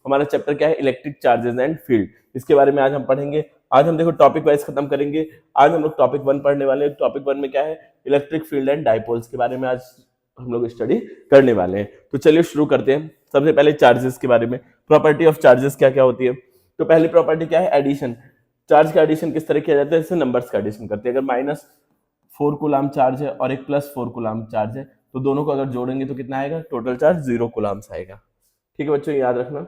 हमारा चैप्टर क्या है, इलेक्ट्रिक चार्जेस एंड फील्ड। इसके बारे में आज हम पढ़ेंगे। आज हम देखो टॉपिक वाइज खत्म करेंगे। आज हम लोग टॉपिक 1 पढ़ने वाले हैं। टॉपिक 1 में क्या है, इलेक्ट्रिक फील्ड एंड डाइपोल्स के बारे में आज हम लोग स्टडी करने वाले हैं। तो चलिए शुरू करते हैं। सबसे पहले चार्जेस के बारे में, प्रॉपर्टी ऑफ चार्जेस क्या क्या होती है। तो पहली प्रॉपर्टी क्या है, एडिशन। चार्ज का एडिशन किस तरह किया जाता है, जैसे नंबर्स का एडिशन करते हैं। अगर -4 कूलाम चार्ज है और एक +4 कूलाम चार्ज है, तो दोनों को अगर जोड़ेंगे तो कितना आएगा, टोटल चार्ज 0 कूलाम्स आएगा। ठीक है बच्चों, याद रखना।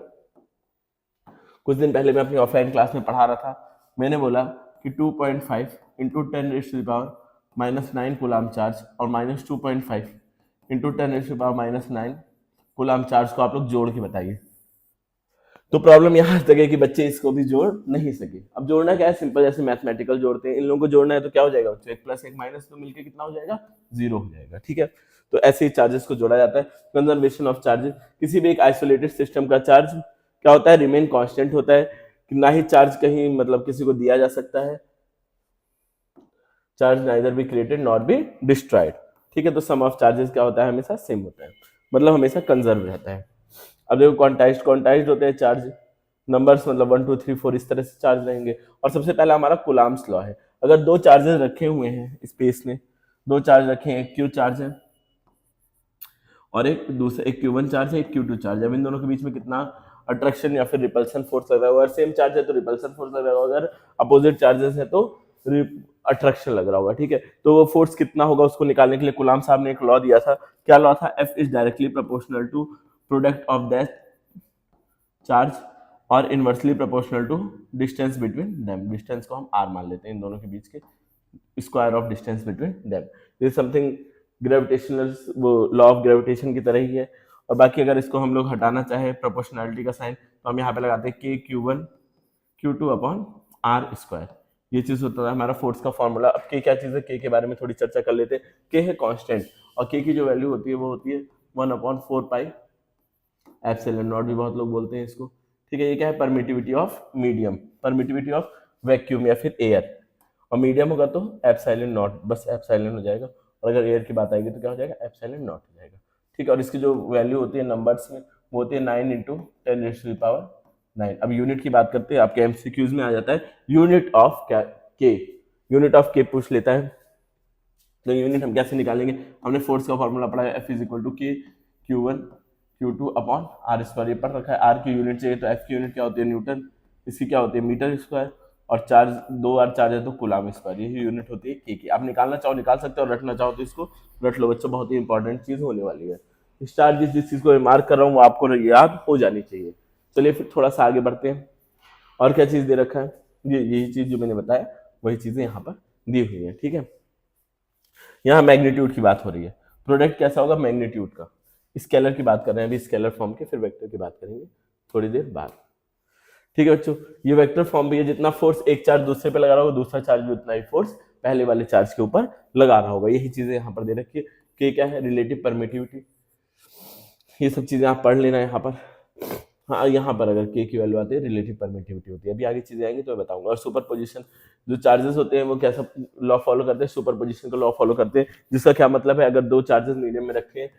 कुछ दिन पहले मैं अपनी ऑफलाइन क्लास में पढ़ा रहा था, मैंने बोला कि 2.5 इंटू 10⁻⁻9 कूलाम चार्ज और -2.5 इंटू 10⁻⁻9 कूलाम चार्ज को आप लोग जोड़ के बताइए। तो प्रॉब्लम यहाँ तक है कि बच्चे इसको भी जोड़ नहीं सके। अब जोड़ना क्या है, सिंपल, जैसे मैथमेटिकल जोड़ते हैं, इन लोगों को जोड़ना है तो क्या हो जाएगा बच्चों, 1 + 1 - तो मिलकर कितना हो जाएगा, 0 हो जाएगा। ठीक है, तो ऐसे ही चार्जेस को जोड़ा जाता है। कंजर्वेशन ऑफ चार्जेस, किसी भी एक आइसोलेटेड सिस्टम का चार्ज क्या होता है, रिमेन कांस्टेंट होता है, कि ना ही चार्ज कहीं मतलब किसी को दिया जा सकता है, charge neither be created not be destroyed. ठीक है, तो सम ऑफ चार्जेस क्या होता है, हमेशा सेम होता है, मतलब हमेशा कंजर्व रहता है। अब देखो क्वांटाइज्ड होते हैं चार्ज, नंबर्स मतलब 1 2 3 4 इस तरह से चार्ज रहेंगे। और सबसे पहला हमारा कूलाम्स लॉ है। अगर दो चार्जेस रखे हुए हैं स्पेस में, दो चार्ज रखे हैं, एक क्यू चार्ज है और एक Q1 चार्ज है, एक Q2 चार्ज है। अब इन दोनों के बीच में कितना अट्रैक्शन या फिर रिपल्सन फोर्स लग रहा है। अगर सेम चार्ज है तो रिपल्सन फोर्स लग रहा होगा, अगर अपोजिट चार्जेस है तो अट्रैक्शन लग रहा होगा। ठीक है, तो वो फोर्स कितना होगा उसको निकालने के लिए कूलाम साहब ने एक लॉ दिया था। क्या लॉ था, F is directly proportional to product of that charge और inversely proportional to distance between them. Distance को हम r मान लेते हैं, इन दोनों के बीच के square of distance between them. This something gravitational, वो लॉ ऑफ ग्रेविटेशन की तरह ही है। और बाकी अगर इसको हम लोग हटाना चाहे प्रोपोर्शनलिटी का साइन, तो हम यहाँ पे लगाते हैं KQ1 Q2 अपॉन r²। ये चीज होता है हमारा फोर्स का फॉर्मूला। अब K क्या चीज है, K के बारे में थोड़ी चर्चा कर लेते हैं। K है कांस्टेंट और K की जो वैल्यू होती है वो होती है 1/4πε0 भी बहुत लोग बोलते हैं इसको। ठीक है, ये क्या है, permittivity of medium, permittivity of vacuum या फिर एयर। और मीडियम होगा तो ε0, बस ε हो जाएगा। और अगर एयर की बात आएगी तो क्या हो जाएगा, ε0 हो जाएगा। ठीक है, और इसकी जो वैल्यू होती है नंबर्स में वो होती है 9 × 10⁻⁹ अब यूनिट की बात करते हैं, आपके MCQs में आ जाता है यूनिट ऑफ क्या, के, यूनिट ऑफ के पूछ लेता है। तो यूनिट हम कैसे निकालेंगे, हमने फोर्स का फॉर्मूला पढ़ा है, F = K Q1 Q2 upon r²। ये पढ़ रखा है। r की यूनिट चाहिए तो F की यूनिट क्या होती है, न्यूटन, इसकी क्या होती है, मीटर स्क्वायर, और चार्ज 2r चार्ज है तो कूलाम स्क्वायर। यही यूनिट होती है के की। आप निकालना चाहो निकाल सकते हो और रखना चाहो तो इसको रख लो बच्चों, बहुत ही इंपॉर्टेंट चीज होने वाली है। स्टार जिस चीज को मार्क कर रहा हूँ वो आपको याद हो जानी चाहिए। चलिए फिर थोड़ा सा आगे बढ़ते हैं। और क्या चीज दे रखा है, यही चीज जो मैंने बताया वही चीजें यहाँ पर दी हुई है। ठीक है, यहाँ मैग्नीट्यूड की बात हो रही है। प्रोडक्ट कैसा होगा, मैग्नीट्यूड का। स्केलर की बात कर रहे हैं अभी, स्केलर फॉर्म के, फिर वेक्टर की बात करेंगे थोड़ी देर बाद। ठीक है बच्चों, ये वेक्टर फॉर्म भी है। जितना फोर्स एक चार्ज दूसरे पे लगा रहा होगा, दूसरा चार्ज भी उतना ही फोर्स पहले वाले चार्ज के ऊपर लगा रहा होगा। यही चीजें यहाँ पर दे रखी है। कि क्या है, रिलेटिव परमिटिविटी, ये सब चीजें आप पढ़ लेना यहाँ पर। हाँ, यहाँ पर अगर के की वैल्यू आती है रिलेटिव परमिटिविटी होती है। अभी आगे चीजें आएंगी तो मैं बताऊंगा। और सुपर पोजिशन, जो चार्जेस होते हैं वो कैसा लॉ फॉलो करते हैं, सुपर पोजिशन का लॉ फॉलो करते हैं। जिसका क्या मतलब है, अगर दो चार्जेस मीडियम में रखे हैं,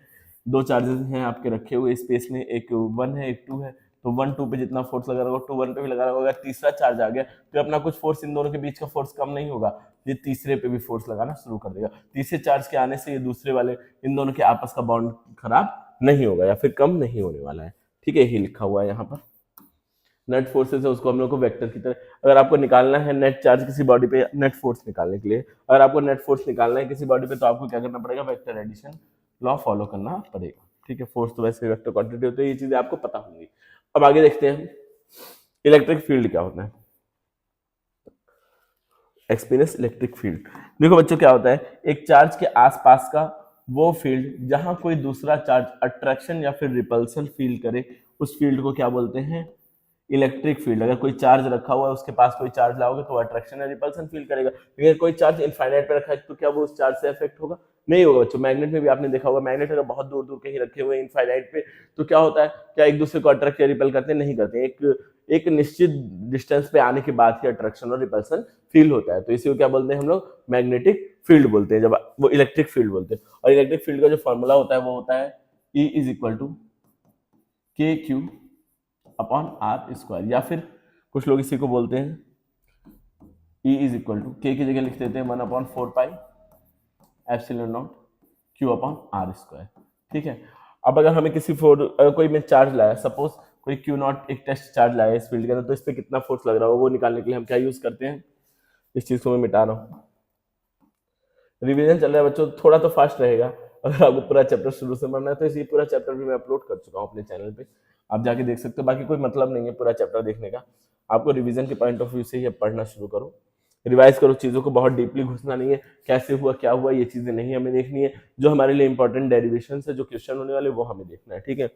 दो चार्जेस हैं आपके रखे हुए स्पेस में, एक 1 है एक 2 है, तो 1 2 पे जितना फोर्स लगा होगा 2 1 पे भी लगा होगा। अगर तीसरा चार्ज आ गया तो अपना कुछ फोर्स इन दोनों के बीच का फोर्स कम नहीं होगा, ये तीसरे पे भी फोर्स लगाना शुरू कर देगा। तीसरे चार्ज के आने से ये दूसरे वाले इन दोनों के आपस का बॉन्ड खराब नहीं होगा या फिर कम नहीं होने वाला है। ठीक है, यही लिखा हुआ है यहाँ पर। नेट फोर्सेस है उसको हम लोग को वेक्टर की तरह, अगर आपको निकालना है नेट चार्ज किसी बॉडी पे, नेट फोर्स निकालने के लिए अगर आपको नेट फोर्स निकालना है किसी बॉडी पे, तो आपको क्या करना पड़ेगा, वेक्टर एडिशन लॉ फॉलो करना पड़ेगा। ठीक है, फोर्स तो वैसे वेक्टर क्वांटिटी होती है, ये चीजें आपको पता होंगी। अब आगे देखते हैं इलेक्ट्रिक फील्ड क्या होता है। एक्सपीरियंस इलेक्ट्रिक फील्ड, देखो बच्चों क्या होता है, एक चार्ज के आसपास का वो फील्ड जहां कोई दूसरा चार्ज अट्रैक्शन या फिर रिपल्सन फील करे, उस फील्ड को क्या बोलते हैं, इलेक्ट्रिक फील्ड। अगर कोई चार्ज रखा हुआ है उसके पास कोई चार्ज लाओगे तो अट्रैक्शन या रिपल्सन फील करेगा। अगर कोई चार्ज इनफाइनाइट पे रखा है तो क्या वो उस चार्ज से अफेक्ट होगा, नहीं होगा बच्चों। मैग्नेट में भी आपने देखा होगा, मैग्नेट अगर बहुत दूर दूर कहीं रखे हुए हैं इनफाइनाइट पे, तो क्या होता है, क्या एक दूसरे को अट्रैक्ट या रिपल करते हैं, नहीं करते। एक निश्चित डिस्टेंस पे आने के बाद ही अट्रैक्शन और रिपल्सन फील होता है। तो इसी को क्या बोलते हैं हम लोग, मैग्नेटिक फील्ड बोलते हैं, जब वो इलेक्ट्रिक फील्ड बोलते हैं। और इलेक्ट्रिक फील्ड का जो फॉर्मूला होता है वो होता है E = KQ upon R square, या फिर कुछ लोग इसी को बोलते हैं E इज इक्वल टू के की जगह लिख देते हैं 1/4 pi epsilon naught Q upon R square. ठीक है, अब अगर हमें किसी कोई में चार्ज लाया, सपोज कोई क्यू नॉट एक टेस्ट चार्ज लाया इस फील्ड के अंदर, तो इस पर कितना फोर्स लग रहा हो वो निकालने के लिए हम क्या यूज करते हैं, इस चीज को मैं मिटा रहा हूँ। रिवीजन चल रहा है बच्चों, थोड़ा तो फास्ट रहेगा, अगर आपको पूरा चैप्टर शुरू से पढ़ना है तो इसी पूरा चैप्टर भी मैं अपलोड कर चुका हूँ अपने चैनल पे, आप जाके देख सकते हो। बाकी कोई मतलब नहीं है पूरा चैप्टर देखने का, आपको रिवीजन के पॉइंट ऑफ व्यू से ही पढ़ना शुरू करो, रिवाइज करो, चीज़ों को बहुत डीपली घुसना नहीं है, कैसे हुआ क्या हुआ ये चीज़ें नहीं हमें देखनी है, जो हमारे लिए इंपॉर्टेंट डेरिवेशन है, जो क्वेश्चन होने वाले वो हमें देखना है। ठीक है,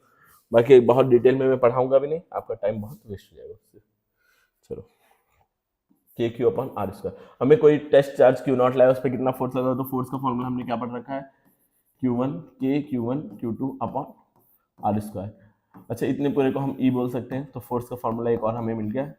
बाकी बहुत डिटेल में मैं पढ़ाऊंगा भी नहीं, आपका टाइम बहुत वेस्ट हो जाएगा उससे। चलो, के क्यू अपॉन आर स्क्वायर, हमें कोई टेस्ट चार्ज क्यू नॉट लाया, उस पर कितना फोर्स लगा, तो फोर्स का फॉर्मूला हमने क्या पढ़ रखा है, Q1 के Q1 Q2 upon R square. अच्छा, इतने पूरे को हम E बोल सकते हैं, तो फोर्स का फॉर्मूला एक और हमें मिल गया,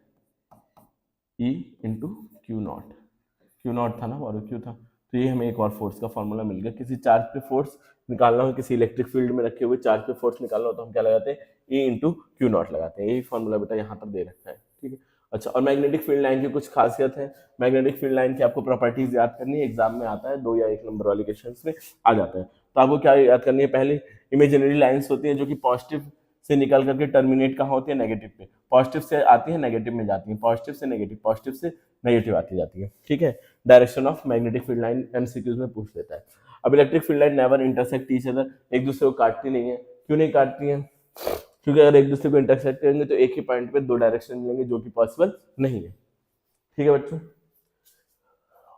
E इंटू क्यू नॉट था ना और क्यू था, तो ये हमें एक और फोर्स का फॉर्मूला मिल गया। किसी चार्ज पे फोर्स निकालना हो, किसी इलेक्ट्रिक फील्ड में रखे हुए चार्ज पे फोर्स निकालना हो, तो हम क्या लगाते हैं, E इंटू क्यू नॉट लगाते हैं, यही फॉर्मूला बेटा यहाँ पर दे रखा है। ठीक है, अच्छा, और मैग्नेटिक फील्ड लाइन की कुछ खासियत है, मैग्नेटिक फील्ड लाइन की आपको प्रॉपर्टीज याद करनी है, एग्जाम में आता है 2 या 1 नंबर वाले क्वेश्चन में आ जाता है। तो आपको क्या याद करनी है, पहले इमेजिनरी लाइन्स होती है जो कि पॉजिटिव से निकल करके टर्मिनेट कहाँ होती है, नेगेटिव पे, पॉजिटिव से आती है नेगेटिव में जाती है, पॉजिटिव से नेगेटिव, पॉजिटिव से नेगेटिव आती जाती है। ठीक है, direction of magnetic field line MCQs में पूछ लेता है। अब electric field line never intersect each other, एक दूसरे को काटती नहीं है, क्यों नहीं काटती है, क्योंकि अगर एक दूसरे को इंटरसेक्ट करेंगे तो एक ही पॉइंट पे 2 डायरेक्शन मिलेंगे, जो कि पॉसिबल नहीं है। ठीक है बच्चों,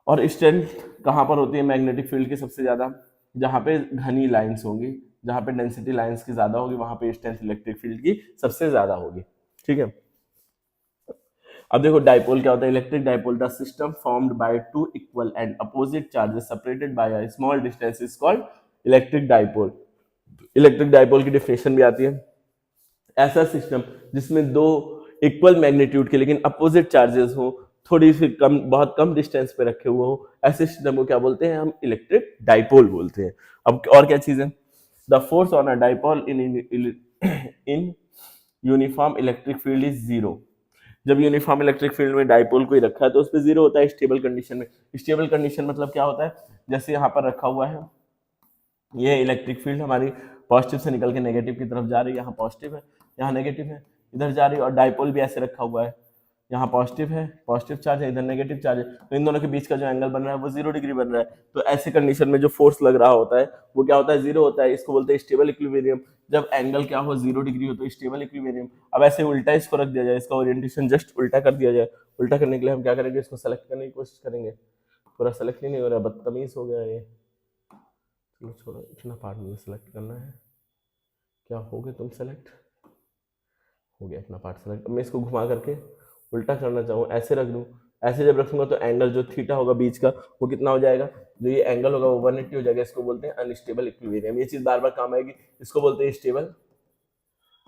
और स्ट्रेंथ कहाँ पर होती है मैग्नेटिक फील्ड की सबसे ज्यादा, जहाँ पे घनी लाइंस होंगी, जहाँ पे डेंसिटी लाइंस की ज्यादा होगी, वहां पे स्ट्रेंथ इलेक्ट्रिक फील्ड की सबसे ज्यादा होगी। ठीक है, अब देखो डाइपोल क्या होता है, electric dipole, the system formed by 2 equal and opposite charges separated by a small distance is called electric dipole. Electric dipole की डेफिनेशन भी आती है, ऐसा सिस्टम जिसमें 2 इक्वल मैग्नीट्यूड के लेकिन अपोजिट चार्जेस हो, थोड़ी सी कम, बहुत कम डिस्टेंस पे रखे हुए हो, ऐसे सिस्टम को क्या बोलते हैं, हम इलेक्ट्रिक डाइपोल बोलते हैं। अब और क्या चीज है, the force on a dipole in uniform electric field is zero. जब यूनिफॉर्म इलेक्ट्रिक फील्ड में डाइपोल कोई रखा है तो उस पर जीरो होता है स्टेबल कंडीशन में। स्टेबल कंडीशन मतलब क्या होता है, जैसे यहाँ पर रखा हुआ है, ये इलेक्ट्रिक फील्ड हमारी पॉजिटिव से निकल के नेगेटिव की तरफ जा रही है, यहाँ पॉजिटिव है, यहाँ नेगेटिव है, इधर जा रही है, और डाइपोल भी ऐसे रखा हुआ है, यहाँ पॉजिटिव है, पॉजिटिव चार्ज है, इधर नेगेटिव चार्ज है, तो इन दोनों के बीच का जो एंगल बन रहा है वो 0 डिग्री बन रहा है। तो ऐसे कंडीशन में जो फोर्स लग रहा होता है वो क्या होता है, 0 होता है, इसको बोलते हैं स्टेबल इक्विलिब्रियम। जब एंगल क्या हो, 0 डिग्री हो तो स्टेबल इक्विलिब्रियम। अब ऐसे उल्टा इसको रख दिया जाए, इसका ओरिएंटेशन जस्ट उल्टा कर दिया जाए, उल्टा करने के लिए हम क्या करेंगे, इसको सेलेक्ट करने की कोशिश करेंगे, पूरा सेलेक्ट ही नहीं हो रहा, बदतमीज हो गया ये, चलो छोड़ो, इतना पार्ट मुझे सेलेक्ट करना है, क्या हो गया तुम सेलेक्ट, हो गया इतना पार्ट सेलेक्ट। मैं इसको घुमा करके उल्टा करना चाहूँ, ऐसे रख दूँ, ऐसे जब रखूंगा तो एंगल जो थीटा होगा बीच का वो कितना हो जाएगा, जो ये एंगल होगा वो 180 हो जाएगा, इसको बोलते हैं अनस्टेबल इक्विलिब्रियम। ये चीज बार बार काम आएगी, इसको बोलते हैं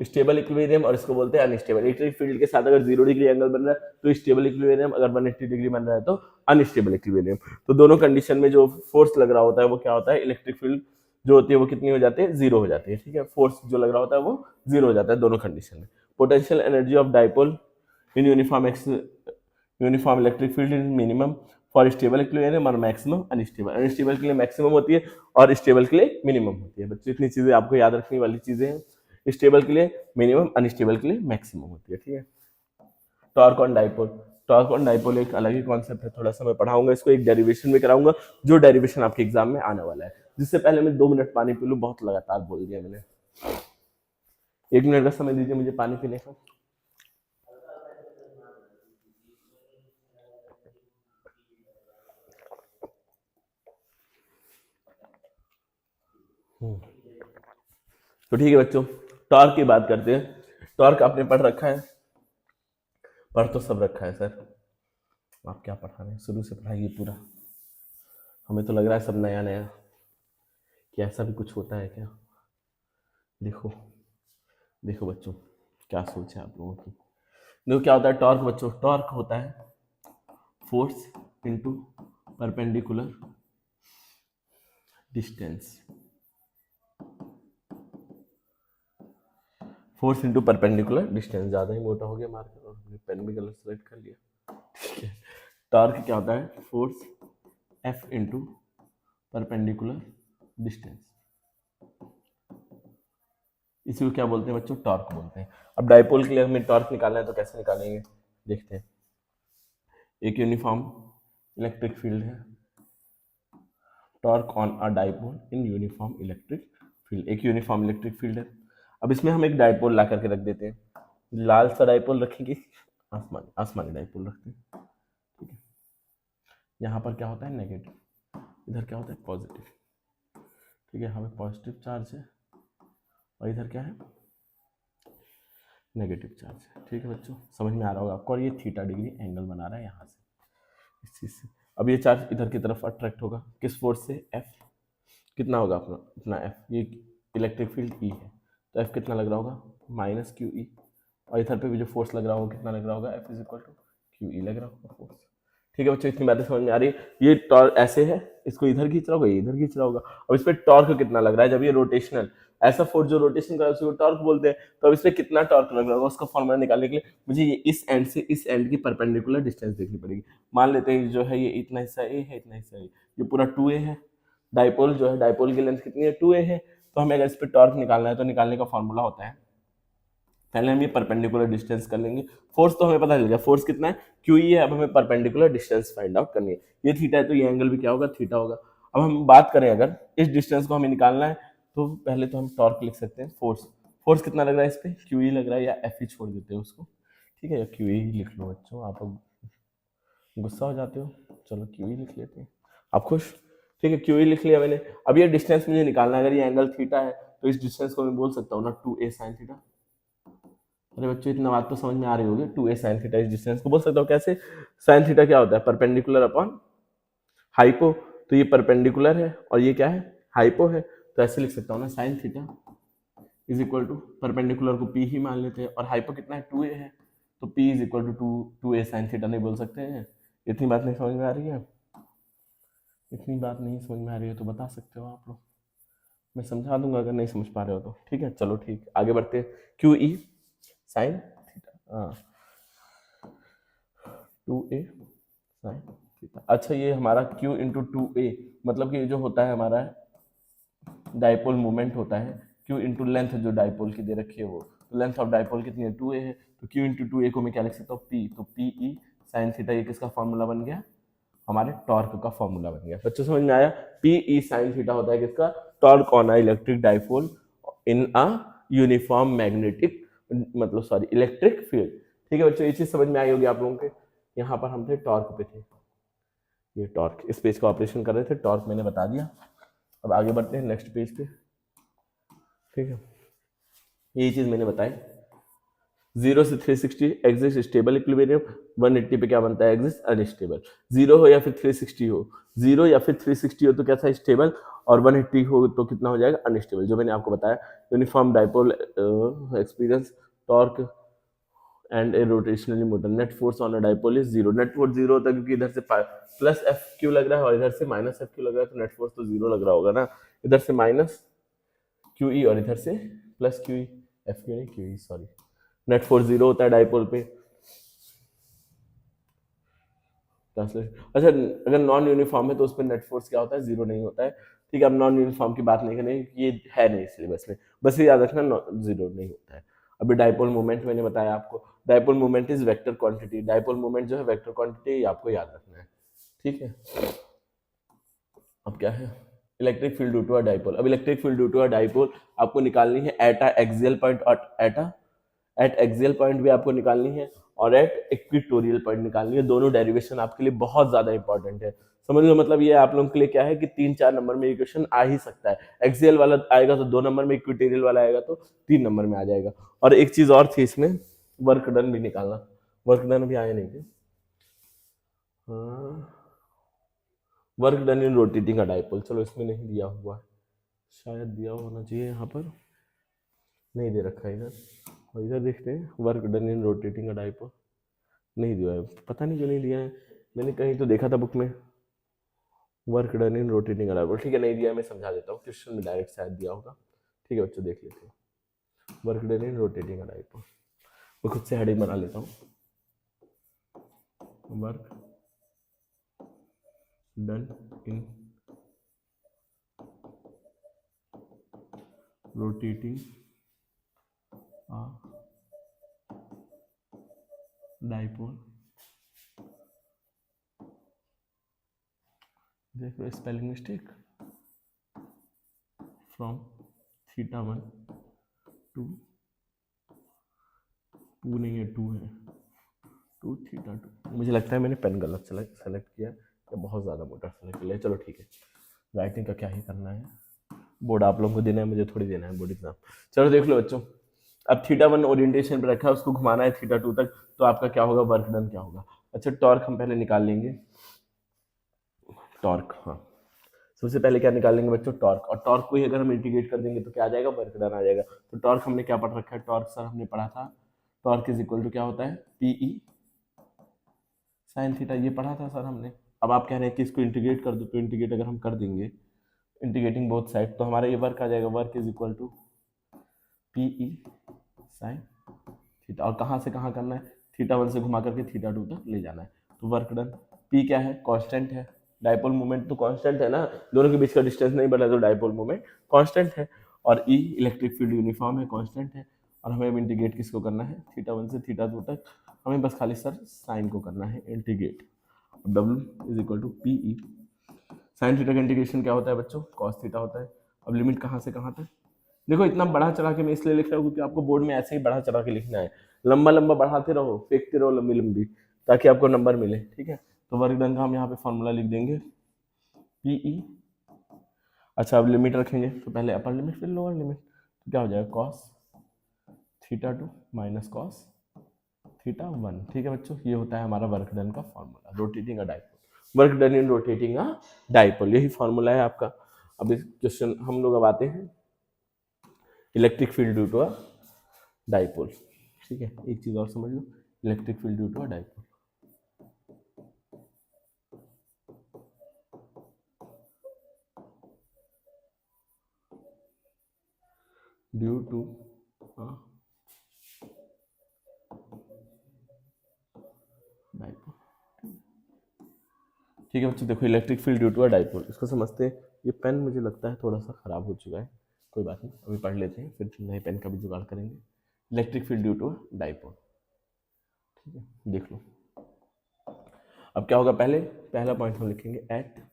स्टेबल इक्विलिब्रियम, और इसको बोलते हैं अनस्टेबल। इलेक्ट्रिक फील्ड के साथ अगर 0 डिग्री एंगल बन रहा है तो स्टेबल इक्विलिब्रियम, अगर 180 डिग्री बन रहा है तो अनस्टेबल इक्विलिब्रियम। तो दोनों कंडीशन में जो फोर्स लग रहा होता है वो क्या होता है, इलेक्ट्रिक फील्ड जो होती है वो कितनी हो जाती है, 0 हो जाती है। ठीक है, फोर्स जो लग रहा होता है वो 0 हो जाता है दोनों कंडीशन में। Potential energy of dipole in uniform electric field is minimum for stable equilibrium और मैक्सिमम अनस्टेबल। अनस्टेबल के लिए मैक्सिमम होती है और स्टेबल के लिए मिनिमम होती है। बच्चों इतनी चीजें आपको याद रखने वाली चीजें हैं, स्टेबल के लिए मिनिमम, अनस्टेबल के लिए मैक्सिमम होती है। ठीक है, torque on dipole, torque on dipole एक अलग ही कॉन्सेप्ट है, थोड़ा सा मैं पढ़ाऊंगा इसको, एक डेरिवेशन में कराऊंगा, जो डेरिवेशन आपके एग्जाम में आने वाला है। जिससे पहले मैं 2 मिनट पानी पी लूँ, बहुत लगातार बोल दिया मैंने, 1 मिनट का समय दीजिए मुझे पानी पीने का। तो ठीक है बच्चों, टॉर्क की बात करते हैं। टॉर्क आपने पढ़ रखा है, पढ़ तो सब रखा है सर, आप क्या पढ़ा रहे हैं, शुरू से पढ़ाइए पूरा, हमें तो लग रहा है सब नया नया, कि ऐसा भी कुछ होता है क्या। देखो देखो बच्चों, क्या सोच है आप लोगों की। देखो क्या होता है टॉर्क बच्चों, टॉर्क होता है force into perpendicular distance. Force into perpendicular distance, ज़्यादा ही मोटा हो गया मार्कर और हमने पेन भी गलत सेलेक्ट कर लिया, ठीक है। टॉर्क क्या होता है, force F into perpendicular distance, इसी को क्या बोलते हैं बच्चों, टॉर्क बोलते हैं। अब डाइपोल के लिए हमें टॉर्क निकालना है तो कैसे निकालेंगे, देखते हैं। एक यूनिफॉर्म इलेक्ट्रिक फील्ड है, torque on a dipole in uniform electric field, एक यूनिफॉर्म इलेक्ट्रिक फील्ड है। अब इसमें हम एक डाइपोल ला करके रख देते हैं, लाल सा डाइपोल रखेंगे, आसमानी आसमानी डाइपोल रखते हैं, ठीक है। यहाँ पर क्या होता है, नेगेटिव, इधर क्या होता है, पॉजिटिव, ठीक है। यहाँ पे पॉजिटिव चार्ज है और इधर क्या है, नेगेटिव चार्ज है, ठीक है बच्चों, समझ में आ रहा होगा आपको। और ये थीटा डिग्री एंगल बना रहा है यहाँ से, इस चीज़ से। अब ये चार्ज इधर की तरफ अट्रैक्ट होगा, किस फोर्स से, एफ, कितना होगा अपना अपना एफ, ये इलेक्ट्रिक फील्ड ई है, तो एफ कितना लग रहा होगा, माइनस क्यू ई, और इधर पे भी जो फोर्स लग रहा होगा कितना लग रहा होगा, F is equal to Q E लग रहा होगा फोर्स, ठीक है बच्चों। इतनी बातें समझ में आ रही है। ये टॉर्क ऐसे है, इसको इधर खींच रहा होगा, ये इधर खींच रहा होगा। अब इस पर टॉर्क कितना लग रहा है, जब ये रोटेशनल, ऐसा फोर्स जो रोटेशन कर रहा है उसको टॉर्क बोलते हैं। तो अब इस पर कितना टॉर्क लग रहा होगा उसका फॉर्मूला निकालने के लिए मुझे ये इस एंड से इस एंड की परपेंडिकुलर डिस्टेंस देखनी पड़ेगी। मान लेते हैं जो है ये इतना हिस्सा ए है, इतना हिस्सा ए, ये पूरा 2a है। डाइपोल जो है, डाइपोल की लेंथ कितनी है, 2a है। तो हमें अगर इस पर टॉर्क निकालना है तो निकालने का फॉर्मूला होता है, पहले हम ये परपेंडिकुलर डिस्टेंस कर लेंगे। फोर्स तो हमें पता चल गया, फोर्स कितना है, क्यू ई है। अब हमें परपेंडिकुलर डिस्टेंस फाइंड आउट करनी है। ये थीटा है तो ये एंगल भी क्या होगा, थीटा होगा। अब हम बात करें अगर इस डिस्टेंस को हमें निकालना है तो पहले तो हम टॉर्क लिख सकते हैं, फोर्स, फोर्स कितना लग रहा है इस पर, क्यू ई लग रहा है, या एफ ई छोड़ देते हैं उसको, ठीक है, या क्यू ई लिख लो बच्चों, आप गुस्सा हो जाते हो, चलो क्यू ई लिख लेते हैं, आप खुश, ठीक है, क्यू ई लिख लिया मैंने। अब ये डिस्टेंस मुझे निकालना है, अगर ये एंगल थीटा है तो इस डिस्टेंस को मैं बोल सकता हूँ ना 2a sin थीटा। अरे बच्चों इतना बात तो समझ में आ रही होगी, 2a sin थीटा इस डिस्टेंस को बोल सकता हूँ कैसे, sin थीटा क्या होता है, परपेंडिकुलर अपॉन हाइपो, तो ये परपेंडिकुलर है और ये क्या है, हाइपो है, तो ऐसे लिख सकता हूँ ना, sin theta is equal to, perpendicular को p ही मान लेते हैं और हाइपो कितना है, 2a है, तो p is equal to 2a sin theta नहीं बोल सकते हैं। इतनी बात नहीं समझ में आ रही है, इतनी बात नहीं समझ में आ रही है तो बता सकते हो आप लोग, मैं समझा दूंगा अगर नहीं समझ पा रहे हो तो, ठीक है। चलो ठीक, आगे बढ़ते हैं। क्यू ई साइन थीटा, हाँ 2a साइन थीटा। अच्छा ये हमारा q इंटू 2a, मतलब कि जो होता है हमारा डाइपोल मोमेंट होता है, q इंटू लेंथ जो डाइपोल की दे रखी है वो, तो लेंथ ऑफ डाइपोल कितनी है, 2a है, तो q इंटू 2a को मैं क्या लिख सकता हूँ, p, तो p e साइन थीटा, ये किसका फॉर्मूला बन गया, हमारे टॉर्क का फॉर्मूला बन गया। बच्चों समझ में आया, पी ई साइन थीटा होता है किसका, torque on a electric dipole in a uniform magnetic, मतलब सॉरी इलेक्ट्रिक फील्ड, ठीक है बच्चों, ये चीज समझ में आई होगी आप लोगों के। यहाँ पर हम थे टॉर्क पे थे, ये टॉर्क, इस पेज का ऑपरेशन कर रहे थे, टॉर्क मैंने बता दिया। अब आगे बढ़ते हैं नेक्स्ट पेज पे, ठीक है। यही चीज मैंने बताई, 0 से 360 एग्जिस्ट स्टेबल इक्विलिब्रियम, 180 पे क्या बनता है, एग्जिस्ट अनस्टेबल। 0 हो या फिर 360 हो, 0 या फिर 360 हो तो क्या था, स्टेबल, और 180 हो तो कितना हो जाएगा, अनस्टेबल, जो मैंने आपको बताया। Uniform dipole experience torque and a rotationally motor, net force on a dipole is 0। Net force 0 होता है क्योंकि इधर से प्लस एफ क्यू लग रहा है और इधर से माइनस एफ क्यू लग रहा है, तो नेट फोर्स तो 0 लग रहा होगा ना, इधर से माइनस क्यू ई और इधर से plus Q E, F Q नहीं Q E, sorry. Net force 0 होता है डाइपोल पे। अच्छा अगर नॉन यूनिफॉर्म है तो उस पर नेट फोर्स क्या होता है, 0 नहीं होता है, ठीक है। अब नॉन यूनिफॉर्म की बात नहीं करेंगे, ये है नहीं सिलेबस में, बस ये याद रखना 0 नहीं होता है। अभी डाइपोल मोमेंट मैंने बताया आपको, dipole moment is vector quantity, dipole moment जो है वेक्टर क्वांटिटी, आपको याद रखना है, ठीक है। अब क्या है, electric field due to a dipole. अब electric field due to a dipole आपको निकालनी है एट अ एक्सियल पॉइंट और एट एक्सियल पॉइंट भी आपको निकालनी है और एट इक्वेटोरियल पॉइंट निकालनी है। दोनों डेरिवेशन आपके लिए बहुत ज्यादा इंपॉर्टेंट है, समझ लो। मतलब ये आप लोगों के लिए क्या है कि 3-4 नंबर में इक्वेशन आ ही सकता है, एक्सियल वाला आएगा तो 2 नंबर में, इक्वेटोरियल वाला आएगा तो 3 नंबर में आ जाएगा। और एक चीज और थी इसमें, वर्क डन भी निकालना, वर्क डन भी आया नहीं थे, work done in rotating a dipole, चलो इसमें नहीं दिया हुआ है, शायद दिया होना चाहिए, यहाँ पर नहीं दे रखा है इधर, और इधर देखते हैं work done in rotating a dipole, नहीं दिया है, पता नहीं क्यों नहीं दिया है, मैंने कहीं तो देखा था बुक में work done in rotating a dipole, ठीक है नहीं दिया, मैं समझा देता हूँ, क्वेश्चन में डायरेक्ट शायद दिया होगा, ठीक है बच्चों देख लेते हैं। Work done in rotating dipole. मैं खुद से हेडिंग बना लेता हूँ, work done in rotating dipole. देखो spelling mistake, from theta 1 to, to नहीं है, टू है, टू थीटा 2। मुझे लगता है मैंने पेन गलत सेलेक्ट किया या बहुत ज़्यादा मोटा सेलेक्ट किया। चलो ठीक है, राइटिंग का क्या ही करना है, बोर्ड आप लोगों को देना है, मुझे थोड़ी देना है बोर्ड एग्जाम। चलो देख लो बच्चों, अब थीटा 1 ओरिएंटेशन पे रखा है, उसको घुमाना है थीटा 2 तक, तो आपका क्या होगा, वर्क डन क्या होगा। अच्छा टॉर्क हम पहले निकाल लेंगे, टॉर्क, हाँ सबसे पहले क्या निकालेंगे बच्चों, टॉर्क। और टॉर्क को ही अगर हम इंटीग्रेट कर देंगे तो क्या आ जाएगा, वर्क डन आ जाएगा। तो टॉर्क हमने क्या पढ़ रखा है, टॉर्क सर हमने पढ़ा था, टॉर्क इज इक्वल टू क्या होता है, पीई साइन थीटा, ये पढ़ा था सर हमने। अब आप कह रहे हैं कि इसको इंटीग्रेट कर दो, तो इंटीग्रेट अगर हम कर देंगे, इंटीग्रेटिंग बोथ साइड, तो हमारा ये वर्क आ जाएगा, work is equal to P E sine theta. और कहाँ से कहाँ करना है, थीटा 1 से घुमा करके थीटा 2 तक ले जाना है। तो वर्क डन, पी क्या है, कांस्टेंट है, डाइपोल मोमेंट तो कांस्टेंट है ना, दोनों के बीच का डिस्टेंस नहीं बढ़ा तो डाइपोल मोमेंट कांस्टेंट है। और ई इलेक्ट्रिक फील्ड यूनिफॉर्म है, कांस्टेंट है। और हमें अब इंटीग्रेट किसको करना है, थीटा 1 से थीटा 2 तक, हमें बस खाली सर साइन को करना है integrate. W is equal to P E sine theta का इंटीग्रेशन क्या होता है बच्चों, कॉस थीटा होता है। अब लिमिट कहाँ से कहाँ तक, देखो इतना बढ़ा चढ़ा के मैं इसलिए लिख रहा हूँ क्योंकि आपको बोर्ड में ऐसे ही बढ़ा चढ़ा के लिखना है, लंबा लंबा बढ़ाते रहो, फेंकते रहो लंबी लंबी, ताकि आपको नंबर मिले, ठीक है। तो वर्क डन का हम यहाँ पे फॉर्मूला लिख देंगे, पीई। अच्छा अब लिमिट रखेंगे, तो पहले अपर लिमिट फिर लोअर लिमिट, तो क्या हो जाएगा, cos theta 2 minus cos theta 1, ठीक है बच्चों। ये होता है हमारा वर्क डन का formula, rotating a dipole, work done in rotating a dipole, यही फॉर्मूला है आपका। अब इस क्वेश्चन हम लोग अब आते हैं electric field due to a dipole, ठीक है। एक चीज और समझ लो, electric field due to a dipole, due to dipole, ठीक है बच्चों। देखो electric field due to a dipole, इसको समझते हैं। ये पेन मुझे लगता है थोड़ा सा खराब हो चुका है, कोई बात नहीं, अभी पढ़ लेते हैं, फिर नए पेन का भी जुगाड़ करेंगे। Electric field due to a dipole, ठीक है, देख लो। अब क्या होगा, पहले पहला पॉइंट हम लिखेंगे एट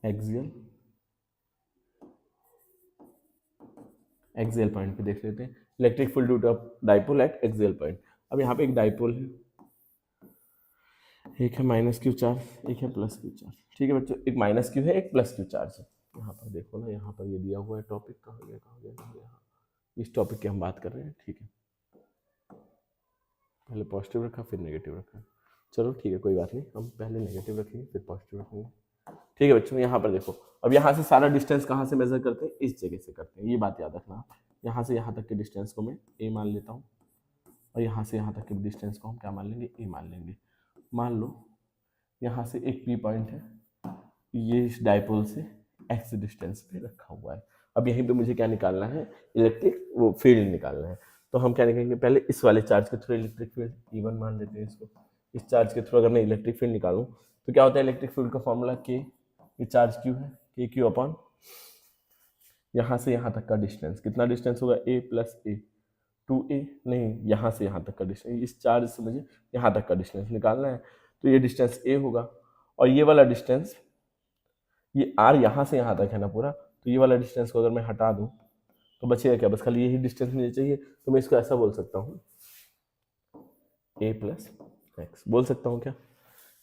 एक्सियल, एक्सियल पॉइंट पे देख लेते हैं, electric field due to dipole at axial point. अब यहाँ पे एक डाइपोल है, एक है माइनस क्यू चार्ज, एक है प्लस क्यू चार्ज, ठीक है बच्चों। एक माइनस क्यू है, एक प्लस क्यू चार्ज है। यहाँ पर देखो ना, यहाँ पर ये दिया हुआ है टॉपिक, कहाँ गया कहाँ गया कहाँ गया, इस टॉपिक की हम बात कर रहे हैं, ठीक है। पहले पॉजिटिव रखा फिर नेगेटिव रखा, चलो ठीक है कोई बात नहीं, हम पहले नेगेटिव रखेंगे फिर पॉजिटिव रखेंगे, ठीक है बच्चों। यहाँ पर देखो, अब यहाँ से सारा डिस्टेंस कहाँ से मेजर करते हैं, इस जगह से करते हैं, ये बात याद रखना। यहाँ से यहाँ तक के डिस्टेंस को मैं ए मान लेता हूँ, और यहाँ से यहाँ तक के डिस्टेंस को हम क्या मान लेंगे, ए मान लेंगे। मान लो यहाँ से एक पी पॉइंट है, ये इस डाइपोल से एक्स डिस्टेंस पे रखा हुआ है। अब यहीं पे मुझे क्या निकालना है, इलेक्ट्रिक वो फील्ड निकालना है। तो हम क्या निकालेंगे, पहले इस वाले चार्ज के थ्रू इलेक्ट्रिक फील्ड E1 मान लेते हैं इसको। इस चार्ज के थ्रू अगर मैं इलेक्ट्रिक फील्ड निकालूं तो क्या होता है, इलेक्ट्रिक फील्ड का फॉर्मूला के, ये चार्ज क्यू है, के क्यू अपॉन यहाँ से यहाँ तक का डिस्टेंस, कितना डिस्टेंस होगा, ए प्लस ए, 2a नहीं, यहाँ से यहाँ तक का डिस्टेंस, इस चार्ज से मुझे यहाँ तक का डिस्टेंस निकालना है, तो ये डिस्टेंस a होगा। और ये वाला डिस्टेंस, ये r यहाँ से यहाँ तक है ना पूरा, तो ये वाला डिस्टेंस को अगर मैं हटा दूँ तो बचेगा क्या, बस खाली यही डिस्टेंस मुझे चाहिए। तो मैं इसको ऐसा बोल सकता हूँ, a प्लस एक्स बोल सकता हूँ क्या,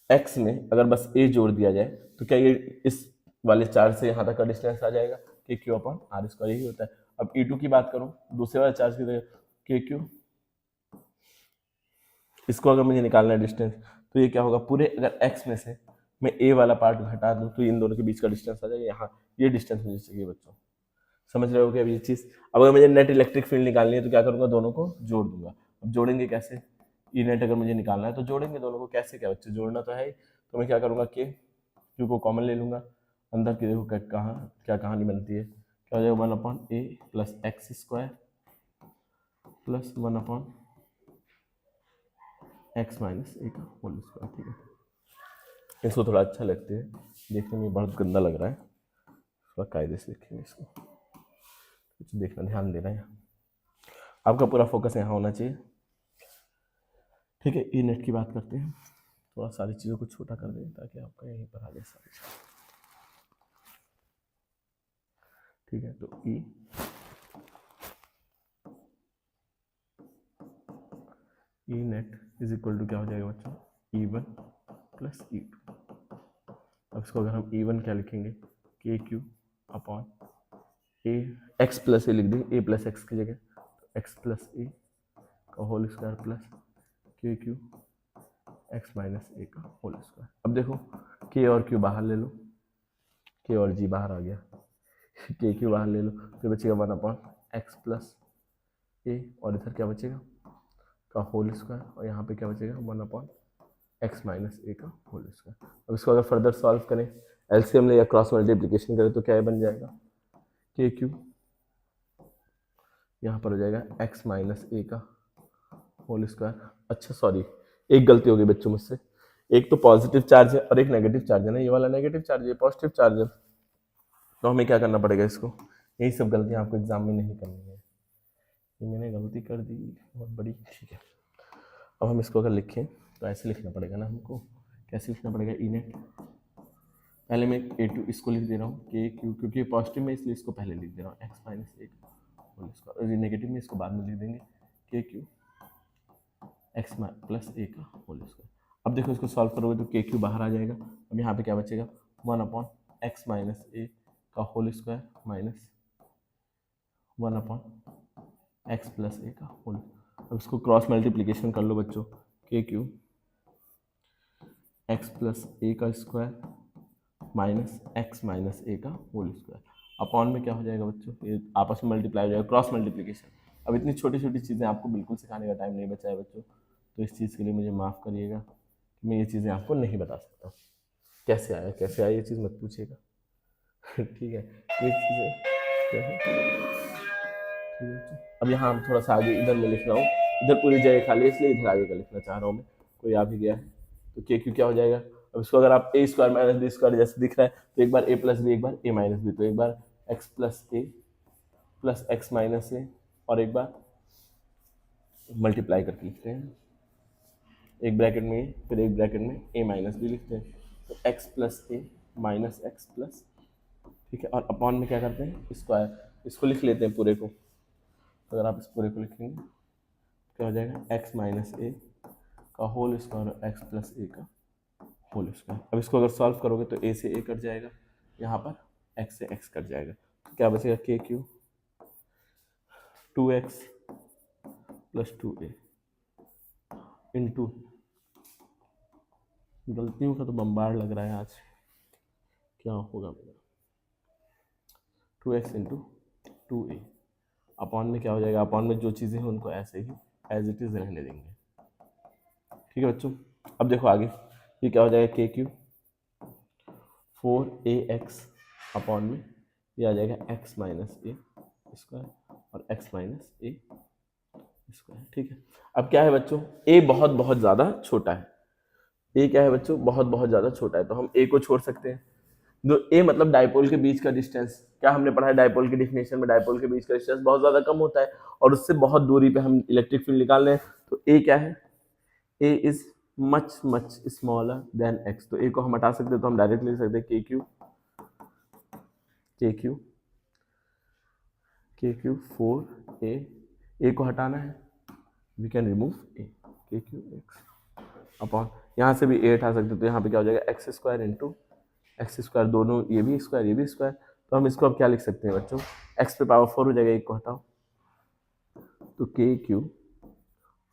x में अगर बस a जोड़ दिया जाए तो क्या ये इस वाले चार्ज से यहाँ तक का डिस्टेंस आ जाएगा, के क्यू अपॉन आर स्क्वायर, यही होता है। अब E2 की बात करूँ, दूसरे वाले चार्ज की जगह के क्यू, इसको अगर मुझे निकालना है डिस्टेंस, तो ये क्या होगा, पूरे अगर x में से मैं a वाला पार्ट घटा दूं तो इन दोनों के बीच का डिस्टेंस आ जाएगा, यहाँ ये डिस्टेंस मुझे चाहिए बच्चों, समझ रहे हो क्या ये चीज़। अब अगर मुझे नेट इलेक्ट्रिक फील्ड निकालनी है तो क्या करूँगा, दोनों को जोड़ दूंगा। अब जोड़ेंगे कैसे, ई नेट अगर मुझे निकालना है तो जोड़ेंगे दोनों को, कैसे क्या बच्चे, जोड़ना तो है ही। तो मैं क्या करूँगा, के क्यू को कॉमन ले लूँगा, अंदर की देखो क्या कहानी बनती है, क्या हो जाएगा 1/a plus x square plus 1/x minus A का होल स्क्वायर। ठीक है, इसको थोड़ा अच्छा लगते है, देखने में बहुत गंदा लग रहा है, थोड़ा कायदे से लिखेंगे इसको, कुछ देखना ध्यान देना है, आपका पूरा फोकस यहाँ होना चाहिए। ठीक है, ई नेट की बात करते हैं, थोड़ा सारी चीज़ों को छोटा कर दें ताकि आपका यहीं पर आ जाए सारी। ठीक है, तो E net is equal to क्या हो जाएगा बच्चों, E1 प्लस E2। अब इसको अगर हम E1 क्या लिखेंगे, के क्यू अपॉन ए एक्स प्लस ए लिख देंगे, ए प्लस एक्स की जगह, तो एक्स प्लस ए का होल स्क्वायर प्लस के क्यू एक्स माइनस ए का होल स्क्वायर। अब देखो के और क्यू बाहर ले लो, के और जी बाहर आ गया, के क्यू बाहर ले लो, फिर बचेगा 1/x प्लस ए, और इधर क्या बचेगा का होल स्क्वायर, और यहाँ पे क्या बचेगा 1/x माइनस ए का होल स्क्वायर। अब इसको अगर फर्दर सॉल्व करें, एलसीएम ले या क्रॉस मल्टीप्लिकेशन करें, तो क्या बन जाएगा, के क्यू यहाँ पर हो जाएगा x माइनस ए का होल स्क्वायर। अच्छा सॉरी, एक गलती हो गई बच्चों मुझसे, एक तो पॉजिटिव चार्ज है और एक नेगेटिव चार्ज है ना, ये वाला नेगेटिव चार्ज है, पॉजिटिव चार्ज है, तो हमें क्या करना पड़ेगा इसको, यही सब गलतियाँ आपको एग्जाम में नहीं करनी है, ये मैंने गलती कर दी बहुत बड़ी। ठीक है, अब हम इसको अगर लिखें तो ऐसे लिखना पड़ेगा ना हमको, कैसे लिखना पड़ेगा, ई नेट, पहले मैं A2 इसको लिख दे रहा हूँ के क्यू, क्योंकि पॉजिटिव में इसलिए इसको पहले लिख दे रहा हूँ, एक्स माइनस ए होल स्क्वायर, और ये नेगेटिव में इसको बाद में लिख देंगे के क्यू एक्स प्लस ए का होल स्क्वायर। अब देखो इसको सॉल्व करोगे तो के क्यू बाहर आ जाएगा, अब यहाँ पे क्या बचेगा 1/x माइनस ए का whole square minus 1/x plus A का होल। अब इसको क्रॉस मल्टीप्लिकेशन कर लो बच्चों, के क्यू एक्स प्लस ए का square minus x minus A का होल स्क्वायर, अपॉन में क्या हो जाएगा बच्चों, ये आपस में मल्टीप्लाई हो जाएगा, क्रॉस मल्टीप्लिकेशन। अब इतनी छोटी छोटी चीज़ें आपको बिल्कुल सिखाने का टाइम नहीं बचा है बच्चों, तो इस चीज़ के लिए मुझे माफ़ करिएगा कि मैं ये चीज़ें आपको नहीं बता सकता, कैसे आया ये चीज़ मत पूछिएगा। ठीक है, ये चीज़ें क्या है, ठीक है। अब यहाँ हम थोड़ा सा आगे इधर में लिख रहा हूँ, इधर पूरी जगह खाली है इसलिए इधर आगे का लिखना चाह रहा हूँ मैं, कोई आ भी गया है तो के क्यू क्या हो जाएगा। अब इसको अगर आप ए स्क्वायर माइनस बी स्क्वायर जैसे दिख रहा है, तो एक बार ए प्लस बी, एक बार ए माइनस बी, तो एक बार एक्स प्लस ए प्लस एक्स माइनस ए, और एक बार मल्टीप्लाई करके लिखते हैं, एक ब्रैकेट में ए फिर एक ब्रैकेट में ए माइनस बी लिखते हैं, तो एक्स प्लस ए माइनस एक्स प्लस, ठीक है, और अपॉन में क्या करते हैं स्क्वायर, इसको लिख लेते हैं पूरे को, तो अगर आप इस पूरे को लिखेंगे क्या हो जाएगा एक्स माइनस ए का होल स्क्वायर और एक्स प्लस ए का होल स्क्वायर। अब इसको अगर सॉल्व करोगे तो ए से ए कट जाएगा, यहाँ पर एक्स से एक्स कट जाएगा, तो क्या बचेगा के Q 2x plus 2a into, गलतियों का तो बम्बार लग रहा है आज, क्या होगा मेरा 2x इंटू 2a, अपॉन में क्या हो जाएगा, अपॉन में जो चीज़ें हैं उनको ऐसे ही एज इट इज़ रहने देंगे। ठीक है बच्चों, अब देखो आगे ये क्या हो जाएगा, के क्यू 4ax अपॉन में ये आ जाएगा x माइनस ए स्क्वायर और x माइनस ए स्क्वायर। ठीक है, अब क्या है बच्चों, a बहुत बहुत ज़्यादा छोटा है, a क्या है बच्चों बहुत बहुत ज़्यादा छोटा है, तो हम a को छोड़ सकते हैं, जो a मतलब डायपोल के बीच का डिस्टेंस, क्या हमने पढ़ा है डायपोल की डिफिनेशन में, डायपोल के बीच का डिस्टेंस बहुत ज़्यादा कम होता है और उससे बहुत दूरी पे हम इलेक्ट्रिक फील्ड निकाल रहे हैं, तो a क्या है, a is much much smaller than x, तो a को हम हटा सकते हैं, तो हम डायरेक्ट लिख सकते हैं के क्यू 4a को हटाना है, वी कैन रिमूव a, के क्यू एक्स अपॉन, यहाँ से भी a हटा सकते हैं, तो यहाँ पे क्या हो जाएगा x square into x square, दोनों ये भी स्क्वायर, तो हम इसको अब क्या लिख सकते हैं बच्चों, x पे पावर 4 हो जाएगा, एक को हटाओ, तो के क्यू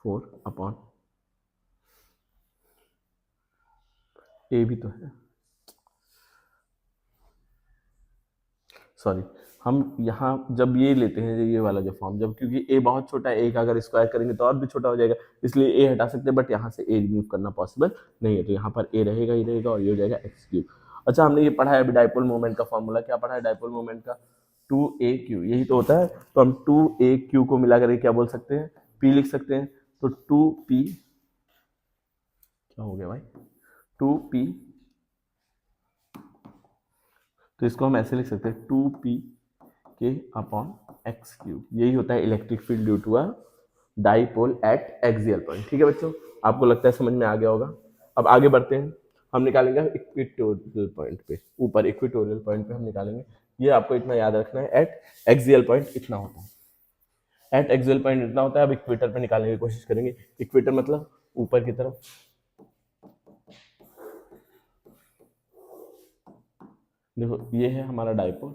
4 अपॉन a भी तो है, सॉरी हम यहाँ जब ये लेते हैं ये वाला जो फॉर्म, जब क्योंकि a बहुत छोटा है, a का अगर स्क्वायर करेंगे तो और भी छोटा हो जाएगा, इसलिए a हटा सकते हैं, बट यहाँ से a रिमूव करना पॉसिबल नहीं है, तो यहाँ पर a रहेगा ही रहेगा और ये हो जाएगा एक्स क्यूब। अच्छा हमने ये पढ़ा है अभी डाइपोल मोमेंट का फॉर्मूला, क्या पढ़ा है डाइपोल मोमेंट का, 2AQ, यही तो होता है। तो हम 2AQ को मिला करके क्या बोल सकते हैं, P लिख सकते हैं। तो 2P, क्या हो गया भाई, 2P, तो इसको हम ऐसे लिख सकते हैं 2P के अपॉन एक्स क्यूब, यही होता है electric field due to a dipole at axial point. ठीक है बच्चों, आपको लगता है समझ में आ गया होगा। अब आगे बढ़ते हैं, हम निकालेंगे इक्वेटोरियल पॉइंट पे, ऊपर इक्वेटोरियल पॉइंट पे हम निकालेंगे। ये आपको इतना याद रखना है, एट एक्सियल पॉइंट इतना होता है, एट एक्सियल पॉइंट इतना होता है। अब इक्वेटर पे निकालने की कोशिश करेंगे। इक्वेटर मतलब ऊपर की तरफ, देखो ये है हमारा डाइपोल,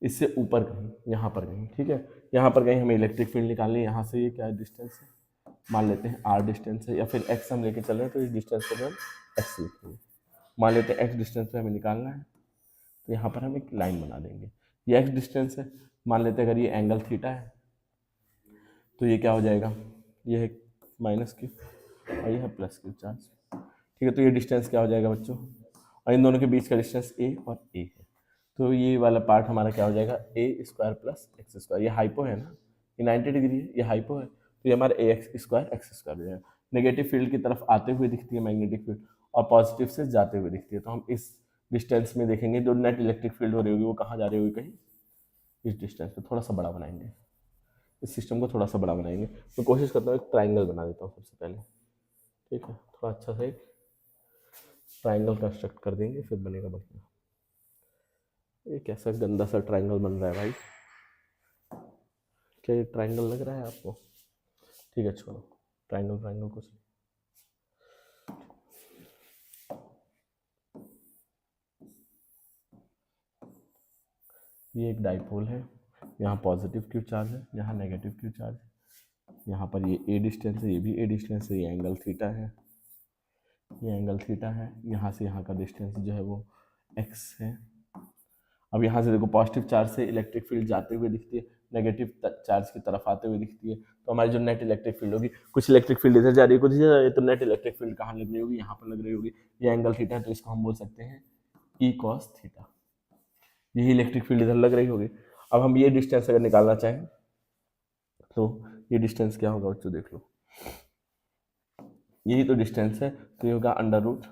इससे ऊपर कहीं, यहाँ पर कहीं, ठीक है, यहाँ पर कहीं हमें इलेक्ट्रिक फील्ड निकालनी है। यहाँ से ये क्या डिस्टेंस है, मान लेते हैं r डिस्टेंस है, या फिर x हम लेके चल रहे हैं तो इस डिस्टेंस को हम x लिखेंगे। मान लेते हैं x डिस्टेंस पे हमें निकालना है, तो यहाँ पर हम एक लाइन बना देंगे। ये x डिस्टेंस है, मान लेते हैं अगर ये एंगल थीटा है तो ये क्या हो जाएगा, ये है माइनस क्यू और ये है प्लस क्यू चार्ज। ठीक है, तो ये डिस्टेंस क्या हो जाएगा बच्चों, और इन दोनों के बीच का डिस्टेंस a और a है। तो ये वाला पार्ट हमारा क्या हो जाएगा, a square plus x square, ये हाइपो है ना, ये 90 डिग्री है, ये हाइपो है, तो ये हमारा ax स्क्वायर एक्स स्क्वायर हो जाएगा। नेगेटिव फील्ड की तरफ आते हुए दिखती है मैग्नेटिक फील्ड, और पॉजिटिव से जाते हुए दिखती है। तो हम इस डिस्टेंस में देखेंगे जो नेट इलेक्ट्रिक फील्ड हो रही होगी वो कहाँ जा रही होगी, कहीं इस डिस्टेंस पे थोड़ा सा बड़ा बनाएंगे, इस सिस्टम को थोड़ा सा बड़ा बनाएंगे। तो कोशिश करता हूँ एक ट्राइंगल बना देता हूँ सबसे पहले, ठीक है, थोड़ा अच्छा सा एक ट्राइंगल कंस्ट्रक्ट कर देंगे, फिर बनेगा बढ़िया। ये कैसा गंदा सा ट्राइंगल बन रहा है भाई, क्या ये ट्राइंगल लग रहा है आपको, ठीक है छोड़ो, ट्राइंगल ट्राइंगल कुछ नहीं। ये एक डाइपोल है, यहाँ पॉजिटिव क्यू चार्ज है, यहाँ नेगेटिव क्यू चार्ज है, यहाँ पर ये ए डिस्टेंस है, ये भी ए डिस्टेंस है, ये एंगल थीटा है, ये एंगल थीटा है, यहाँ से यहाँ का डिस्टेंस जो है वो एक्स है। अब यहाँ से देखो पॉजिटिव चार्ज से इलेक्ट्रिक फील्ड जाते हुए दिखती है, नेगेटिव चार्ज की तरफ आते हुए दिखती है। तो हमारी जो नेट इलेक्ट्रिक फील्ड होगी, कुछ इलेक्ट्रिक फील्ड इधर जा रही है, कुछ इधर जा रही है, तो नेट इलेक्ट्रिक फील्ड कहाँ लग रही होगी, यहाँ पर लग रही होगी। ये एंगल थीटा है तो इसको हम बोल सकते हैं ई कॉस थीटा, यही इलेक्ट्रिक फील्ड इधर लग रही होगी। अब हम ये डिस्टेंस अगर निकालना चाहें तो ये डिस्टेंस क्या होगा बच्चों, देख लो, यही तो डिस्टेंस है, तो ये होगा अंडर रूट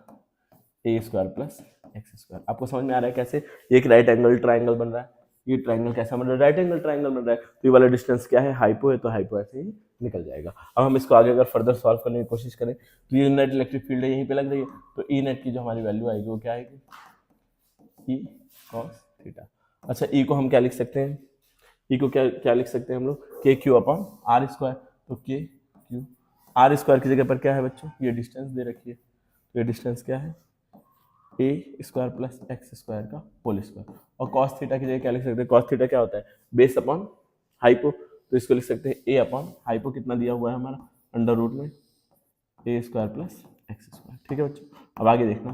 ए स्क्वायर प्लस एक्स स्क्वायर। आपको समझ में आ रहा है कैसे एक राइट एंगल ट्राइंगल बन रहा है, ये ट्राइंगल कैसा बन रहा है, राइट एंगल ट्राइंगल बन रहा है। तो ये वाला डिस्टेंस क्या है, हाइपो है, तो हाइपो ऐसे ही निकल जाएगा। अब हम इसको आगे अगर फर्दर सॉल्व करने की कोशिश करें तो ये नेट इलेक्ट्रिक फील्ड है, यहीं पे लग रही है, तो ई नेट की जो हमारी वैल्यू आएगी वो क्या आएगी, ई कॉस थीटा। अच्छा ई को हम क्या लिख सकते हैं, ई को क्या क्या लिख सकते हैं हम लोग, के क्यू अपॉन आर स्क्वायर। तो के क्यू, आर स्क्वायर की जगह पर क्या है बच्चों, ये डिस्टेंस दे रखी है, तो ये डिस्टेंस क्या है, ए स्क्वायर प्लस एक्स स्क्वायर का होल स्क्वायर। और कॉस थीटा की जगह क्या लिख सकते हैं, कॉस थीटा क्या होता है, बेस अपॉन हाइपो, तो इसको लिख सकते हैं ए अपॉन हाइपो, कितना दिया हुआ है हमारा अंडर रूट में ए स्क्वायर प्लस एक्स स्क्वायर। ठीक है बच्चों, अब आगे देखना,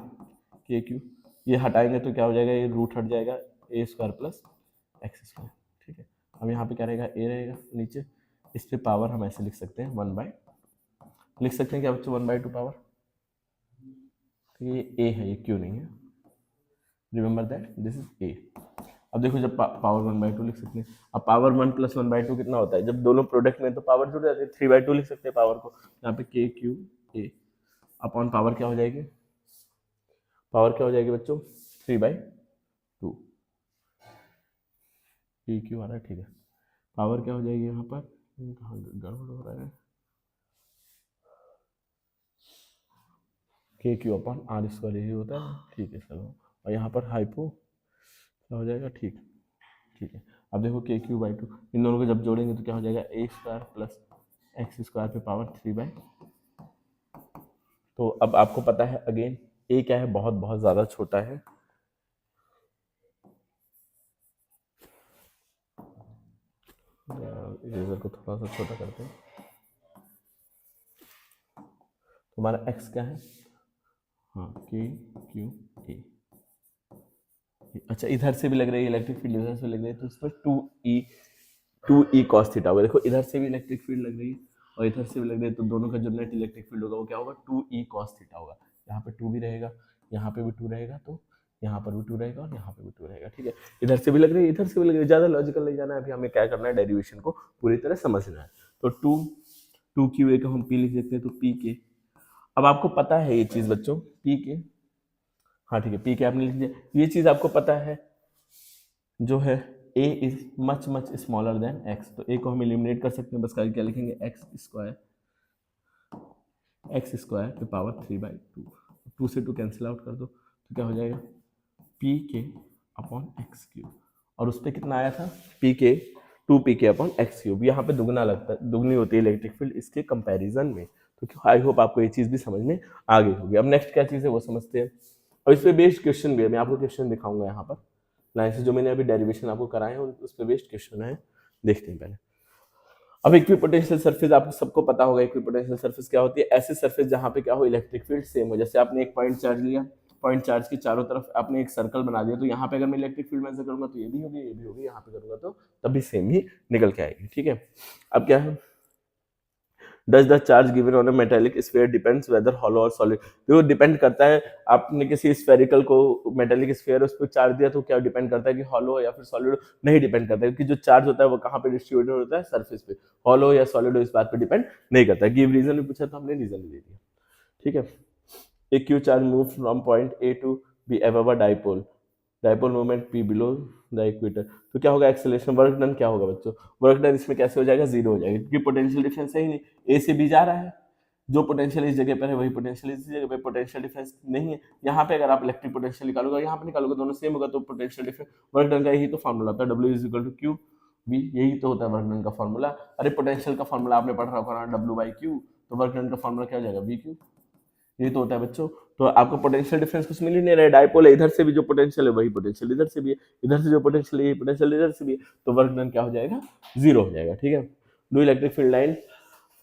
के क्यू ये हटाएंगे तो क्या हो जाएगा, ये रूट हट जाएगा, ए स्क्वायर प्लस एक्स स्क्वायर। ठीक है, अब यहाँ पे क्या रहेगा, ए रहेगा नीचे, इस पे पावर हम ऐसे लिख सकते हैं 1/, लिख सकते हैं क्या बच्चों 1/2 पावर, तो ये ए है, ये क्यू नहीं है, remember that this is a. अब देखो जब पावर 1/2 लिख सकते हैं, अब पावर 1 प्लस 1/2 कितना होता है, जब दोनों प्रोडक्ट में तो पावर जुड़ जाती है, 3/2 लिख सकते हैं पावर को, यहाँ पे के क्यू ए अपॉन पावर क्या हो जाएगी, पावर क्या हो जाएगी बच्चों 3/2, पी क्यू आ रहा है, ठीक है, पावर क्या हो जाएगी यहाँ पर, कहाँ गड़बड़ हो रहा है, के क्यू अपॉन आर स्क्वायर यही होता है, ठीक है चलो। और यहाँ पर हाइपो क्या हो जाएगा, ठीक ठीक है। अब देखो के क्यू बाई 2, इन दोनों को जब जोड़ेंगे तो क्या हो जाएगा, ए स्क्वायर प्लस एक्स स्क्वायर पे पावर 3/, तो अब आपको पता है अगेन ए क्या है, बहुत बहुत ज़्यादा छोटा है, इरेजर को थोड़ा सा छोटा करते हैं, तो हमारा एक्स क्या है, हाँ के क्यू ए। अच्छा इधर से भी लग रही है इलेक्ट्रिक फील्ड, इधर से लग रही है, तो इस पर 2e कॉस थीटा होगा। देखो इधर से भी इलेक्ट्रिक फील्ड लग रही है और इधर से भी लग रही है, तो दोनों का जो नेट इलेक्ट्रिक फील्ड होगा वो क्या होगा, 2e कॉस थीटा होगा। यहाँ पे 2 भी रहेगा, यहाँ पे भी 2 रहेगा, तो यहाँ पर भी 2 रहेगा और यहाँ पे भी 2 रहेगा। ठीक है, इधर से भी लग रही है, इधर से भी लग रही है, ज़्यादा लॉजिकल नहीं जाना है, अभी हमें क्या करना है, डेरिवेशन को पूरी तरह समझना है। तो 2 क्यू ए को हम पी लिख देते हैं, तो पी के, अब आपको पता है ये चीज़ बच्चों, पी के, हाँ ठीक है, पी के आपने लिख दिया, ये चीज़ आपको पता है जो है a is much much smaller than x, तो a को हम एलिमिनेट कर सकते हैं, बस क्या लिखेंगे, एक्स स्क्वायर पे पावर 3/2, 2 से 2 कैंसिल आउट कर दो, तो क्या हो जाएगा, पी के अपॉन एक्स क्यूब, और उस पर कितना आया था, पी के 2 पी के अपॉन एक्स क्यूब, यहाँ पे दुगना लगता है, दुगनी होती है इलेक्ट्रिक फील्ड इसके कंपैरिजन में। तो आई होप आपको ये चीज़ भी समझ में आ गई होगी। अब नेक्स्ट क्या चीज़ है वो समझते हैं, और इस पर बेस्ड क्वेश्चन भी है, मैं आपको क्वेश्चन दिखाऊंगा यहाँ पर लाइन से, जो मैंने अभी डेरिवेशन आपको कराए हैं उस पर बेस्ड क्वेश्चन है, देखते हैं पहले। अब इक्विपोटेंशियल सरफेस आपको सबको पता होगा, इक्विपोटेंशियल सरफेस क्या होती है, ऐसी सरफेस जहां पे क्या हो, इलेक्ट्रिक फील्ड सेम हो। जैसे आपने एक पॉइंट चार्ज लिया, पॉइंट चार्ज के चारों तरफ आपने एक सर्कल बना दिया, तो यहाँ पे अगर मैं इलेक्ट्रिक फील्ड मेजर करूंगा तो ये भी होगी, ये भी होगी, यहाँ पे करूंगा तो तब भी सेम ही निकल के आएगी। ठीक है, अब क्या है, does the charge given on a metallic sphere depends whether hollow और सॉलिड, तो डिपेंड करता है, आपने किसी स्फेरिकल को मेटेलिक स्फीयर उस पर चार्ज दिया तो क्या डिपेंड करता है कि हॉलो हो या फिर सॉलिड हो, नहीं डिपेंड करता है, क्योंकि जो चार्ज होता है वो कहाँ पे डिस्ट्रीब्यूटेड होता है, सरफेस पे, हॉलो या सॉलिड हो इस बात पे डिपेंड नहीं करता है। गिव रीजन भी पूछा तो हमने रीजन भी दे दिया। ठीक है, a Q charge move from point A to B above a dipole, dipole moment P below the equator, तो क्या होगा, एक्सेलरेशन, वर्क डन क्या होगा बच्चों, वर्क डन इसमें कैसे हो जाएगा, जीरो हो जाएगा, क्योंकि पोटेंशियल डिफरेंस है ही नहीं, ए से बी जा रहा है, जो पोटेंशियल इस जगह पर है वही पोटेंशियल इस जगह पे, पोटेंशियल डिफरेंस नहीं है। यहाँ पे अगर आप इलेक्ट्रिक पोटेंशियल निकालोगे, यहाँ पे निकालोगे, दोनों सेम होगा, तो पोटेंशियल डिफरेंस, वर्क डन का यही तो फॉर्मूला होता है, W is equal to Q B, यही तो होता है वर्क डन का फॉर्मूला। अरे पोटेंशियल का फॉर्मूला आपने पढ़ रखा है W/Q, तो वर्क डन का फॉर्मूला क्या हो जाएगा, VQ, यही तो होता है बच्चों। तो आपको पोटेंशियल डिफरेंस कुछ मिल ही नहीं रहा है, डाइपोल है, इधर से भी जो पोटेंशियल है वही पोटेंशियल इधर से भी है, इधर से जो पोटेंशियल है पोटेंशियल इधर से भी है, तो वर्क डन क्या हो जाएगा, जीरो हो जाएगा। ठीक है, do electric field line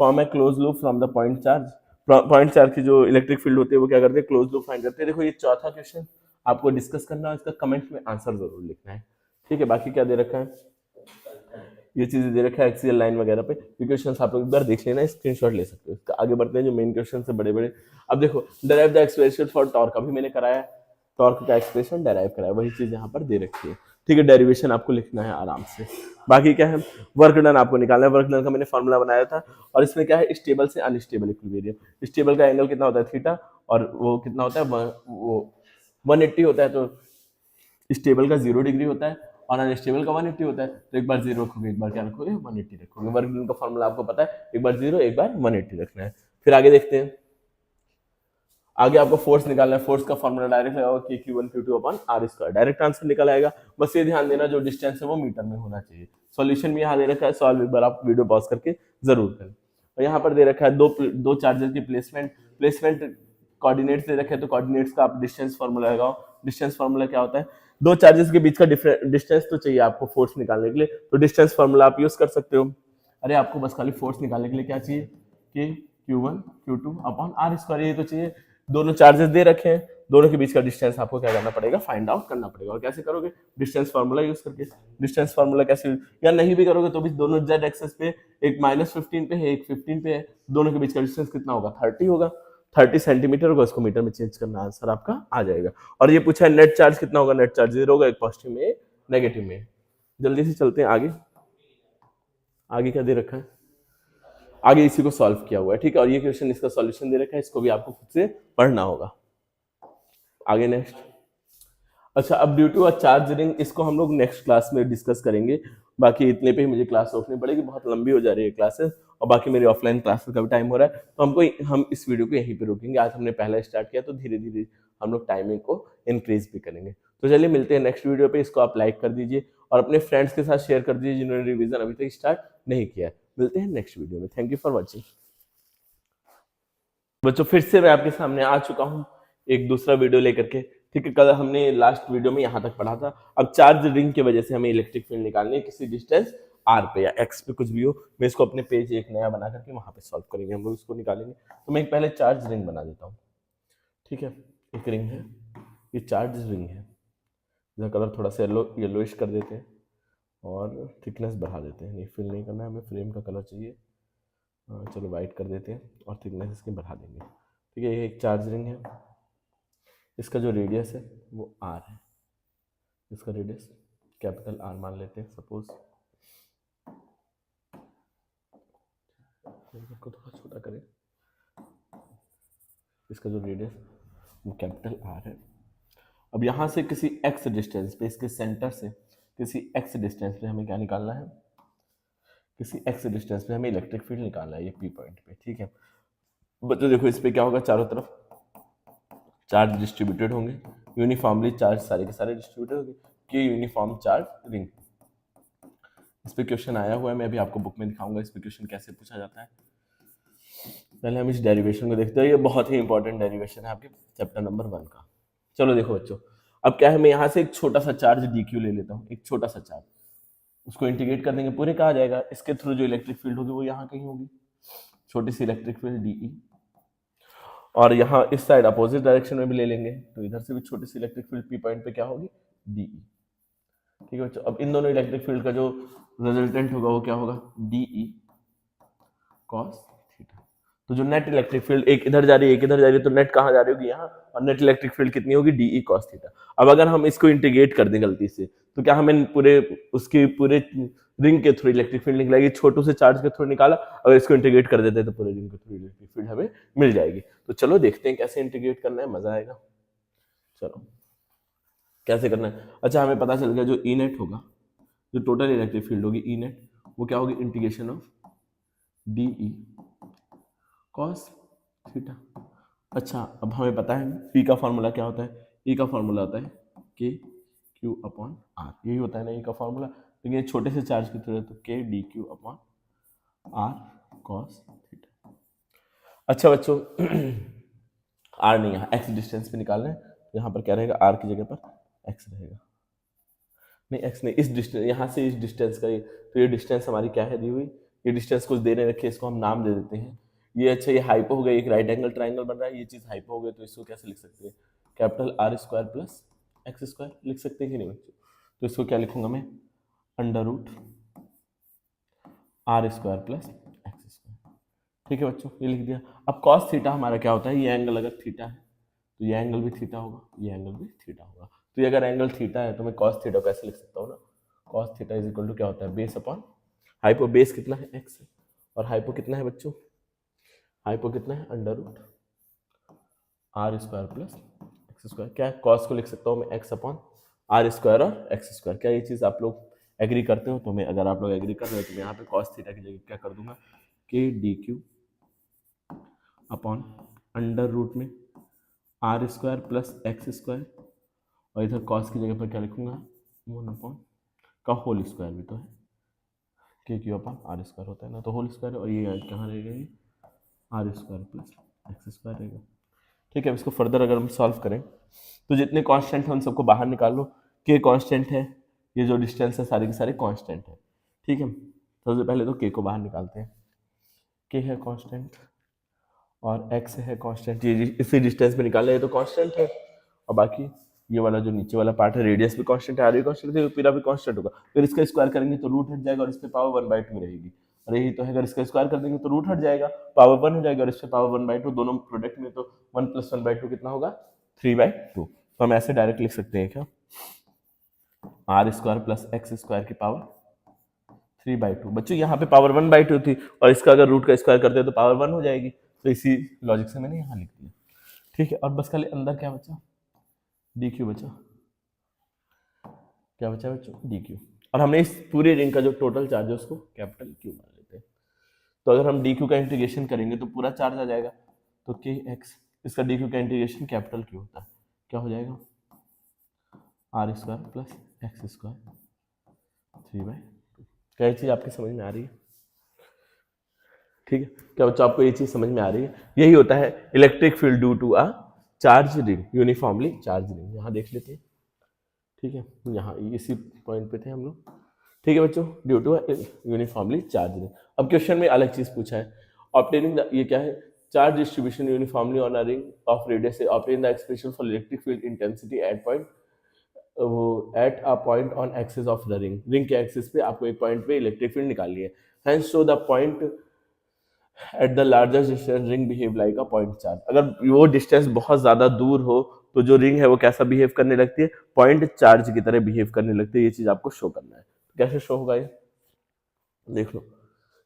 form A close loop from the point charge, point charge की जो इलेक्ट्रिक फील्ड होती है वो क्या करते हैं, क्लोज लूप फाइंड करते हैं। देखो ये चौथा क्वेश्चन आपको डिस्कस करना है, इसका कमेंट में आंसर जरूर लिखना है। ठीक है, बाकी क्या दे रखा है, ये चीजें दे रखा है एक्सियल लाइन वगैरह पे, ये क्वेश्चन आप लोग एक बार देख लेना, स्क्रीनशॉट ले सकते हो। इसका आगे बढ़ते हैं, जो मेन क्वेश्चन है बड़े बड़े। अब देखो, derive the expression for torque, अभी मैंने कराया टॉर्क का एक्सप्रेशन डेराइव कराया, वही चीज यहाँ पर दे रखी है। ठीक है, डेरिवेशन आपको लिखना है आराम से। बाकी क्या है, वर्क डन आपको निकालना है, वर्क डन का मैंने फॉर्मूला बनाया था, और इसमें क्या है, स्टेबल से अनस्टेबल इक्विलिब्रियम, स्टेबल का एंगल कितना होता है, थीटा, और वो कितना होता है, वो 180 होता है, तो स्टेबल का 0 डिग्री होता है और अनस्टेबल का 180 होता है, तो एक बार 0 रखोगे, एक बार क्या रखोगे, 180 रखोगे। वर्क डन का फॉर्मूला आपको पता है, एक बार 0 एक बार 180 रखना है। फिर आगे देखते हैं, आगे आपको फोर्स निकालना है, फोर्स का फॉर्मूला डायरेक्ट लगाओ, Q1 Q2 upon R square, direct answer निकल आएगा। बस ये ध्यान देना, जो डिस्टेंस है वो मीटर में होना चाहिए। सॉल्यूशन भी यहाँ दे रखा है, सॉल्व एक बार आप वीडियो पॉज करके जरूर करें। और यहाँ पर दे रखा है दो चार्जर की प्लेसमेंट कोऑर्डिनेट्स दे रखे हैं, तो कोऑर्डिनेट्स का आप डिस्टेंस फॉर्मूला लगाओ। डिस्टेंस फॉर्मूला क्या होता है, दो चार्जेस के बीच का डिस्टेंस तो चाहिए आपको फोर्स निकालने के लिए, तो डिस्टेंस फॉर्मूला आप यूज कर सकते हो। अरे आपको बस खाली फोर्स निकालने के लिए क्या चाहिए, कि Q1 Q2 upon R square, ये तो चाहिए। दोनों चार्जेस दे रखे हैं, दोनों के बीच का डिस्टेंस आपको क्या करना पड़ेगा, फाइंड आउट करना पड़ेगा। और कैसे करोगे, डिस्टेंस फार्मूला यूज करके। डिस्टेंस फार्मूला कैसे, या नहीं भी करोगे तो भी दोनों जेड एक्सेस पे, एक -15 पे है, एक 15 पे है, दोनों के बीच का डिस्टेंस कितना होगा, 30 होगा, 30 सेंटीमीटर होगा, इसको मीटर में चेंज करना, आंसर आपका आ जाएगा। और ये पूछा है नेट चार्ज कितना होगा, नेट चार्ज 0 होगा, एक पॉजिटिव में एक नेगेटिव में। जल्दी से चलते हैं आगे, आगे क्या दे रखा है, आगे इसी को सॉल्व किया हुआ है। ठीक है, और ये क्वेश्चन इसका सॉल्यूशन दे रखा है, इसको भी आपको खुद से पढ़ना होगा। आगे नेक्स्ट, अच्छा अब due to a charge ring, इसको हम लोग नेक्स्ट क्लास में डिस्कस करेंगे। बाकी इतने पे ही मुझे क्लास रोकनी पड़ेगी, बहुत लंबी हो जा रही है क्लासेस, और बाकी मेरी ऑफलाइन क्लासेस का भी टाइम हो रहा है, तो हम इस वीडियो को यहीं पे रोकेंगे। आज हमने पहला स्टार्ट किया, तो धीरे धीरे हम लोग टाइमिंग को इंक्रीज भी करेंगे। तो चलिए मिलते हैं नेक्स्ट वीडियो पे, इसको आप लाइक कर दीजिए और अपने फ्रेंड्स के साथ शेयर कर दीजिए जिन्होंने रिवीजन अभी तक स्टार्ट नहीं किया है। मिलते हैं नेक्स्ट वीडियो में, थैंक यू फॉर वॉचिंग। बच्चों फिर से मैं आपके सामने आ चुका हूँ एक दूसरा वीडियो लेकर के। ठीक है, कल हमने लास्ट वीडियो में यहाँ तक पढ़ा था। अब चार्ज रिंग की वजह से हमें इलेक्ट्रिक फील्ड निकालनी है किसी डिस्टेंस r पे या x पे, कुछ भी हो। मैं इसको अपने पेज एक नया बना करके वहां पे सॉल्व करेंगे, हम लोग इसको निकालेंगे। तो मैं एक पहले चार्ज रिंग बना देता हूँ। ठीक है, एक रिंग है, ये चार्ज रिंग है, इसका कलर थोड़ा सा येलोइश कर देते हैं और थिकनेस बढ़ा देते हैं। नहीं फिल नहीं करना है हमें, फ्रेम का कलर चाहिए, चलो वाइट कर देते हैं और थिकनेस इसकी बढ़ा देंगे। ठीक है, ये एक चार्ज रिंग है, इसका जो रेडियस है वो r है, इसका रेडियस कैपिटल R मान लेते हैं सपोज, इसको थोड़ा छोटा करें, इसका जो रेडियस वो कैपिटल R है। अब यहाँ से किसी x डिस्टेंस पे, इसके सेंटर से किसी x डिस्टेंस पे हमें क्या निकालना है, किसी x डिस्टेंस पे हमें इलेक्ट्रिक फील्ड निकालना है, ये P पॉइंट पे, ठीक है बच्चों। देखो इस पे क्या होगा, चारों तरफ चार्ज डिस्ट्रीब्यूटेड होंगे, यूनिफॉर्मली चार्ज सारे के सारे डिस्ट्रीब्यूटेड होंगे, कि यूनिफॉर्म चार्ज रिंग। इस पे क्वेश्चन आया हुआ है, मैं अभी आपको बुक में दिखाऊंगा इस पे क्वेश्चन कैसे पूछा जाता है। पहले हम इस डेरिवेशन को देखते हैं, ये बहुत ही इंपॉर्टेंट डेरिवेशन है आपके चैप्टर नंबर 1 का। चलो देखो बच्चों, अब क्या है, मैं यहाँ से एक छोटा सा चार्ज dq ले लेता हूँ, एक छोटा सा चार्ज, उसको इंटीग्रेट कर देंगे, पूरे कहा जाएगा, इसके थ्रू जो इलेक्ट्रिक फील्ड होगी वो यहाँ कहीं होगी, छोटी सी इलेक्ट्रिक फील्ड dE, और यहाँ इस साइड अपोजिट डायरेक्शन में भी ले लेंगे, तो इधर से भी छोटी सी इलेक्ट्रिक फील्ड P पॉइंट पे क्या होगी, dE, ठीक है बच्चों। अब इन दोनों इलेक्ट्रिक फील्ड का जो रिजल्टेंट होगा वो क्या होगा, dE cos थीटा। तो जो नेट इलेक्ट्रिक फील्ड एक इधर जा रही है एक इधर जा रही है, तो नेट कहाँ जा रही होगी, यहाँ, और नेट इलेक्ट्रिक फील्ड कितनी होगी, dE cos थीटा। अब अगर हम इसको इंटीग्रेट कर दें गलती से, तो क्या हमें पूरे उसकी पूरे रिंग के थ्रू इलेक्ट्रिक फील्ड निकलेगी, छोटू से चार्ज के थ्रू निकाला, अगर इसको इंटीग्रेट कर देते हैं तो पूरे रिंग के थ्रू इलेक्ट्रिक फील्ड हमें मिल जाएगी। तो चलो देखते हैं कैसे इंटीग्रेट करना है, मजा आएगा। चलो कैसे करना है, अच्छा हमें पता चल गया जो ई नेट होगा, जो टोटल इलेक्ट्रिक फील्ड होगी ई नेट, वो क्या होगी, integration of dE cos theta. अच्छा अब हमें पता है E का फॉर्मूला क्या होता है, E का फॉर्मूला होता है k q अपॉन r, यही होता है ना E का फॉर्मूला, लेकिन ये छोटे से चार्ज की तरह, तो k dq upon r cos theta. अच्छा बच्चों r नहीं, यहाँ x डिस्टेंस पे निकालना है, तो यहाँ पर क्या रहेगा, r की जगह पर x रहेगा, नहीं x नहीं, इस डिस्टेंस, यहाँ से इस डिस्टेंस का, तो ये डिस्टेंस हमारी क्या है दी हुई, ये डिस्टेंस कुछ दे रखे, इसको हम नाम दे देते हैं, ये अच्छा ये हाइपो हो गया, एक राइट एंगल ट्राइंगल बन रहा है, ये चीज हाइपो हो गई, तो इसको कैसे लिख सकते हैं, capital R square plus x square लिख सकते हैं कि नहीं बच्चों। तो इसको क्या लिखूंगा मैं, under root R square plus x square, ठीक है बच्चों, ये लिख दिया। अब कॉस थीटा हमारा क्या होता है, ये एंगल अगर थीटा है तो ये एंगल भी थीटा होगा, ये एंगल भी थीटा होगा, तो ये अगर एंगल थीटा है तो मैं कॉस थीटा कैसे लिख सकता हूँ ना, cos theta is equal to क्या होता है, बेस अपॉन हाइपो, बेस कितना है एक्स है, और हाइपो कितना है बच्चों, हाइपो कितना है, under root R square plus x square. क्या है, कॉस को लिख सकता हूँ मैं एक्स अपॉन R स्क्वायर और एक्स स्क्वायर। क्या ये चीज़ आप लोग एग्री करते हो, तो मैं, अगर आप लोग एग्री कर रहे हो तो मैं यहाँ पे कॉस थीटा की जगह क्या कर दूंगा, K D Q upon under root में R square plus x square, और इधर कॉस की जगह पर क्या लिखूंगा, 1 अपॉन का होल स्क्वायर भी तो है, के क्यू अपॉन R स्क्वायर होता है ना, तो होल स्क्वायर, और ये कहाँ रहेगा, ये R square plus x square रहेगा, ठीक है। अब इसको फर्दर अगर हम सॉल्व करें, तो जितने कांस्टेंट हैं उन सबको बाहर निकाल लो, के कांस्टेंट है, ये जो डिस्टेंस है सारे के सारे कांस्टेंट है, ठीक है। सबसे पहले तो के को बाहर निकालते हैं, के है कांस्टेंट और एक्स है कांस्टेंट, ये इसी डिस्टेंस पे निकाले है तो कांस्टेंट है, और बाकी ये वाला जो नीचे वाला पार्ट है, रेडियस भी कांस्टेंट है, आर भी कांस्टेंट है, पूरा भी कांस्टेंट होगा। फिर इसका स्क्वायर करेंगे तो रूट हट जाएगा, और इस पे पावर 1/2 रहेगी, और यही तो है, अगर इसका स्क्वायर कर देंगे तो रूट हट जाएगा, पावर 1 हो जाएगा, और इस पे पावर 1/2, दोनों प्रोडक्ट में तो 1 + 1/2 कितना होगा, 3/2। तो हम ऐसे डायरेक्ट लिख सकते हैं क्या, R square plus x square की पावर 3/2। बच्चों यहाँ पे पावर 1/2 थी, और इसका अगर रूट का स्क्वायर करते हैं तो पावर 1 हो जाएगी, तो इसी लॉजिक से मैंने यहाँ लिख दिया, ठीक है। और बस खाली अंदर क्या बचा, डी क्यू बचा, क्या बचा बच्चों, डी क्यू, और हमने इस पूरे रिंग का जो टोटल चार्ज है उसको कैपिटल क्यू मान लेते हैं। तो अगर हम डी क्यू का इंटीग्रेशन करेंगे तो पूरा चार्ज आ जाएगा, तो के एक्स, इसका डी क्यू का इंटीग्रेशन कैपिटल क्यू होता है, क्या हो जाएगा, R square plus x square 3/2। क्या ये चीज़ आपकी समझ में आ रही है, ठीक है। क्या बच्चों आपको ये चीज़ समझ में आ रही है, यही होता है electric field due to a charge ring, uniformly charge ring. यहाँ देख लेते हैं, ठीक है, यहाँ इसी पॉइंट पे थे हम लोग, ठीक है बच्चों, due to uniformly charge ring. अब क्वेश्चन में अलग चीज पूछा है, ऑब्टेनिंग ये क्या है, charge distribution uniformly on a ring of radius से obtain the expression for electric field intensity at point, at a point on axis of the ring, ring के एक्सिस पे आपको एक पॉइंट पे इलेक्ट्रिक फील्ड निकालनी है, hence show the point at the largest distance ring behave like a point charge. अगर वो distance बहुत ज्यादा दूर हो तो जो रिंग है वो कैसा बिहेव करने लगती है, पॉइंट चार्ज की तरह बिहेव करने लगती है। ये चीज आपको शो करना है। कैसे शो होगा ये देख लो,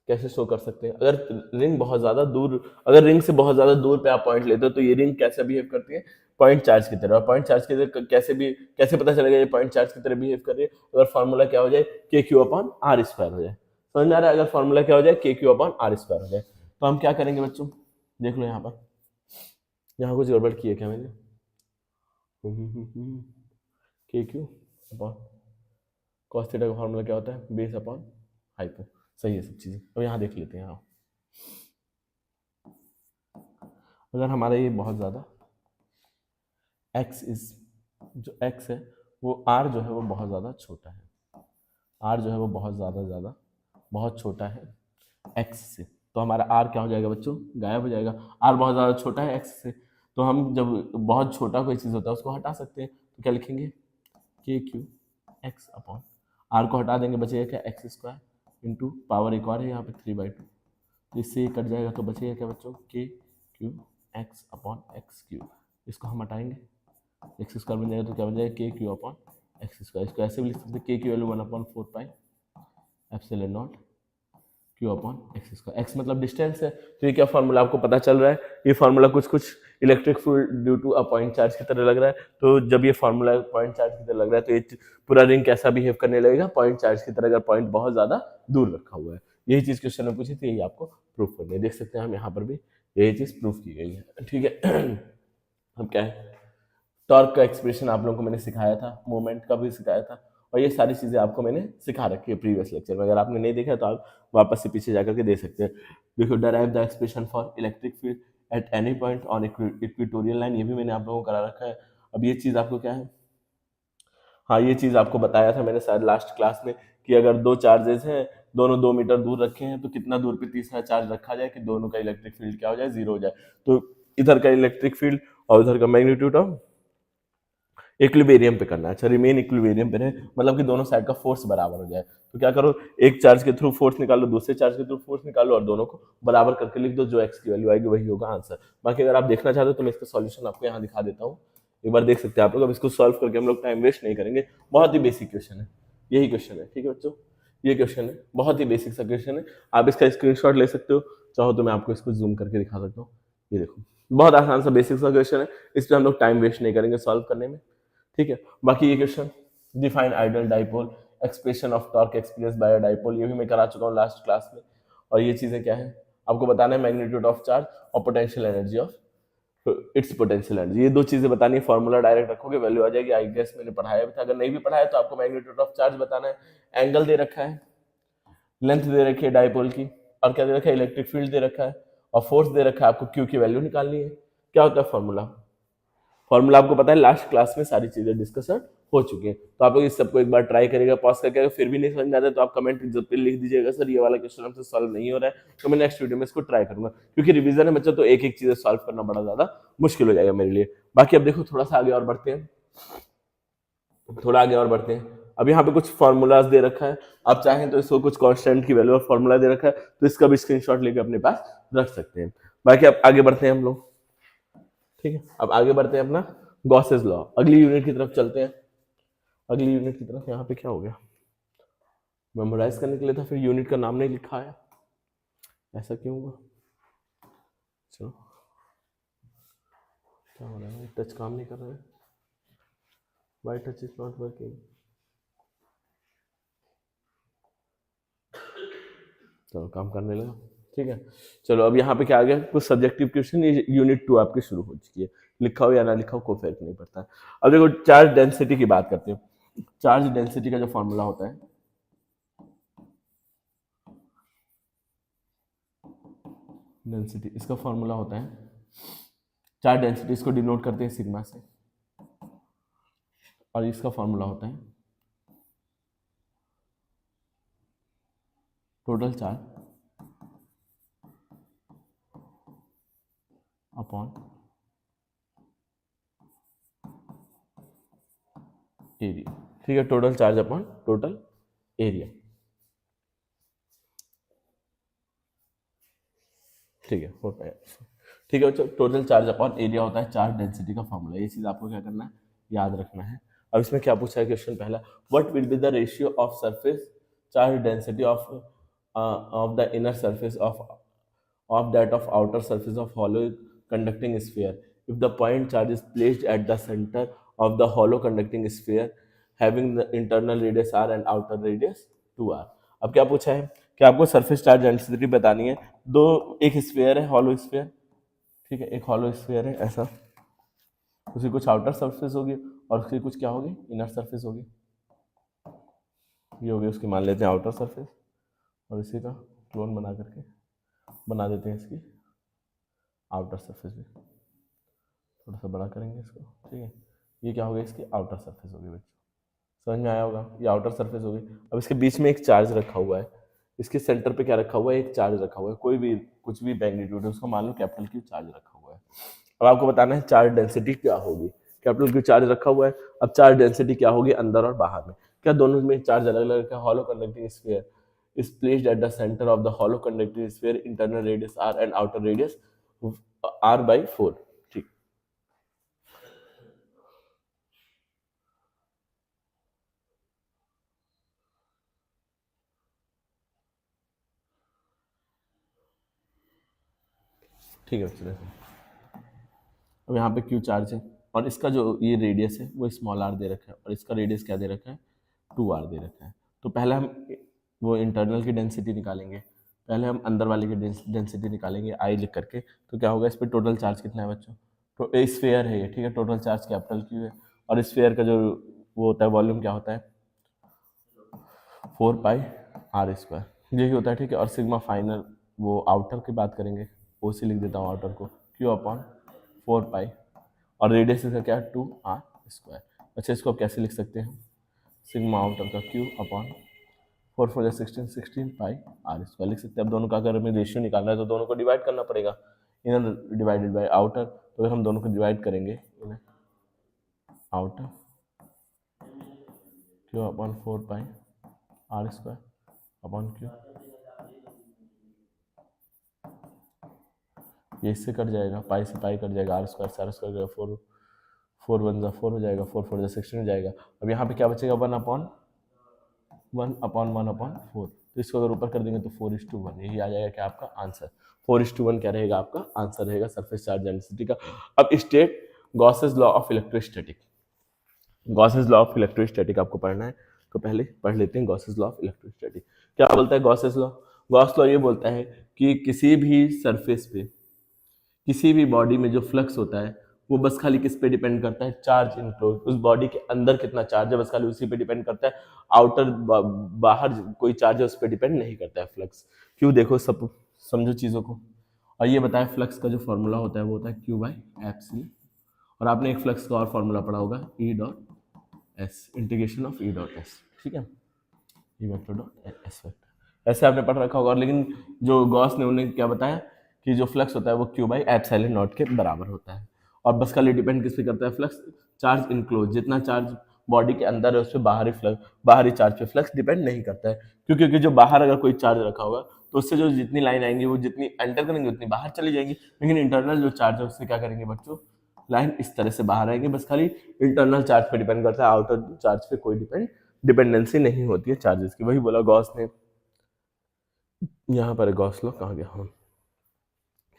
कैसे शो कर सकते हैं। अगर रिंग बहुत ज्यादा दूर, अगर रिंग से बहुत ज्यादा दूर पे आप पॉइंट लेते हो तो ये रिंग कैसे बिहेव करती है, पॉइंट चार्ज की तरह। और पॉइंट चार्ज की तरह कैसे पता चलेगा ये पॉइंट चार्ज की तरह बिहेव कर रही है, अगर फॉर्मूला क्या हो जाए, के क्यू अपॉन आर स्क्वायर हो जाए। समझ में आ रहा है? अगर फॉर्मूला क्या हो जाए, के क्यू अपॉन आर स्क्वायर हो जाए, तो हम क्या करेंगे बच्चों, देख लो यहाँ पर, यहाँ कुछ गड़बड़ की है क्या मैंने, के क्यू अपॉन कॉस थीटा का फॉर्मूला क्या होता है, बेस अपॉन हाइपर। सही है सब चीजें। अब यहाँ देख लेते हैं। यहाँ अगर हमारा ये बहुत ज्यादा x इज, जो x है वो r जो है वो बहुत ज्यादा छोटा है, r जो है वो बहुत ज्यादा बहुत छोटा है x से, तो हमारा r क्या हो जाएगा बच्चों, गायब हो जाएगा। r बहुत ज्यादा छोटा है x से, तो हम जब बहुत छोटा कोई चीज होता है उसको हटा सकते हैं, तो क्या लिखेंगे, के क्यू एक्स अपॉन आर को हटा देंगे, बचेगा क्या, एक्स स्क्वायर इंटू पावर एक और है यहाँ पे 3/2, तो इससे ये कट जाएगा, तो बचेगा क्या बच्चों, के Q x upon x Q. इसको हम हटाएंगे, एक्स स्क्वायर बन जाएगा, तो क्या बन जाएगा, के क्यू अपॉन एक्स स्क्वायर। इसको ऐसे भी लिख सकते हैं, के की value 1/4 epsilon naught Q upon x square. X मतलब डिस्टेंस है, तो ये क्या फॉर्मूला आपको पता चल रहा है, ये फॉर्मूला कुछ electric field due to a point charge की तरह लग रहा है। तो जब ये फॉर्मूला पॉइंट चार्ज की तरह लग रहा है, तो ये पूरा रिंग कैसा बिहेव करने लगेगा, पॉइंट चार्ज की तरह, अगर पॉइंट बहुत ज्यादा दूर रखा हुआ है। यही चीज क्वेश्चन में पूछी थी, यही आपको प्रूफ करनी है। देख सकते हैं हम यहाँ पर भी यही चीज प्रूफ की गई है। ठीक है। अब क्या है, टॉर्क का एक्सप्रेशन आप लोगों को मैंने सिखाया था, मोमेंट का भी सिखाया था, और ये सारी चीजें आपको मैंने सिखा रखी है प्रीवियस लेक्चर में। अगर आपने नहीं देखा तो आप वापस से पीछे जाकर के दे सकते हैं। देखो, derive the expression for electric field at any point on equatorial line, ये भी मैंने आप लोगों को करा रखा है। अब ये चीज आपको क्या है, हाँ ये चीज आपको बताया था मैंने शायद लास्ट क्लास में, कि अगर दो चार्जेस हैं, दोनों 2 मीटर दूर रखे हैं, तो कितना दूर पे तीसरा चार्ज रखा जाए कि दोनों का इलेक्ट्रिक फील्ड क्या हो जाए, 0 हो जाए। तो इधर का इलेक्ट्रिक फील्ड और उधर का मैग्नीट्यूड ऑफ इक्विलिब्रियम पे करना है। अच्छा, रिमेन इक्विलिब्रियम पे रहे, मतलब कि दोनों साइड का फोर्स बराबर हो जाए। तो क्या करो, एक चार्ज के थ्रू फोर्स निकालो, दूसरे चार्ज के थ्रू फोर्स निकालो, और दोनों को बराबर करके लिख दो, जो एक्स की वैल्यू आएगी वही होगा आंसर। बाकी अगर आप देखना चाहते हो तो मैं इसका सॉल्यूशन आपको यहाँ दिखा देता हूँ, एक बार देख सकते हैं आप लोग। अब इसको सॉल्व करके हम लोग टाइम वेस्ट नहीं करेंगे, बहुत ही बेसिक क्वेश्चन है, यही क्वेश्चन है। ठीक है बच्चों, ये क्वेश्चन है, बहुत ही बेसिक सा क्वेश्चन है। आप इसका स्क्रीनशॉट ले सकते हो, चाहो तो मैं आपको इसको जूम करके दिखा सकता हूँ। ये देखो, बहुत आसान सा बेसिक सा क्वेश्चन है, इस पर हम लोग टाइम वेस्ट नहीं करेंगे सॉल्व करने में। ठीक है, बाकी ये question, define ideal dipole, expression of torque experience by a dipole, ये भी मैं करा चुका हूँ लास्ट क्लास में। और ये चीजें क्या है, आपको बताना है मैग्नीट्यूड ऑफ चार्ज और potential energy of its potential energy, ये दो चीजें बतानी है। फॉर्मूला डायरेक्ट रखोगे, वैल्यू आ जाएगी। आई गेस मैंने पढ़ाया भी था, अगर नहीं भी पढ़ाया तो आपको मैग्नीट्यूड ऑफ चार्ज बताना है, एंगल दे रखा है, लेंथ दे रखी है डाइपोल की, और क्या दे रखा है, इलेक्ट्रिक फील्ड दे रखा है, और फोर्स दे रखा है। आपको क्यू की वैल्यू निकालनी है। क्या होता है फॉर्मूला, फॉर्मूला आपको पता है, लास्ट क्लास में सारी चीजें डिस्कशन हो चुकी हैं। तो आप लोग इस सबको एक बार ट्राई करिएगा, पॉज करके। अगर फिर भी नहीं समझ में आता है तो आप कमेंट पे लिख दीजिएगा, सर ये वाला क्वेश्चन हमसे सॉल्व नहीं हो रहा है, तो मैं नेक्स्ट वीडियो में इसको ट्राई करूंगा। क्योंकि रिवीजन है बच्चों, तो एक एक चीजें सॉल्व करना बड़ा ज्यादा मुश्किल हो जाएगा मेरे लिए। बाकी अब देखो, थोड़ा सा आगे और बढ़ते हैं, थोड़ा आगे और बढ़ते हैं। अब यहाँ पे कुछ फॉर्मूलाज दे रखा है, आप चाहें तो इसको कुछ कांस्टेंट की वैल्यू और फॉर्मूला दे रखा है, तो इसका भी स्क्रीनशॉट लेके अपने पास रख सकते हैं। बाकी अब आगे बढ़ते हैं हम लोग। ठीक है, अब आगे बढ़ते हैं अपना गॉसेस लॉ, अगली यूनिट की तरफ चलते हैं। अगली यूनिट की तरफ, यहाँ पे क्या हो गया, मेमोराइज करने के लिए था, फिर यूनिट का नाम नहीं लिखा है, ऐसा क्यों हुआ। चलो, क्या हो रहा है, टच काम नहीं कर रहा है, why touch is not working. चलो, काम करने लगा। ठीक है, चलो अब यहाँ पे क्या आ गया, कुछ सब्जेक्टिव क्वेश्चन। ये यूनिट 2 आपकी शुरू हो चुकी है, लिखा हो या ना लिखा हो कोई फर्क नहीं पड़ता। अब देखो, चार्ज डेंसिटी की बात करते हैं। चार्ज डेंसिटी का जो फॉर्मूला होता है, डेंसिटी, इसका फॉर्मूला होता है, चार्ज डेंसिटी इसको डिनोट करते हैं सिग्मा से, और इसका फॉर्मूला होता है टोटल चार्ज अपॉन एरिया। ठीक है, total charge upon total area. ठीक है, होता है। ठीक है बच्चों, टोटल चार्ज अपॉन एरिया होता है चार्ज डेंसिटी का फॉर्मूला। ये चीज आपको क्या करना है, याद रखना है। अब इसमें क्या पूछा है क्वेश्चन पहला, what will be the ratio of surface charge density of the inner surface of that of outer surface of hollow conducting sphere if the point charge is placed at the center of the hollow conducting sphere having the internal radius r and outer radius 2r। अब क्या पूछा है कि आपको surface charge density बतानी है। दो, एक स्फीयर है हॉलो स्फीयर, ठीक है, एक हॉलो स्फीयर है ऐसा, उसकी कुछ आउटर सरफेस होगी और उसकी कुछ क्या होगी, इनर सरफेस होगी। ये होगी उसकी, मान लेते हैं आउटर सरफेस, और इसी का क्लोन बना करके बना देते हैं इसकी आउटर सरफेस भी, थोड़ा सा बड़ा करेंगे इसको, ठीक है। ये क्या होगा, इसकी आउटर सरफेस होगी बच्चों, समझ में आया होगा, ये आउटर सरफेस होगी। अब इसके बीच में एक चार्ज रखा हुआ है, इसके सेंटर पे क्या रखा हुआ है, एक चार्ज रखा हुआ है, कोई भी कुछ भी मैग्नीट्यूड है उसको मान लो कैपिटल क्यू चार्ज रखा हुआ है। अब आपको बताना है चार्ज डेंसिटी क्या होगी, कैपिटल क्यू चार्ज रखा हुआ है। अब चार्ज डेंसिटी क्या होगी अंदर और बाहर में, क्या दोनों में चार्ज अलग अलग है। Hollow conducting sphere is placed at the center of the hollow conducting sphere, internal radius r and outer radius r by 4। ठीक, ठीक है चलिए। अब यहाँ पे क्यू चार्ज है और इसका जो ये रेडियस है वो स्मॉल आर दे रखा है और इसका रेडियस क्या दे रखा है, 2r दे रखा है। तो पहले हम वो इंटरनल की डेंसिटी निकालेंगे, पहले हम अंदर वाले की डेंसिटी निकालेंगे आई लिख करके। तो क्या होगा, इस पर टोटल चार्ज कितना है बच्चों, तो स्फीयर है ये, ठीक है, टोटल चार्ज कैपिटल क्यू है और स्फीयर का जो वो होता है वॉल्यूम क्या होता है 4πr², यही होता है, ठीक है। और सिग्मा फाइनल वो आउटर की बात करेंगे, ओ सी लिख देता हूँ आउटर को, क्यू अपॉन 4π, और रेडियस इसका क्या है 2r²। अच्छा, इसको आप कैसे लिख सकते हैं, सिग्मा आउटर का क्यू अपॉन 4 4 16 16πr² लिख सकते हैं। अब दोनों का अगर हमें रेशियो निकालना है तो दोनों को डिवाइड करना पड़ेगा, इनर डिवाइडेड बाय आउटर। तो अगर हम दोनों को डिवाइड करेंगे, inner outer Q upon 4πr² upon Q, ये इससे कट जाएगा, पाई से पाई कट जाएगा, r² से r² जाएगा, 4 1 जा 4 हो जाएगा, 4 4 जा 16 हो जाएगा। अब यहाँ पे क्या बचेगा, 1/1/4। तो इसको अगर ऊपर कर देंगे तो 4:1, यही आ जाएगा क्या आपका आंसर। 4:1 क्या रहेगा आपका आंसर रहेगा सरफेस चार्ज डेंसिटी का। अब state Gauss's law of electrostatic, Gauss's law of electrostatic आपको पढ़ना है, तो पहले पढ़ लेते हैं गॉसेस लॉ ऑफ इलेक्ट्रोस्टैटिक। क्या बोलता है गॉसेस लॉ, गॉस लॉ ये बोलता है कि किसी भी सरफेस पे, किसी भी बॉडी में जो फ्लक्स होता है वो बस खाली किस पे डिपेंड करता है, चार्ज इनक्लोज, उस बॉडी के अंदर कितना चार्ज है बस खाली उसी पे डिपेंड करता है। आउटर बाहर कोई चार्ज है उस पर डिपेंड नहीं करता है फ्लक्स। क्यों, देखो सब समझो चीज़ों को। और ये बताया फ्लक्स का जो फॉर्मूला होता है वो होता है Q/FC, और आपने एक फ्लक्स का और फॉर्मूला पढ़ा होगा E.S, इंटीग्रेशन ऑफ E.S, ठीक है, E vector dot S vector, ऐसे आपने पढ़ रखा होगा। लेकिन जो गॉस ने उन्हें क्या बताया कि जो फ्लक्स होता है वो Q/ε0 के बराबर होता है, और बस खाली डिपेंड किस पे करता है फ्लक्स, चार्ज इनक्लोज, जितना चार्ज बॉडी के अंदर है उस पर बाहरी फ्लक्स, बाहरी चार्ज पे फ्लक्स डिपेंड नहीं करता है। क्योंकि जो बाहर अगर कोई चार्ज रखा होगा तो उससे जो जितनी लाइन आएंगी वो जितनी एंटर करेंगे उतनी बाहर चली जाएंगी, लेकिन इंटरनल जो चार्ज है उससे क्या करेंगे बच्चों, लाइन इस तरह से बाहर आएंगे, बस खाली इंटरनल चार्ज पे डिपेंड करता है, आउटर चार्ज पे कोई डिपेंडेंसी नहीं होती है चार्जेस की। वही बोला गॉस ने, यहाँ पर गॉस लॉ कहाँ गया, हाँ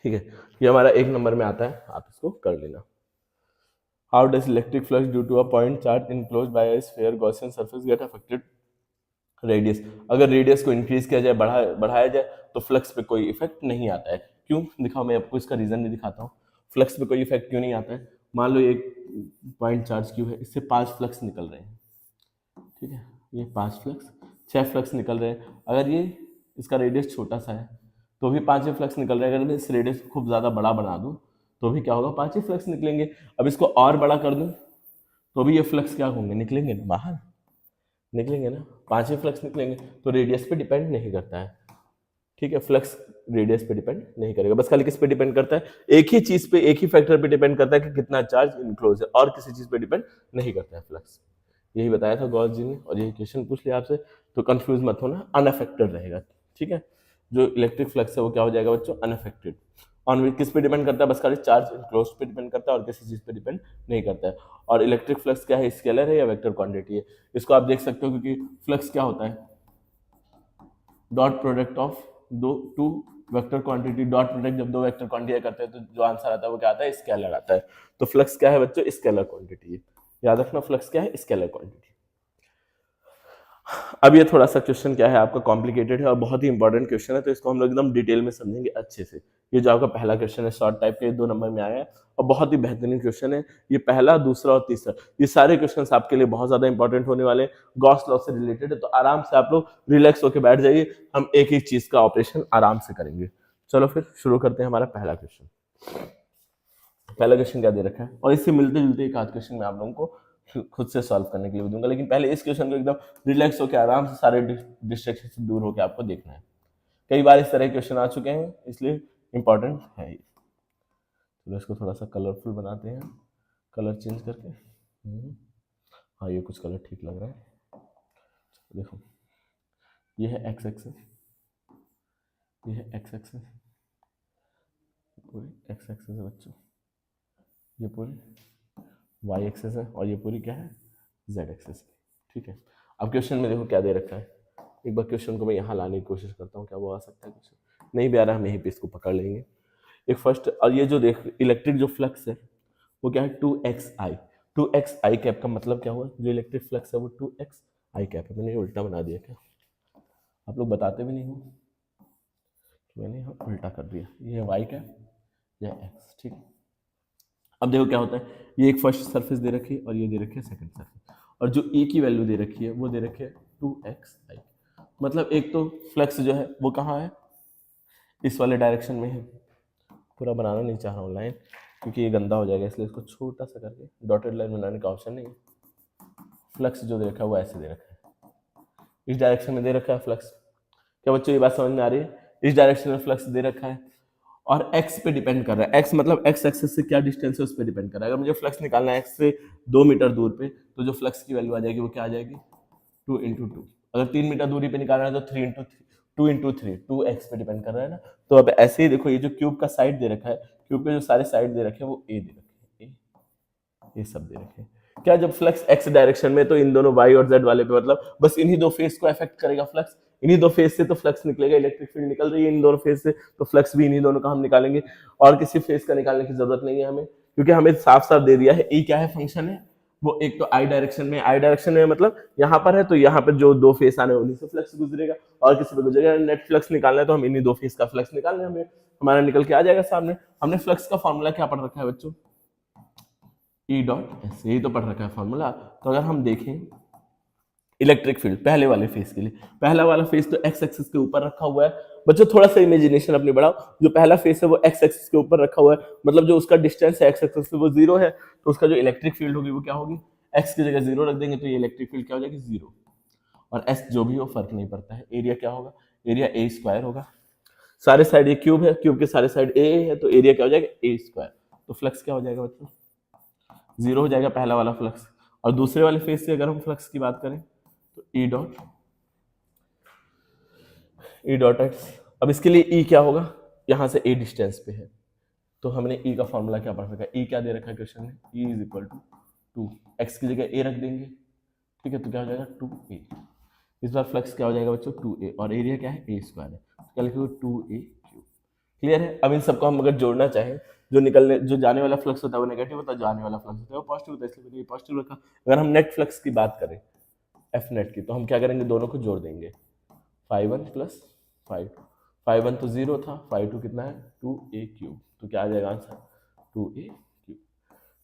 ठीक है, ये हमारा 1 नंबर में आता है, आप इसको कर लेना। How does electric flux due to a point charge enclosed by a sphere Gaussian surface get affected radius. अगर रेडियस को इंक्रीज किया जाए, बढ़ाया जाए तो फ्लक्स पे कोई इफेक्ट नहीं आता है। क्यों, दिखाओ, मैं आपको इसका रीजन भी दिखाता हूँ, फ्लक्स पे कोई इफेक्ट क्यों नहीं आता है। मान लो एक पॉइंट चार्ज क्यू है, इससे 5 फ्लक्स निकल रहे हैं, ठीक है, ये 5 फ्लक्स, 6 फ्लक्स निकल रहे हैं। अगर ये इसका रेडियस छोटा सा है तो भी 5 ही फ्लक्स निकल रहे हैं। अगर मैं इस रेडियस को खूब ज़्यादा बड़ा बना दूँ तो भी क्या होगा, 5 ही फ्लक्स निकलेंगे। अब इसको और बड़ा कर दूँ तो भी ये फ्लक्स क्या होंगे, निकलेंगे ना, बाहर निकलेंगे ना, 5 ही फ्लक्स निकलेंगे। तो रेडियस पे डिपेंड नहीं करता है, ठीक है, फ्लक्स रेडियस पे डिपेंड नहीं करेगा, बस खाली किस पे डिपेंड करता है, एक ही चीज पे, एक ही फैक्टर पे डिपेंड करता है कि कितना चार्ज इनक्लोज है, और किसी चीज पे डिपेंड नहीं करता है फ्लक्स। यही बताया था गॉस जी ने, और यही क्वेश्चन पूछ लिया आपसे, तो कंफ्यूज मत होना, अनअफेक्टेड रहेगा, ठीक है। जो इलेक्ट्रिक फ्लक्स है वो क्या हो जाएगा बच्चों, अनअफेक्टेड। ऑन किस पे डिपेंड करता है, बस खाली चार्ज इनक्लोज पे डिपेंड करता है और किसी चीज पे डिपेंड नहीं करता है। और इलेक्ट्रिक फ्लक्स क्या है, स्केलर है या वेक्टर क्वांटिटी है, इसको आप देख सकते हो, क्योंकि फ्लक्स क्या होता है, डॉट प्रोडक्ट ऑफ दो two vector quantity, dot product जब दो वेक्टर क्वांटिटी करते हैं तो जो आंसर आता है वो क्या आता है, स्केलर आता है। तो फ्लक्स क्या है बच्चों, स्केलर क्वांटिटी है, याद रखना फ्लक्स क्या है, स्केलर क्वांटिटी। अब ये थोड़ा सा क्वेश्चन क्या है आपका कॉम्प्लिकेटेड है और बहुत ही इंपॉर्टेंट क्वेश्चन है, तो इसको हम लोग एकदम डिटेल में समझेंगे अच्छे से। ये जो आपका पहला क्वेश्चन है शॉर्ट टाइप के 2 नंबर में आया है और बहुत ही बेहतरीन क्वेश्चन है ये, पहला, दूसरा और तीसरा, ये सारे क्वेश्चन आपके लिए बहुत ज्यादा इंपॉर्टेंट होने वाले हैं, गॉस लॉ से रिलेटेड है। तो आराम से आप लोग रिलैक्स होकर बैठ जाइए, हम एक एक चीज का ऑपरेशन आराम से करेंगे। चलो फिर शुरू करते हैं हमारा पहला क्वेश्चन। पहला क्वेश्चन क्या दे रखा है, और इससे मिलते जुलते एक आध क्वेश्चन मैं आप लोगों को खुद से सॉल्व करने के लिए दूंगा, लेकिन पहले इस क्वेश्चन को एकदम रिलैक्स होकर आराम से सारे डिस्ट्रैक्शन से दूर होकर आपको देखना है। कई बार इस तरह के क्वेश्चन आ चुके हैं, इसलिए इंपॉर्टेंट है ये। तो इसको थोड़ा सा कलरफुल बनाते हैं, कलर चेंज करके। हाँ ये कुछ कलर ठीक लग रहा है। देखो ये है एक्स एक्सिस, ये है एक्स एक्सिस, पूरी एक्स एक्सिस है बच्चों, ये पूरी वाई एक्सेस है और ये पूरी क्या है, जेड एक्सेस है। ठीक है, अब क्वेश्चन में देखो क्या दे रखा है, एक बार क्वेश्चन को मैं यहाँ लाने की कोशिश करता हूँ, क्या वो आ सकता है, कुछ नहीं भी आ रहा, हम यहीं पे इसको पकड़ लेंगे। एक फर्स्ट, और ये जो देख इलेक्ट्रिक जो फ्लक्स है वो क्या है, 2xi, 2xi कैप का मतलब क्या हुआ, जो इलेक्ट्रिक फ्लक्स है वो 2xi कैप है। मैंने उल्टा बना दिया क्या, आप लोग बताते भी नहीं हो कि मैंने यहाँ उल्टा कर दिया, ये है वाई कैप, यह एक्स। ठीक है, अब देखो क्या होता है, ये एक फर्स्ट सरफेस दे रखी है और ये दे रखी है सेकंड सरफेस, और जो ए की वैल्यू दे रखी है वो दे रखी है 2xi। मतलब एक तो फ्लक्स जो है वो कहाँ है, इस वाले डायरेक्शन में है। पूरा बनाना नहीं चाह रहा हूँ लाइन, क्योंकि ये गंदा हो जाएगा, इसलिए इसको छोटा सा करके डॉटेड लाइन बनाने का ऑप्शन नहीं है। फ्लक्स जो दे रखा है वो ऐसे दे रखा है, इस डायरेक्शन में दे रखा है फ्लक्स। क्या बच्चों ये बात समझ में आ रही है, इस डायरेक्शन में फ्लक्स दे रखा है और x पे डिपेंड कर रहा है, x मतलब x एक्सिस से क्या डिस्टेंस है उस पर डिपेंड कर रहा है। अगर मुझे फ्लक्स निकालना है x से 2 मीटर दूर पे, तो जो फ्लक्स की वैल्यू आ जाएगी वो क्या आ जाएगी, 2 × 2। अगर 3 मीटर दूरी पे निकालना है तो 3 × 3 2x पे डिपेंड कर रहा है ना। तो अब ऐसे ही देखो, ये जो क्यूब का साइड दे रखा है, क्यूब के जो सारे साइड दे रखे हैं वो a दे रखे हैं, ये सब दे रखे हैं। क्या जब फ्लक्स x डायरेक्शन में, तो इन दोनों y और z वाले पे, मतलब बस इन्हीं दो फेस को अफेक्ट करेगा फ्लक्स, इन्हीं दो फेस से तो फ्लक्स निकलेगा, इलेक्ट्रिक फील्ड निकल रही है इन दोनों फेस से, तो फ्लक्स भी इन्हीं दोनों का हम निकालेंगे, और किसी फेस का निकालने की जरूरत नहीं है हमें, क्योंकि हमें साफ साफ दे दिया है ई क्या है, फंक्शन है वो, एक तो आई डायरेक्शन में, आई डायरेक्शन में मतलब यहाँ पर है, तो यहाँ पर जो दो फेस आने उन्हीं से फ्लक्स गुजरेगा और किसी पे गुजरेगा। नेट फ्लक्स निकालना है तो हम इन्हीं दो फेस का फ्लक्स निकालना है, हमें हमारा निकल के आ जाएगा सामने। हमने फ्लक्स का फॉर्मूला क्या पढ़ रखा है बच्चों, ई डॉट एस, यही तो पढ़ रखा है फॉर्मूला। तो अगर हम देखें इलेक्ट्रिक फील्ड पहले वाले फेस के लिए, पहला वाला फेस तो एक्स एक्सिस के ऊपर रखा हुआ है बच्चों, थोड़ा सा इमेजिनेशन अपनी बढ़ाओ, जो पहला फेस है वो एक्स एक्सिस के ऊपर रखा हुआ है, मतलब जो उसका डिस्टेंस है एक्स एक्सिस से वो 0 है, तो उसका जो इलेक्ट्रिक फील्ड होगी वो क्या होगी, एक्स की जगह 0 रख देंगे तो ये इलेक्ट्रिक फील्ड क्या हो जाएगी, 0। और एस जो भी हो फर्क नहीं पड़ता है, एरिया क्या होगा, एरिया ए स्क्वायर होगा, सारे साइड ये क्यूब है, क्यूब के सारे साइड ए है, तो एरिया क्या हो जाएगा, ए स्क्वायर। तो फ्लक्स क्या हो जाएगा बच्चों, 0 हो जाएगा पहला वाला फ्लक्स। और दूसरे वाले फेस से अगर हम फ्लक्स की बात करें तो ई डॉट एक्स। अब इसके लिए ई क्या होगा, यहां से ए डिस्टेंस पे है, तो हमने ई का फॉर्मूला क्या पढ़ रखा है, ई क्या दे रखा है क्वेश्चन में, E is equal to 2, X की जगह ए रख देंगे, ठीक है, तो क्या हो जाएगा 2a। इस बार फ्लक्स क्या हो जाएगा बच्चों, 2a, और एरिया क्या है, ए स्क्वायर है, तो क्या लिखोगे 2a क्यूब। क्लियर है। अब इन सबको हम अगर जोड़ना चाहें, जो जाने वाला फ्लक्स होता है वो नेगेटिव होता है, जाने वाला फ्लक्स होता है वो पॉजिटिव होता है, इसलिए मैंने पॉजिटिव रखा। अगर हम नेट फ्लक्स की बात करें, एफ नेट की, तो हम क्या करेंगे, दोनों को जोड़ देंगे, 5 1 प्लस 5 1 तो 0 था, 5 2 कितना है 2a क्यूब, तो क्या आ जाएगा आंसर 2a क्यूब।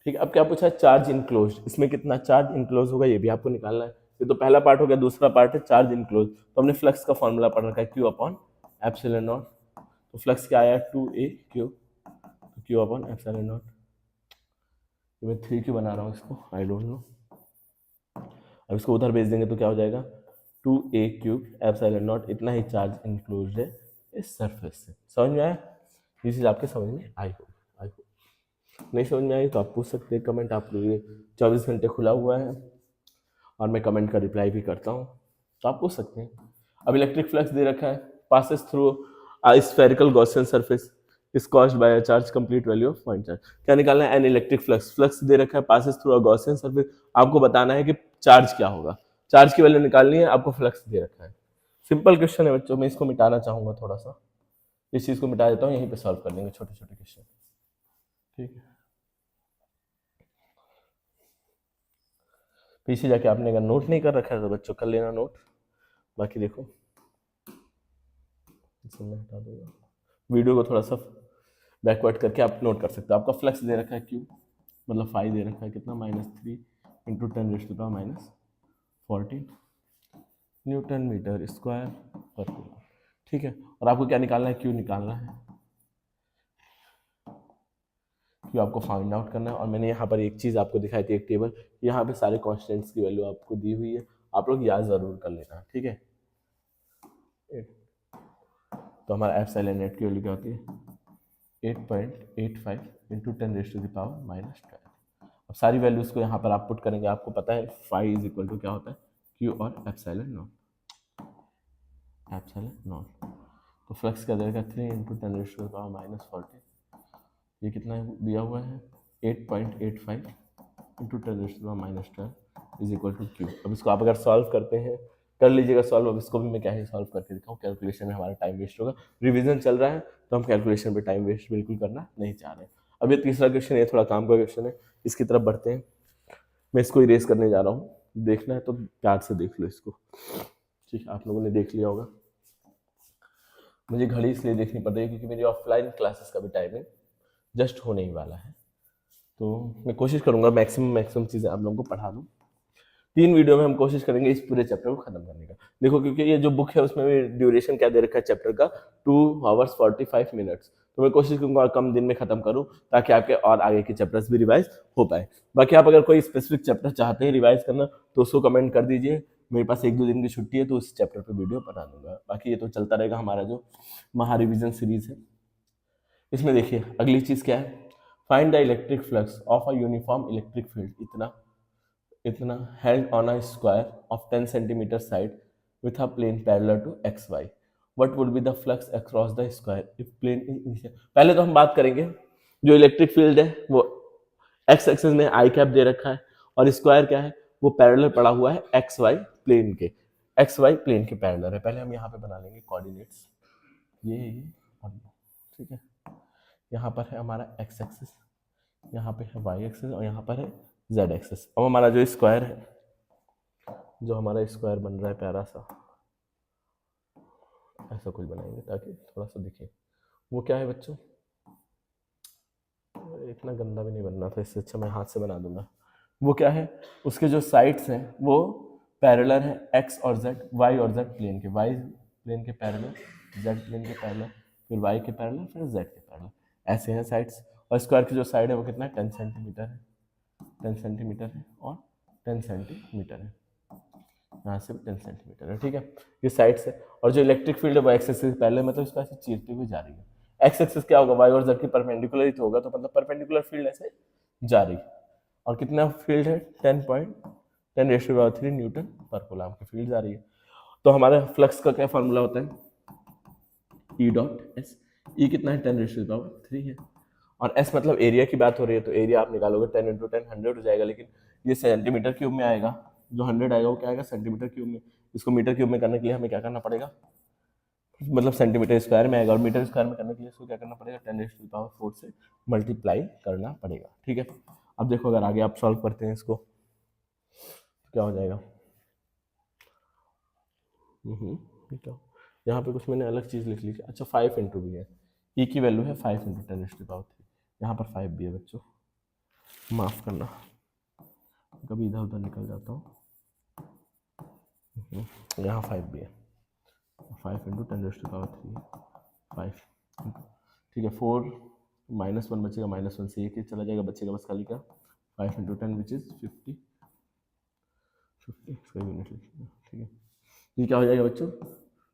ठीक है, अब क्या पूछा है, चार्ज इनक्लोज, इसमें कितना चार्ज इनक्लोज होगा ये भी आपको निकालना है। ये तो पहला पार्ट हो गया, दूसरा पार्ट है चार्ज इनक्लोज। तो हमने फ्लक्स का फॉर्मूला पढ़ रखा है Q अपॉन एप्सिलॉन नॉट, तो फ्लक्स क्या आया 2a क्यूब, तो Q अपॉन एप्सिलॉन नॉट। मैं 3Q बना रहा हूँ इसको, आई डोंट नो। अब इसको उधर भेज देंगे तो क्या हो जाएगा 2a क्यूब एप्सिलॉन नॉट, इतना ही चार्ज इनक्लोज है इस सरफेस से। समझ में आया, ये चीज़ आपके समझ में आई होगी। नहीं समझ में आई तो आप पूछ सकते हैं कमेंट, आपके लिए 24 घंटे खुला हुआ है और मैं कमेंट का रिप्लाई भी करता हूँ, तो आप पूछ सकते हैं। अब इलेक्ट्रिक फ्लक्स दे रखा है, passes through spherical Gaussian surface, is caused by a charge complete value of point charge. क्या निकालना है? एन इलेक्ट्रिक फ्लक्स, फ्लक्स दे रखा है passes through a Gaussian surface, आपको बताना है कि चार्ज क्या होगा, चार्ज की वैल्यू निकालनी है, आपको फ्लक्स दे रखा है। सिंपल क्वेश्चन है बच्चों, मैं इसको मिटाना चाहूंगा थोड़ा सा, इस चीज को मिटा देता हूँ, यहीं पे सॉल्व कर लेंगे छोटे छोटे क्वेश्चन, ठीक है। पीछे जाके आपने अगर नोट नहीं कर रखा है तो बच्चों कर लेना नोट, बाकी देखो मैं हटा दूंगा, वीडियो को थोड़ा सा बैकवर्ड करके आप नोट कर सकते हो। आपका फ्लक्स दे रखा है क्यू, मतलब फाइव दे रखा है कितना, -3 × 10⁻⁴ न्यूटन मीटर स्क्वायर पर कूलम, ठीक है। और आपको क्या निकालना है? क्यू निकालना है, क्यू आपको फाइंड आउट करना है। और मैंने यहाँ पर एक चीज़ आपको दिखाई थी, एक टेबल, यहाँ पे सारे कॉन्स्टेंट्स की वैल्यू आपको दी हुई है, आप लोग याद ज़रूर कर लेना, ठीक है। तो हमारा एप्सिलॉन नेट की वैल्यू क्या होती है? 8.85 × 10⁻⁻12। अब सारी वैल्यूज़ को यहाँ पर आप पुट करेंगे, आपको पता है फाई इज इक्वल टू क्या होता है? क्यू और एप्सिलॉन नॉट, एप्सिलॉन नॉट। तो फ्लक्स क्या देगा? 3 × 10⁻⁻40, ये कितना दिया हुआ है? 8.85 × 10⁻⁻12 इज इक्वल टू क्यू। अब इसको आप अगर सॉल्व करते हैं, कर लीजिएगा सॉल्व। अब इसको भी मैं क्या है सॉल्व करके दिखाऊँ, कैलकुलेशन में हमारा टाइम वेस्ट होगा, रिवीजन चल रहा है तो हम कैलकुलेशन पे टाइम वेस्ट बिल्कुल करना नहीं चाह रहे हैं। अब ये तीसरा क्वेश्चन, ये थोड़ा काम का क्वेश्चन है, इसकी तरफ बढ़ते हैं। मैं इसको इरेज करने जा रहा हूँ, देखना है तो प्यार से देख लो इसको, ठीक है। आप लोगों ने देख लिया होगा, मुझे घड़ी इसलिए देखनी पड़ रही है क्योंकि मेरी ऑफलाइन क्लासेस का भी टाइमिंग जस्ट होने ही वाला है, तो मैं कोशिश करूंगा मैक्सिमम चीज़ें आप लोगों को पढ़ा दूँ। 3 वीडियो में हम कोशिश करेंगे इस पूरे चैप्टर को खत्म करने का। देखो क्योंकि ये जो बुक है उसमें भी ड्यूरेशन क्या दे रखा है चैप्टर का, 2 hours 45 minutes, तो मैं कोशिश करूंगा कम दिन में खत्म करूं ताकि आपके और आगे के चैप्टर्स भी रिवाइज हो पाए। बाकी आप अगर कोई स्पेसिफिक चैप्टर चाहते हैं रिवाइज करना तो उसको कमेंट कर दीजिए, मेरे पास 1-2 दिन की छुट्टी है तो उस चैप्टर पर वीडियो बना दूंगा। बाकी ये तो चलता रहेगा हमारा जो महा रिविजन सीरीज है। इसमें देखिए अगली चीज़ क्या है, find the electric flux of a uniform electric field इतना held on a square of 10 centimeter side with a plane parallel to xy. What would be the flux across the square if plane is initial? पहले तो हम बात करेंगे जो electric field है वो x axis में आई कैप दे रखा है और स्क्वायर क्या है, वो पैरेलल पड़ा हुआ है xy प्लेन के, xy प्लेन के पैरेलल है। पहले हम यहाँ पे बना लेंगे कोऑर्डिनेट्स, ये और ये, ठीक है। यहाँ पर है हमारा x एक्सिस, यहाँ पे है y एक्सिस और यहाँ पर है z एक्सिस। अब हमारा जो स्क्वायर है, जो हमारा स्क्वायर बन रहा है प्यारा सा, ऐसा कुछ बनाएंगे ताकि थोड़ा सा दिखे, वो क्या है बच्चों, इतना गंदा भी नहीं बनना था, इससे अच्छा मैं हाथ से बना दूंगा। वो क्या है, उसके जो साइड्स हैं वो पैरेलल है x और z, y और z प्लेन के, y प्लेन के पैरेलल, z प्लेन के पैरेलल, फिर y के पैरेलल, फिर z के पैरेलल, ऐसे हैं साइड्स। और स्क्वायर की जो साइड है वो कितना है, 10 सेंटीमीटर है, 10 सेंटीमीटर है और 10 सेंटीमीटर है, यहाँ से 10 सेंटीमीटर है, ठीक है। ये साइड्स है। और जो इलेक्ट्रिक फील्ड है वो एक्स एक्सिस पहले मतलब इसको ऐसे चीरते हुए जा रही है। एक्स एक्सिस क्या होगा, वाई और जेड की परपेंडिकुलर ही तो होगा, तो मतलब परपेंडिकुलर फील्ड ऐसे जा रही है। और कितना फील्ड है, 10.10⁻³ न्यूटन पर कूलम की फील्ड जा रही है। तो हमारे फ्लक्स का क्या फॉर्मूला होता है, ई डॉट एस, ई कितना है 10⁻³ है, और एस मतलब एरिया की बात हो रही है, तो एरिया आप निकालोगे 10 × 10 100 हो जाएगा, लेकिन ये सेंटीमीटर क्यूब में आएगा, जो 100 आएगा वो क्या आएगा सेंटीमीटर क्यूब में। इसको मीटर क्यूब में करने के लिए हमें क्या करना पड़ेगा, मतलब सेंटीमीटर स्क्वायर में आएगा, और मीटर स्क्वायर में करने के लिए इसको क्या करना पड़ेगा, 10⁻⁴ से मल्टीप्लाई करना पड़ेगा, ठीक है। अब देखो अगर आगे आप सॉल्व करते हैं इसको तो क्या हो जाएगा, यहाँ पे कुछ मैंने अलग चीज़ लिख ली थी, अच्छा 5 × भी है, ई की वैल्यू है 5 × 10⁻³ यहाँ पर 5 भी है बच्चों, माफ़ करना कभी इधर उधर निकल जाता हूँ, यहाँ 5 भी है, 5 × 10⁻³ 5, ठीक है। 4 -1 बचेगा, -1 से एक चला जाएगा, बचेगा बस खाली का 5 × 10 विच इज 50 इसका यूनिट लिखिएगा, ठीक है। ये क्या हो जाएगा बच्चों,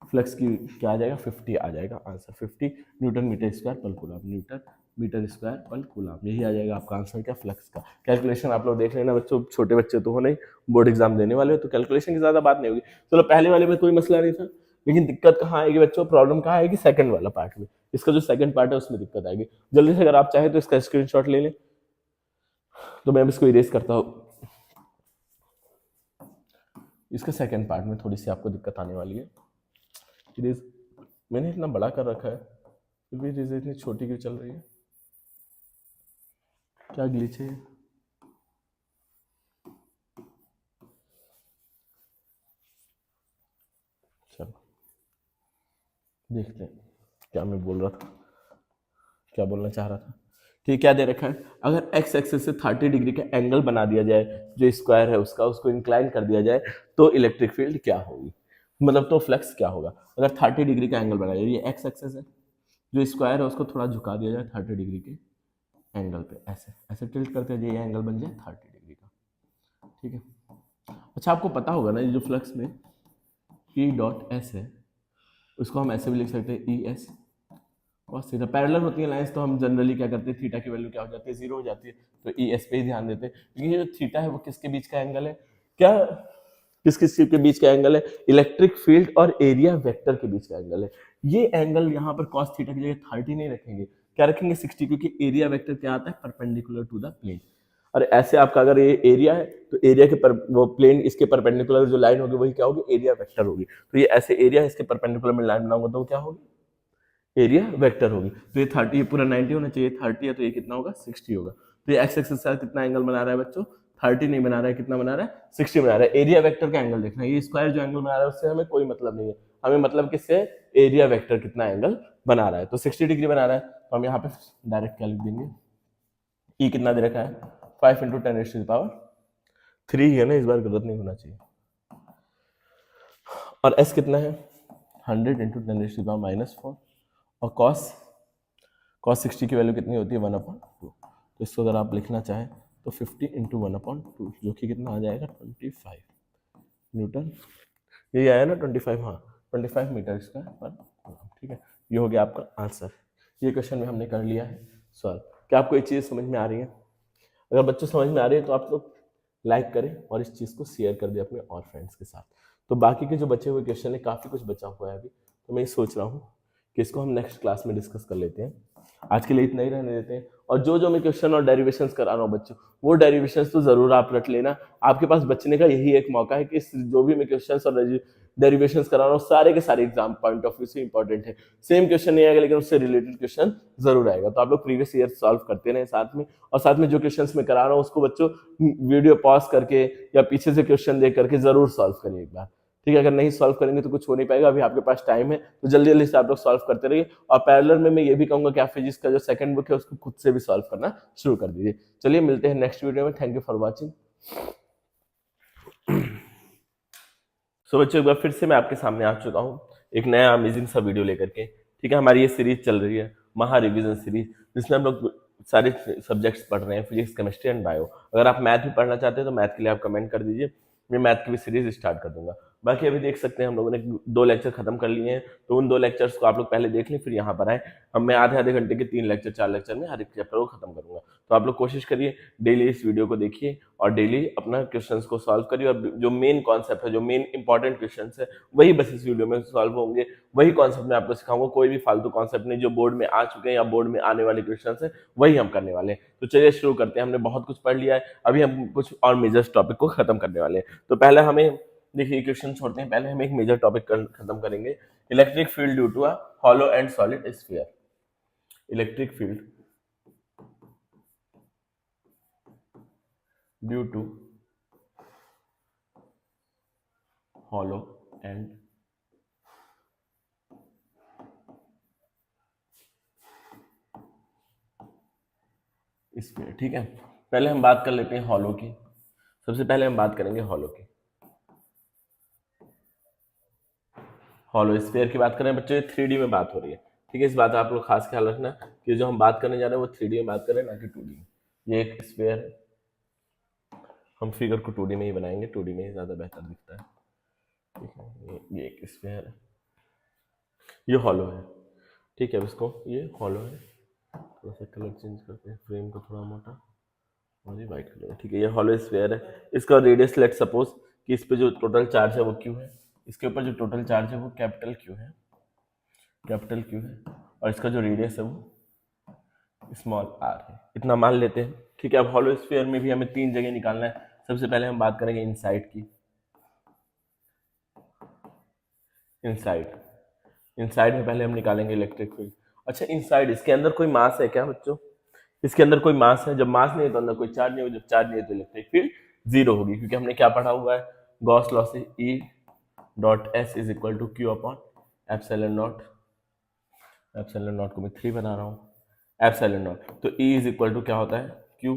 फ्लक्स की क्या आ जाएगा, 50 आ जाएगा आंसर, 50 न्यूटन मीटर स्क्वायर पर कूलम, न्यूटन मीटर स्क्वायर पर कूलम, यही आ जाएगा आपका आंसर क्या, फ्लक्स का। कैलकुलेशन आप लोग देख लेना बच्चों, छोटे बच्चे तो हो नहीं, बोर्ड एग्जाम देने वाले हो तो कैलकुलेशन की ज़्यादा बात नहीं होगी। चलो पहले वाले में कोई मसला नहीं था, लेकिन दिक्कत कहाँ आएगी बच्चों, प्रॉब्लम कहाँ आएगी, सेकंड वाला पार्ट में। इसका जो सेकंड पार्ट है उसमें दिक्कत आएगी। जल्दी से अगर आप चाहें तो इसका स्क्रीनशॉट ले लें, तो मैं इसको इरेज करता हूँ। इसका सेकंड पार्ट में थोड़ी सी आपको दिक्कत आने वाली है। इरेज मैंने इतना बड़ा कर रखा है, फिर भी इरेज इतनी छोटी क्यों चल रही है, क्या ग्लिच है? चलो देखते हैं क्या मैं बोल रहा था, क्या बोलना चाह रहा था। ठीक, क्या दे रखा है, अगर एक्स एक्सिस से 30 डिग्री का एंगल बना दिया जाए, जो स्क्वायर है उसका, उसको इंक्लाइन कर दिया जाए, तो इलेक्ट्रिक फील्ड क्या होगी, मतलब तो फ्लक्स क्या होगा। अगर 30 डिग्री का एंगल बनाया जाए, ये एक्स एक्सिस है, जो स्क्वायर है उसको थोड़ा झुका दिया जाए 30 डिग्री के एंगल पे, ऐसे ऐसे टिल्ट करते हैं, ये एंगल बन जाए 30 डिग्री का। ठीक है, अच्छा आपको पता होगा ना, ये जो फ्लक्स में ई डॉट एस है, उसको हम ऐसे भी लिख सकते हैं E S cos theta. Parallel होती है लाइंस तो हम जनरली क्या करते हैं, थीटा की वैल्यू क्या हो जाती है, जीरो हो जाती है, तो ई एस पे ही ध्यान देते हैं, क्योंकि जो थीटा है वो किसके बीच का एंगल है, क्या किस किस चीज के बीच का एंगल है, इलेक्ट्रिक फील्ड और एरिया वेक्टर के बीच का एंगल है। ये एंगल यहाँ पर कॉस थीटा की जगह 30 नहीं रखेंगे, क्या रखेंगे 60, क्योंकि एरिया वेक्टर क्या आता है, परपेंडिकुलर टू द प्लेन। और ऐसे आपका अगर ये एरिया है तो एरिया के वो प्लेन इसके परपेंडिकुलर जो लाइन होगी वही क्या होगी, एरिया वेक्टर होगी। तो ये ऐसे एरिया इसके परपेंडिकुलर में लाइन बनाऊंगा तो क्या होगी, एरिया वेक्टर होगी। तो ये 30, ये पूरा 90 होना चाहिए, 30 है तो ये कितना होगा, 60 होगा। तो ये एक्स एक्सिस के साथ कितना एंगल बना रहा है बच्चों, 30 नहीं बना रहा है, कितना बना रहा है, 60 बना रहा है। एरिया वेक्टर का एंगल देखना है, ये स्क्वायर जो एंगल बना रहा है उससे हमें कोई मतलब नहीं है, हमें मतलब किससे, एरिया वेक्टर कितना एंगल बना रहा है। तो 60 डिग्री बना रहा है, तो हम यहाँ पे डायरेक्ट क्या लिख देंगे, ई कितना दे रखा है, 5 इंटू 10⁻³ है ना, इस बार गलत नहीं होना चाहिए। और एस कितना है, 100 इंटू 10⁻⁻⁴। और कॉस 60 की वैल्यू कितनी होती है, 1/2। तो इसको अगर आप लिखना चाहें तो 50 इंटू 1/2, जो कि कितना आ जाएगा, 25 न्यूटन। ये आया ना 25, हाँ 25 मीटर इसका पर। ठीक है, ये हो गया आपका आंसर। ये क्वेश्चन में हमने कर लिया है सॉल्व। क्या आपको ये चीज़ समझ में आ रही है? अगर बच्चों समझ में आ रही है तो आप लोग लाइक करें और इस चीज़ को शेयर कर दें अपने और फ्रेंड्स के साथ। तो बाकी के जो बचे हुए क्वेश्चन है, काफ़ी कुछ बचा हुआ है अभी, तो मैं ये सोच रहा हूँ कि इसको हम नेक्स्ट क्लास में डिस्कस कर लेते हैं। आज के लिए इतना ही रहने देते हैं। और जो जो मैं क्वेश्चन और डेरिवेशंस करा रहा हूँ बच्चों, वो डेरिवेशंस तो जरूर आप रट लेना। आपके पास बचने का यही एक मौका है कि जो भी मैं क्वेश्चंस और डेरिवेशंस करा रहा हूँ सारे के सारे एग्जाम पॉइंट ऑफ व्यू से इंपॉर्टेंट है। सेम क्वेश्चन नहीं आएगा लेकिन उससे रिलेटेड क्वेश्चन जरूर आएगा। तो आप लोग प्रीवियस ईयर सॉल्व करते रहे साथ में, और साथ में जो क्वेश्चंस मैं करा रहा हूँ उसको बच्चों वीडियो पॉज करके या पीछे से क्वेश्चन देख करके जरूर सॉल्व करिए एक बार। ठीक है, अगर नहीं सॉल्व करेंगे तो कुछ हो नहीं पाएगा। अभी आपके पास टाइम है तो जल्दी जल्दी से आप लोग सॉल्व करते रहिए। और पैरेलल में मैं ये भी कहूंगा कि आप फिजिक्स का जो सेकंड बुक है उसको खुद से भी सॉल्व करना शुरू कर दीजिए। चलिए मिलते हैं नेक्स्ट वीडियो में। Thank you for watching. So बच्चों एक बार फिर से मैं आपके सामने आ चुका हूँ एक नया अमेजिंग सा वीडियो लेकर के। ठीक है, हमारी ये सीरीज चल रही है महा रिविजन सीरीज, जिसमें हम लोग सारे सब्जेक्ट्स पढ़ रहे हैं, फिजिक्स केमिस्ट्री एंड बायो। अगर आप मैथ भी पढ़ना चाहते हैं तो मैथ के लिए आप कमेंट कर दीजिए, मैं मैथ की भी सीरीज स्टार्ट कर दूंगा। बाकी अभी देख सकते हैं हम लोगों ने 2 लेक्चर खत्म कर लिए हैं, तो उन 2 लेक्चर्स को आप लोग पहले देख लें, फिर यहाँ पर आए। अब मैं आधे आधे घंटे के 3 लेक्चर 4 लेक्चर में हर एक चैप्टर को खत्म करूंगा। तो आप लोग कोशिश करिए डेली इस वीडियो को देखिए और डेली अपना क्वेश्चंस को सॉल्व करिए। और जो मेन कॉन्सेप्ट है, जो मेन इंपॉर्टेंट क्वेश्चंस है, वही बस इस वीडियो में सॉल्व होंगे। वही कॉन्सेप्ट मैं आपको सिखाऊंगा, कोई भी फालतू कॉन्सेप्ट नहीं। जो बोर्ड में आ चुके हैं या बोर्ड में आने वाले क्वेश्चंस है वही हम करने वाले हैं। तो चलिए शुरू करते हैं। हमने बहुत कुछ पढ़ लिया है, अभी हम कुछ और मेजर टॉपिक को खत्म करने वाले हैं। तो पहले हमें देखिए क्वेश्चन छोड़ते हैं, पहले हम एक मेजर टॉपिक खत्म करेंगे। Electric field due to a hollow and solid sphere. Electric field due to hollow and sphere. ठीक है, पहले हम बात कर लेते हैं हॉलो की। सबसे पहले हम बात करेंगे हॉलो की। हॉलो स्फीयर की बात करें बच्चों, 3D में बात हो रही है। ठीक है, इस बात का आप लोग खास ख्याल रखना कि जो हम बात करने जा रहे हैं वो 3D में बात करें, ना कि 2D में। ये एक स्फीयर है, हम फिगर को 2D में ही बनाएंगे, 2D में ही ज्यादा बेहतर दिखता है। ठीक है, ये एक स्फीयर है, ये हॉलो है। ठीक है, अब इसको ये हॉलो है, थोड़ा सा कलर चेंज करते हैं, फ्रेम को थोड़ा मोटा और ये व्हाइट कलर है। ठीक है, ये हॉलो स्फीयर है। इसका रेडियस लेट सपोज कि इस पे जो टोटल चार्ज है वो क्यू है। इसके ऊपर जो टोटल चार्ज है वो कैपिटल क्यू है, कैपिटल क्यू है, और इसका जो रेडियस है वो स्मॉल आर है। इतना मान लेते हैं, ठीक है। अब हॉलो स्फीयर में भी हमें 3 जगह निकालना है। सबसे पहले हम बात करेंगे इनसाइड की। इनसाइड में पहले हम निकालेंगे इलेक्ट्रिक फील्ड। अच्छा, इनसाइड इसके अंदर कोई मास है क्या बच्चों? इसके अंदर कोई मास है? जब मास नहीं है तो अंदर कोई चार्ज नहीं होगा, जब चार्ज नहीं है तो इलेक्ट्रिक फील्ड जीरो होगी, क्योंकि हमने क्या पढ़ा हुआ है, गॉस लॉ से E dot S is equal to Q upon epsilon naught. Epsilon naught को मैं 3 बना रहा हूँ, एप्सिलॉन नॉट। तो E इज इक्वल टू क्या होता है, Q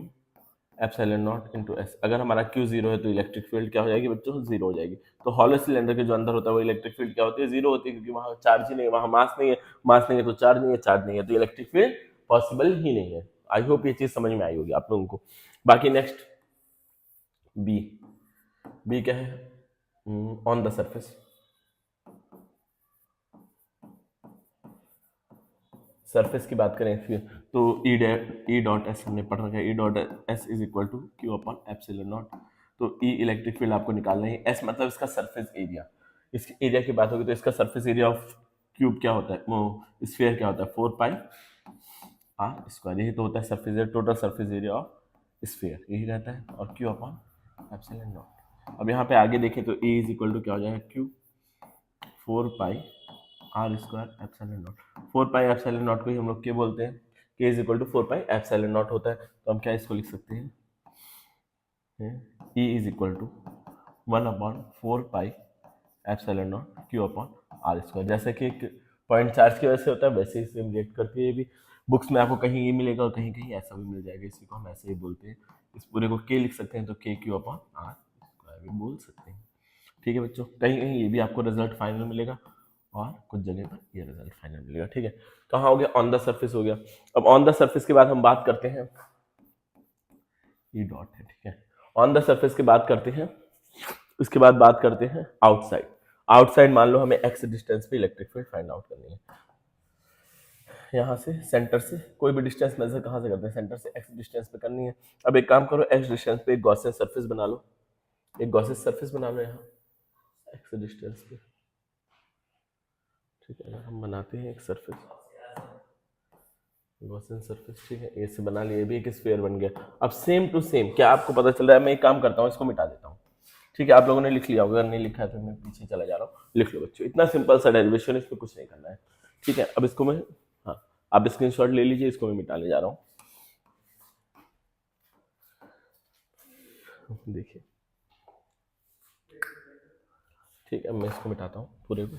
epsilon naught into S. अगर हमारा Q जीरो है तो इलेक्ट्रिक फील्ड क्या हो जाएगी बच्चों, जीरो हो जाएगी। तो हॉलो सिलेंडर के जो अंदर होता है वो इलेक्ट्रिक फील्ड क्या होती है, जीरो होती है, क्योंकि वहाँ चार्ज ही नहीं है, वहाँ मास नहीं है, मास नहीं है तो चार्ज नहीं है, चार्ज नहीं है तो इलेक्ट्रिक फील्ड पॉसिबल ही नहीं है। आई होप ये चीज समझ में आई होगी आप लोगों को। बाकी नेक्स्ट बी क्या है, ऑन द सरफेस। सरफेस की बात करें फिर तो ई डॉट एस हमने पढ़ रखा है, E dot S is equal to Q upon epsilon naught. तो ई इलेक्ट्रिक फील्ड आपको निकालना है, एस मतलब इसका सरफेस एरिया। इसके एरिया की बात होगी तो इसका सरफेस एरिया ऑफ क्यूब क्या होता है, वो स्फीयर क्या होता है, 4 पाई आर स्क्वायर। यही तो होता है surface area, total surface area of sphere यही रहता है, और क्यू अपॉन एप्सिलॉन नॉट। अब यहाँ पे आगे देखें तो ई इज इक्वल टू क्या हो जाएगा, Q 4 pi R square epsilon naught. 4 pi epsilon naught को ही हम लोग क्या बोलते हैं, K is equal to 4 pi epsilon naught होता है। तो हम क्या इसको लिख सकते हैं, E is equal to 1 upon 4 pi epsilon naught Q upon R square. जैसे कि एक पॉइंट चार्ज की वजह से होता है वैसे ही सेम रिएक्ट करती है ये भी। बुक्स में आपको कहीं ये मिलेगा और कहीं कहीं ऐसा भी मिल जाएगा, इसी को हम ऐसे ही बोलते हैं। इस पूरे को के लिख सकते हैं तो के क्यू अपॉन आर स्क्वायर भी बोल सकते हैं, ठीक है बच्चों। कहीं कहीं ये भी आपको रिजल्ट फाइनल मिलेगा और कुछ जगह पर ये रिजल्ट फाइनल मिलेगा, ठीक है। कहाँ हो गया, ऑन द सरफेस हो गया। अब ऑन द सरफेस के बाद हम बात करते हैं, ई डॉट है, ठीक है। ऑन द सरफेस की बात करते हैं, उसके बाद बात करते हैं आउटसाइड। आउटसाइड मान लो हमें एक्स डिस्टेंस पे इलेक्ट्रिक फील्ड फाइंड आउट करनी है। यहाँ से सेंटर से कोई भी डिस्टेंस मेजर कहाँ से करते हैं, सेंटर से एक्स डिस्टेंस पे करनी है। अब एक काम करो, एक्स डिस्टेंस पे एक गॉसियन सरफेस बना लो, एक गॉसियन सरफेस बना लो यहाँ एक्स डिस्टेंस पे, ठीक है। हम बनाते हैं एक सरफेस, गॉसियन सरफेस, ठीक है। ए से बना लिया, भी एक स्फीयर बन गया। अब सेम टू सेम क्या आपको पता चल रहा है, मैं एक काम करता हूँ, इसको मिटा देता हूँ, ठीक है। आप लोगों ने लिख लिया होगा, अगर नहीं लिखा है तो मैं पीछे चला जा रहा हूँ, लिख लो बच्चों। इतना सिंपल सा डेरिवेशन, इसमें कुछ नहीं करना है, ठीक है। अब इसको मैं, हाँ आप स्क्रीनशॉट ले लीजिए, इसको मैं मिटाने जा रहा हूँ, देखिए, ठीक है। मैं इसको मिटाता हूँ पूरे को।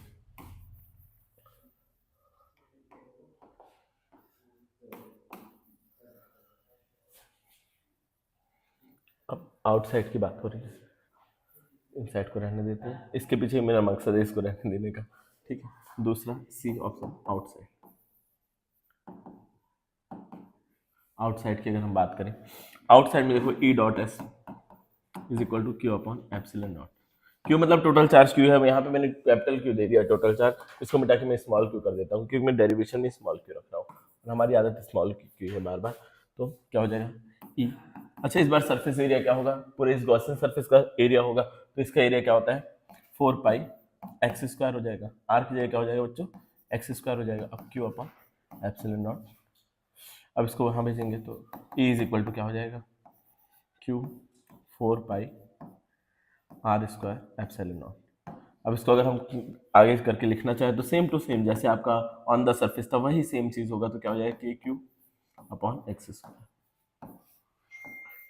अब आउटसाइड की बात हो रही है, इनसाइड को रहने देते हैं, इसके पीछे मेरा मकसद है इसको रहने देने का, ठीक है। दूसरा सी ऑप्शन, आउटसाइड। आउटसाइड की अगर हम बात करें, आउटसाइड में देखो E dot S is equal to Q upon epsilon naught. Q मतलब टोटल चार्ज क्यू है, यहाँ पे मैंने कैपिटल क्यू दे दिया टोटल चार्ज, इसको मिटा के मैं स्मॉल क्यू कर देता हूँ, क्योंकि मैं डेरिवेशन में स्मॉल क्यू रख रहा हूँ और हमारी आदत स्मॉल क्यू है बार बार। तो क्या हो जाएगा, ई। अच्छा, इस बार सरफेस एरिया क्या होगा, पूरे इस गॉसियन सरफेस का एरिया होगा, तो इसका एरिया क्या होता है, 4 पाई एक्स स्क्वायर हो जाएगा, आर की जगह क्या हो जाएगा बच्चों, एक्स स्क्वायर हो जाएगा। अब क्यू अपॉन एप्सिलॉन नॉट, अब इसको वहाँ भेजेंगे तो ई इज इक्वल टू क्या हो जाएगा, Q 4 pi R square epsilon naught. अब इसको अगर हम आगे करके लिखना चाहें तो सेम टू सेम जैसे आपका ऑन द सरफेस था वही सेम चीज होगा, तो क्या हो जाएगा, के क्यू अपॉन एक्स स्क्वायर,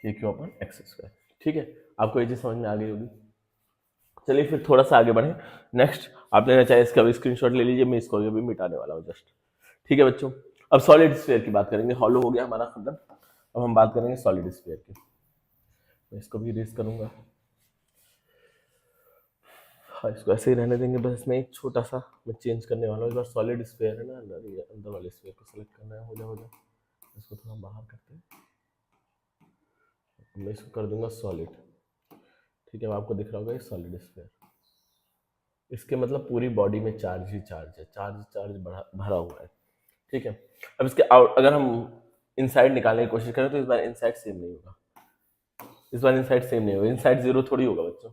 के क्यू अपॉन एक्स स्क्वायर, ठीक है। आपको ये चीज समझ में आ गई होगी। चलिए फिर थोड़ा सा आगे बढ़े, नेक्स्ट आप लेना चाहे इसका भी स्क्रीनशॉट ले लीजिए, मैं इसको अभी मिटाने वाला हूँ जस्ट, ठीक है बच्चों। अब सॉलिड स्फीयर की बात करेंगे, हॉलो हो गया हमारा खत्म, अब हम बात करेंगे सॉलिड स्फीयर की। मैं इसको भी इरेज करूंगा, हाँ इसको ऐसे ही रहने देंगे, बस इसमें एक छोटा सा मैं चेंज करने वाला हूँ। इस बार सॉलिड स्फीयर है ना, अंदर वाले स्फीयर को सेलेक्ट करना है, हो जा इसको थोड़ा बाहर करते हैं, मैं इसको कर दूंगा सॉलिड, ठीक है। आपको दिख रहा होगा ये सॉलिड स्फीयर, इसके मतलब पूरी बॉडी में चार्ज ही चार्ज है, चार्ज चार्ज भरा हुआ है, ठीक है। अब इसके आउट अगर हम इनसाइड निकालने की कोशिश करें तो इस बार इनसाइड सेम नहीं होगा, इस बार इनसाइड सेम नहीं होगा, इनसाइड जीरो थोड़ी होगा बच्चों।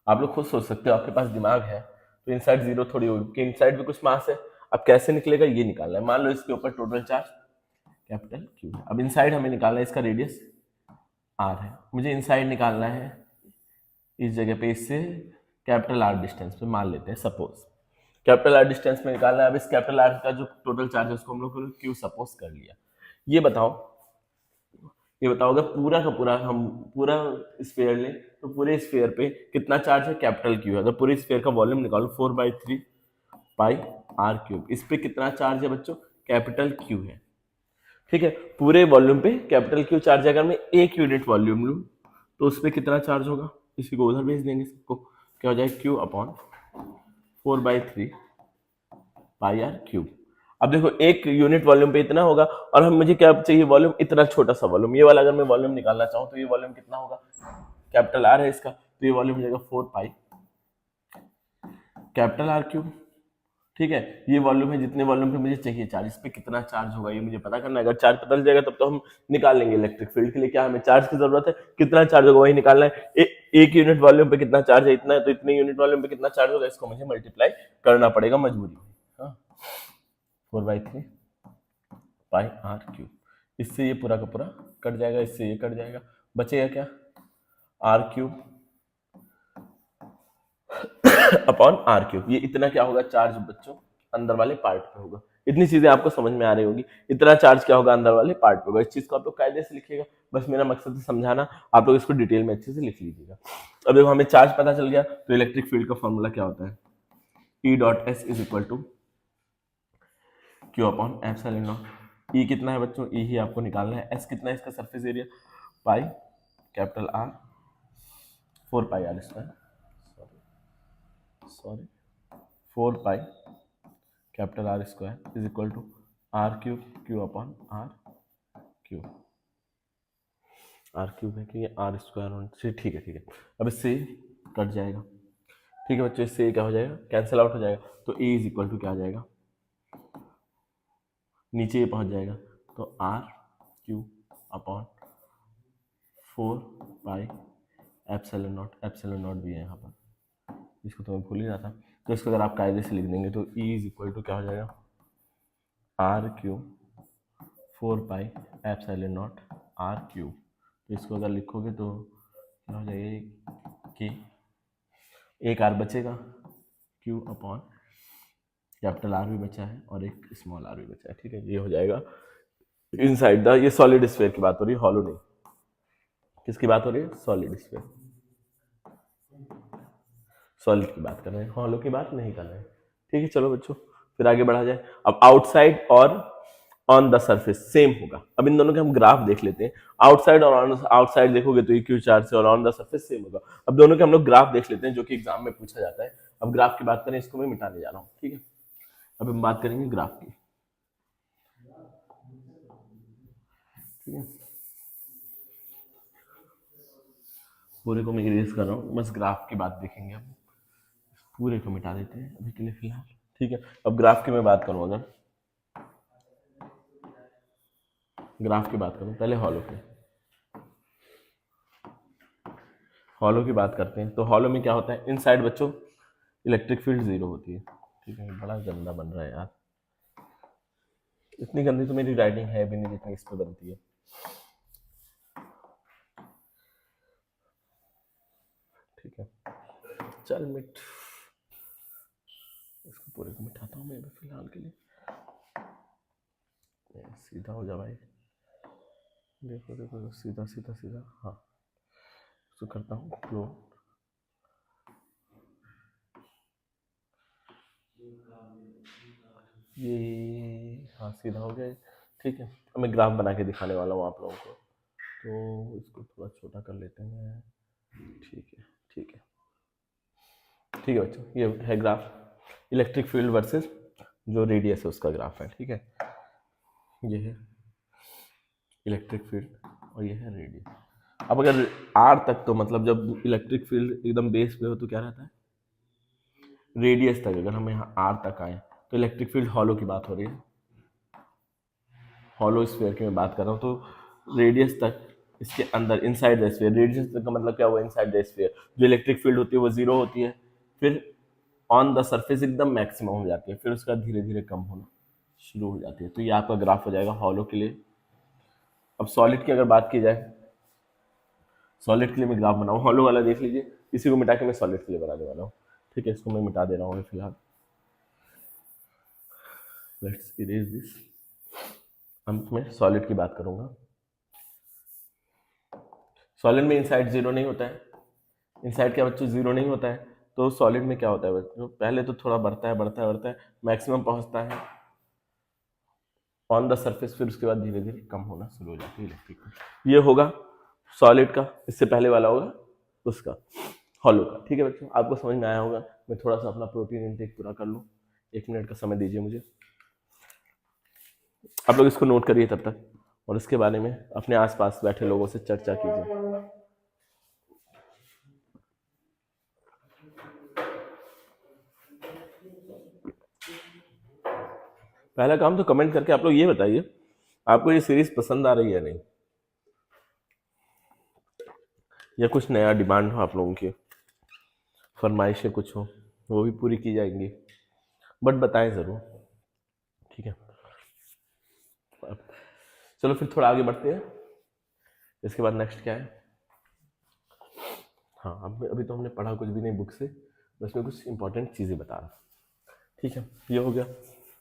आप लोग खुद सोच सकते हो, आपके पास दिमाग है तो इनसाइड जीरो थोड़ी होगी कि इनसाइड भी कुछ मास है। अब कैसे निकलेगा ये निकालना है। मान लो इसके ऊपर टोटल चार्ज कैपिटल क्यू है। अब इनसाइड हमें निकालना है, इसका रेडियस आर है, मुझे इनसाइड निकालना है इस जगह पे, इससे कैपिटल आर डिस्टेंस पे मान लेते हैं, सपोज कैपिटल आर डिस्टेंस में निकालना है। अब इस कैपिटल आर का जो टोटल चार्ज है उसको हम लोग क्यू सपोज कर लिया। ये बताओ अगर पूरा का पूरा हम पूरा स्फीयर लें तो पूरे स्फीयर पे कितना चार्ज है, कैपिटल क्यू है। अगर पूरे स्फीयर का वॉल्यूम निकालो 4/3 पाई आर क्यूब, इस पे कितना चार्ज है बच्चों, कैपिटल क्यू है। ठीक है, पूरे वॉल्यूम पे कैपिटल क्यू चार्ज है। अगर मैं एक यूनिट वॉल्यूम लूँ तो उस पर कितना चार्ज होगा, इसी को उधर भेज देंगे सबको, क्या हो जाएगा Q upon 4/3 pi R cube. अब देखो एक यूनिट वॉल्यूम पे इतना होगा, और हम मुझे क्या चाहिए, वॉल्यूम इतना छोटा सा वॉल्यूम। ये वाला अगर मैं वॉल्यूम निकालना चाहूँ तो ये वॉल्यूम कितना होगा, कैपिटल आर है इसका, तो ये वॉल्यूम हो जाएगा 4 पाई कैपिटल आर क्यूब। ठीक है, ये वॉल्यूम है जितने वॉल्यूम पे मुझे चाहिए चार्ज, इस पे कितना चार्ज होगा ये मुझे पता करना है। अगर चार्ज पता चल जाएगा तब तो हम निकाल लेंगे। इलेक्ट्रिक फील्ड के लिए क्या हमें चार्ज की जरूरत है, कितना चार्ज होगा वही निकालना है। एक यूनिट वॉल्यूम पे कितना चार्ज है, इतना है, तो इतने यूनिट वॉल्यूम पे कितना चार्ज होगा, इसको मुझे मल्टीप्लाई करना पड़ेगा मजबूरी में। 4/3 पाई आर क्यूब, इससे ये पूरा का पूरा कट जाएगा, इससे ये कट जाएगा, बचेगा क्या, R cube upon R cube. ये इतना क्या होगा चार्ज बच्चों, अंदर वाले पार्ट पे होगा। इतनी चीजें आपको समझ में आ रही होगी, इतना चार्ज क्या होगा अंदर वाले पार्ट पे होगा। इस चीज को आप लोग कायदे से लिखिएगा, बस मेरा मकसद है समझाना, आप लोग इसको डिटेल में अच्छे से लिख लीजिएगा। अब देखो हमें चार्ज पता चल गया, तो इलेक्ट्रिक फील्ड का फॉर्मूला क्या होता है, E dot S is equal to Q upon epsilon naught. E कितना है बच्चों, ई ही आपको निकालना है। एस कितना है इसका surface area, pi capital R 4 pi R square, sorry 4 pi capital R square is equal to R cube, Q upon R cube. R cube है कि आर स्क्वायर होना चाहिए, ठीक है ठीक है। अब इससे कट जाएगा, ठीक है बच्चों, इससे क्या हो जाएगा, कैंसिल आउट हो जाएगा। तो ए इज इक्वल टू क्या आ जाएगा, नीचे ये पहुंच जाएगा, तो R cube upon 4 pi epsilon naught भी है यहाँ पर, इसको तो मैं भूल ही रहा था। तो इसको अगर आप कायदे से लिख देंगे तो ई इज इक्वल टू क्या हो जाएगा, R cube 4 pi epsilon naught R cube. तो इसको अगर लिखोगे तो क्या हो जाएगा कि एक आर बचेगा, क्यू अपॉन कैपिटल आर भी बचा है और एक स्मॉल आर भी बचा है। ठीक है, ये हो जाएगा इनसाइड द, ये सॉलिड स्फीयर की बात हो रही है, हॉलो नहीं। किसकी बात हो रही है, सॉलिड स्फीयर, सॉलिड की बात कर रहे हैं, हॉलो की बात नहीं कर रहे हैं। ठीक है, चलो बच्चों फिर आगे बढ़ा जाए। अब आउटसाइड और ऑन द सरफेस सेम होगा। अब इन दोनों के हम ग्राफ देख लेते हैं। आउटसाइड और ऑन आउटसाइड देखोगे तो क्यू चार्ज से, और ऑन द सरफेस सेम होगा। अब दोनों के हम लोग ग्राफ देख लेते हैं जो कि एग्जाम में पूछा जाता है। अब ग्राफ की बात करें, इसको मैं मिटाने जा रहा हूँ। ठीक है, अब हम बात करेंगे ग्राफ की। ठीक है, पूरे को मैं इरेज कर रहा हूँ, बस ग्राफ की बात देखेंगे। अब पूरे को मिटा देते हैं अभी के लिए फिलहाल। ठीक है, अब ग्राफ की मैं बात करूँ, अगर ग्राफ की बात करूँ, पहले हॉलो की, हॉलो की बात करते हैं। तो हॉलो में क्या होता है, इनसाइड बच्चों इलेक्ट्रिक फील्ड जीरो होती है। ठीक है, बड़ा गंदा बन रहा है यार, इतनी गंदी तो मेरी राइटिंग है भी नहीं जितनी इस पे बनती है। ठीक है, चल मिट, इसको पूरे को मिटाता हूँ मैं अभी फिलहाल के लिए। सीधा हो जा भाई, देखो देखो सीधा सीधा सीधा, हाँ इसको करता हूँ क्लोज। ये हाँ सीधा हो गया। ठीक है, अब मैं ग्राफ बना के दिखाने वाला हूँ आप लोगों को, तो इसको थोड़ा छोटा कर लेते हैं। ठीक है ठीक है ठीक है बच्चों, ये है ग्राफ, इलेक्ट्रिक फील्ड वर्सेस जो रेडियस है उसका ग्राफ है। ठीक है, ये है इलेक्ट्रिक फील्ड और ये है रेडियस। अब अगर आर तक, तो मतलब जब इलेक्ट्रिक फील्ड एकदम बेस पे हो तो क्या रहता है, रेडियस तक। अगर हम यहाँ आर तक आए तो इलेक्ट्रिक फील्ड हॉलो की बात हो रही है, हॉलो स्फीयर की मैं बात कर रहा हूँ। तो रेडियस तक इसके अंदर इनसाइड द स्फीयर, रेडिएशन का मतलब क्या हुआ, इनसाइड द स्फीयर जो इलेक्ट्रिक फील्ड होती है वो जीरो होती है, फिर ऑन द सरफेस एकदम मैक्सिमम हो जाती है, फिर उसका धीरे धीरे कम होना शुरू हो जाती है। तो ये आपका ग्राफ हो जाएगा हॉलो के लिए। अब सॉलिड की अगर बात की जाए, सॉलिड के लिए मैं ग्राफ बनाऊँ, हॉलो वाला देख लीजिए, इसी को मिटा के मैं सॉलिड के लिए बनाने वाला हूँ। ठीक है, इसको मैं मिटा दे रहा हूँ फिलहाल, लेट्स इरेज दिस। अब मैं सॉलिड की बात करूंगा। सॉलिड में इनसाइड जीरो नहीं होता है, इनसाइड क्या बच्चों जीरो नहीं होता है, तो सॉलिड में क्या होता है बच्चों, पहले तो थोड़ा बढ़ता है बढ़ता है बढ़ता है, मैक्सिमम पहुंचता है ऑन द सरफेस, फिर उसके बाद धीरे धीरे कम होना शुरू हो जाती है इलेक्ट्रिक फील्ड। ये होगा सॉलिड का, इससे पहले वाला होगा उसका हॉलो का। ठीक है बच्चों, आपको समझ में आया होगा। मैं थोड़ा सा अपना प्रोटीन इनटेक पूरा कर लूँ, 1 मिनट का समय दीजिए मुझे। आप लोग इसको नोट करिए तब तक, और इसके बारे में अपने आसपास बैठे लोगों से चर्चा कीजिए। पहला काम तो कमेंट करके आप लोग ये बताइए आपको ये सीरीज पसंद आ रही है नहीं, या कुछ नया डिमांड हो, आप लोगों की फरमाइशें कुछ हो वो भी पूरी की जाएंगी, बट बताएं ज़रूर। ठीक है, चलो फिर थोड़ा आगे बढ़ते हैं। इसके बाद नेक्स्ट क्या है, हाँ अब अभी तो हमने पढ़ा कुछ भी नहीं बुक से, बस मैं कुछ इंपॉर्टेंट चीज़ें बता रहा। ठीक है, ये हो गया।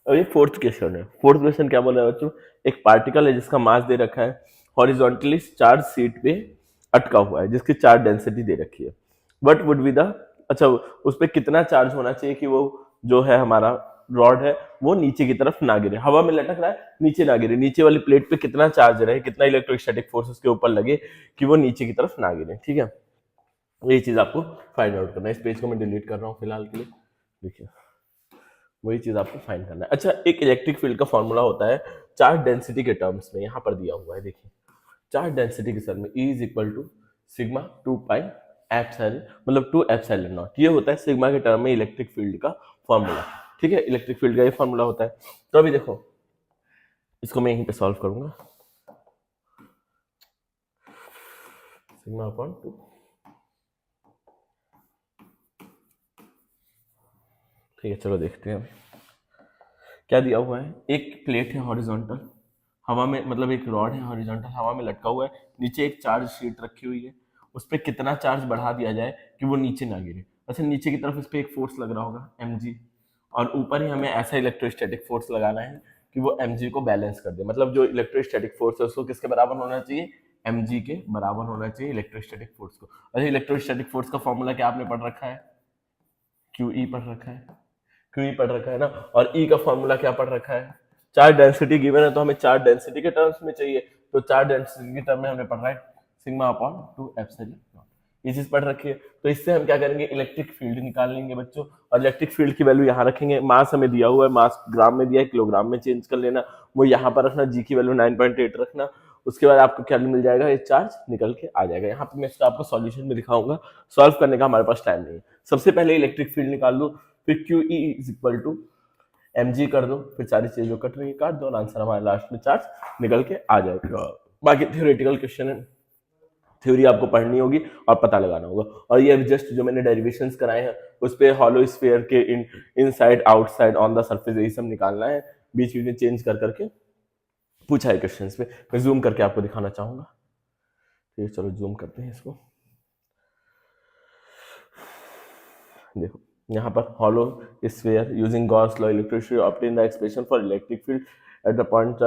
अब ये फोर्थ क्वेश्चन है। फोर्थ क्वेश्चन क्या बोल रहा है बच्चों, एक पार्टिकल है जिसका मास दे रखा है, हॉरिजॉन्टली चार्ज सीट पे अटका हुआ है, जिसकी चार्ज डेंसिटी दे रखी है। व्हाट वुड बी द, अच्छा उस पर कितना चार्ज होना चाहिए कि वो जो है हमारा रॉड है वो नीचे की तरफ ना गिरे, हवा में लटक रहा है नीचे ना गिरे, नीचे वाली प्लेट पे कितना चार्ज रहे, कितना इलेक्ट्रोस्टैटिक फोर्स उसके ऊपर लगे कि वो नीचे की तरफ ना गिरे। ठीक है, ये चीज आपको फाइंड आउट करना है। इस पेज को मैं डिलीट कर रहा हूँ फिलहाल के लिए, देखिए वही चीज आपको फाइंड करना है। अच्छा, एक इलेक्ट्रिक फील्ड का फॉर्मूला होता है चार्ज डेंसिटी के टर्म्स में, यहाँ पर दिया हुआ है, देखिए चार्ज डेंसिटी के सर में E is equal to sigma 2 pi epsilon, मतलब 2 एप्सिलॉन नॉट, ये होता है सिग्मा के टर्म में इलेक्ट्रिक फील्ड का फॉर्मूला। ठीक है, इलेक्ट्रिक फील्ड का ये फॉर्मूला होता है। तो अभी देखो इसको मैं यहीं पे सॉल्व करूंगा, सिग्मा अपॉन 2। ठीक है, चलो देखते हैं क्या दिया हुआ है। एक प्लेट है हॉरिजॉन्टल हवा में, मतलब एक रॉड है हॉरिजॉन्टल हवा में लटका हुआ है, नीचे एक चार्ज शीट रखी हुई है, उस पर कितना चार्ज बढ़ा दिया जाए कि वो नीचे ना गिरे। अच्छा, नीचे की तरफ इस पर एक फोर्स लग रहा होगा mg, और ऊपर ही हमें ऐसा इलेक्ट्रोस्टैटिक फोर्स लगाना है कि वो mg को बैलेंस कर दे, मतलब जो इलेक्ट्रोस्टैटिक फोर्स है उसको किसके बराबर होना चाहिए, mg के बराबर होना चाहिए इलेक्ट्रोस्टैटिक फोर्स को। अच्छा, इलेक्ट्रोस्टैटिक फोर्स का फॉर्मूला क्या आपने पढ़ रखा है, QE पढ़ रखा है, QE पढ़ रखा है ना, और E का फॉर्मूला क्या पढ़ रखा है, चार्ज डेंसिटी गिवन है तो हमें चार्ज डेंसिटी के टर्म्स में चाहिए, तो चार्ज डेंसिटी के टर्म में हमने पढ़ रहा है सिग्मा अपॉन 2 एप्सिलॉन नॉट, ये चीज पढ़ रखी है। तो इससे हम क्या करेंगे, इलेक्ट्रिक फील्ड निकाल लेंगे बच्चों, और इलेक्ट्रिक फील्ड की वैल्यू यहाँ रखेंगे। मास हमें दिया हुआ है, मास ग्राम में दिया है, किलोग्राम में चेंज कर लेना, वो यहाँ पर रखना, जी की वैल्यू 9.8 रखना। उसके बाद आपको क्या मिल जाएगा, ये चार्ज निकल के आ जाएगा। यहाँ पे मैं इसका आपको सॉल्यूशन में दिखाऊंगा, सॉल्व करने का हमारे पास टाइम नहीं है। सबसे पहले इलेक्ट्रिक फील्ड निकाल लो, फिर QE is equal to mg कर दो, फिर सारी चीजें जो कट रही है काट दो, और आंसर हमारे लास्ट में चार्ज निकल के आ जाएगा। बाकी थ्योरेटिकल क्वेश्चन है, थ्योरी आपको पढ़नी होगी और पता लगाना होगा। और ये जस्ट जो मैंने डेरिवेशंस कराए हैं उस पे हॉलो स्फीयर के inside outside on the surface यही सब निकालना है, बीच बीच में चेंज कर करके पूछा है क्वेश्चंस पे। मैं जूम करके आपको दिखाना चाहूंगा। ठीक है, चलो जूम करते हैं इसको। देखो यहाँ पर hollow sphere using Gauss law electricity obtain the expression for electric field at the point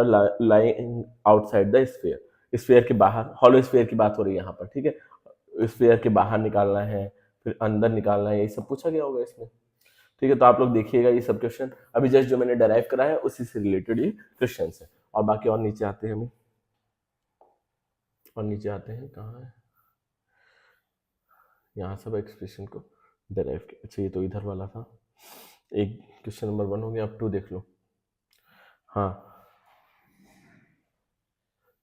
lying outside the sphere. Sphere के बाहर, हॉलो स्फीयर की बात हो रही है यहाँ पर। ठीक है, स्फीयर के बाहर निकालना है, फिर अंदर निकालना है, यही सब पूछा गया होगा इसमें। ठीक है, तो आप लोग देखिएगा ये सब क्वेश्चन, अभी जस्ट जो मैंने डेराइव कराया है उसी से रिलेटेड ये क्वेश्चन है। और बाकी और नीचे आते हैं, हमें और नीचे आते हैं, कहाँ है, यहाँ सब एक्सप्रेशन को डेराइव किया। अच्छा, ये तो इधर वाला था, एक क्वेश्चन नंबर 1 हो गया, अब 2 देख लो। हाँ,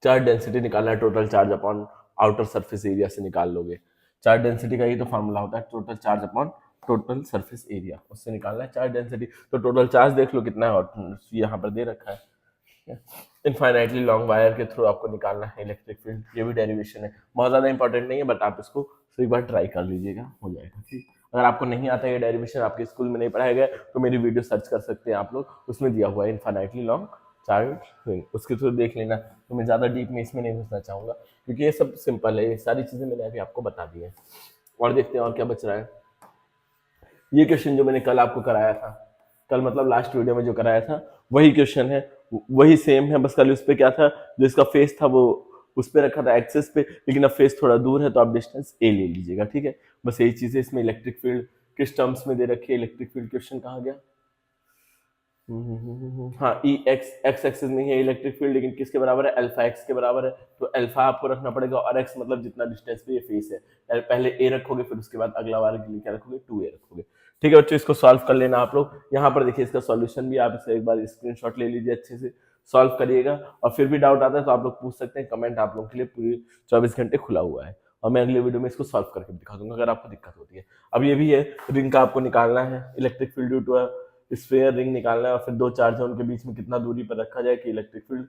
चार्ज डेंसिटी निकालना है, total charge upon outer surface area से निकाल लोगे। चार्ज डेंसिटी का ही तो फॉर्मूला होता है, total charge upon total surface area, उससे निकालना है चार्ज डेंसिटी। तो टोटल चार्ज देख लो कितना है, और यहाँ पर दे रखा है ठीक है। इनफाइनाइटली लॉन्ग वायर के थ्रू आपको निकालना है इलेक्ट्रिक फील्ड, ये भी डेरिवेशन है, बहुत ज़्यादा इंपॉर्टेंट नहीं है, बट आप इसको एक बार ट्राई कर लीजिएगा, हो जाएगा। ठीक, अगर आपको नहीं आता है डेरिवेशन, आपके स्कूल में नहीं पढ़ाया गया, तो मेरी वीडियो सर्च कर सकते हैं आप लोग, उसमें दिया हुआ है इनफाइनाइटली लॉन्ग चार्ज रिंग, उसके थ्रू देख लेना। तो मैं ज़्यादा डीप में इसमें नहीं घुसना चाहूँगा, क्योंकि ये सब सिंपल है, ये सारी चीज़ें मैंने अभी आपको बता दी है। और देखते हैं और क्या बच रहा है। ये क्वेश्चन जो मैंने कल आपको कराया था, कल मतलब लास्ट वीडियो में जो कराया था, वही क्वेश्चन है, वही सेम है, बस कल उस पर क्या था, जो इसका फेस था वो उस पर रखा था एक्सेस पे, लेकिन अब फेस थोड़ा दूर है तो आप डिस्टेंस ए ले लीजिएगा। ठीक है, बस यही चीज़ है। इसमें इलेक्ट्रिक फील्ड किस टर्म्स में दे रखी है, इलेक्ट्रिक फील्ड क्वेश्चन कहाँ गया, हाँ, ई एक्स एक्सिस में है इलेक्ट्रिक फील्ड, लेकिन किसके बराबर है, अल्फा एक्स के बराबर है, तो अल्फा आपको रखना पड़ेगा, और एक्स मतलब जितना डिस्टेंस पे ये फेस है, पहले ए रखोगे, फिर उसके बाद अगला वाले के लिए क्या रखोगे, 2a रखोगे। ठीक है बच्चों, इसको सॉल्व कर लेना आप लोग। यहाँ पर देखिए इसका सॉल्यूशन भी, आप इसे एक बार स्क्रीनशॉट ले लीजिए, अच्छे से सॉल्व करिएगा, और फिर भी डाउट आता है तो आप लोग पूछ सकते हैं, कमेंट आप लोगों के लिए पूरी 24 घंटे खुला हुआ है, और मैं अगले वीडियो में इसको सॉल्व करके दिखा दूंगा अगर आपको दिक्कत होती है। अब ये भी है, रिंग का आपको निकालना है, electric field due to sphere ring निकालना है, और फिर दो चार्ज है उनके बीच में कितना दूरी पर रखा जाए कि इलेक्ट्रिक फील्ड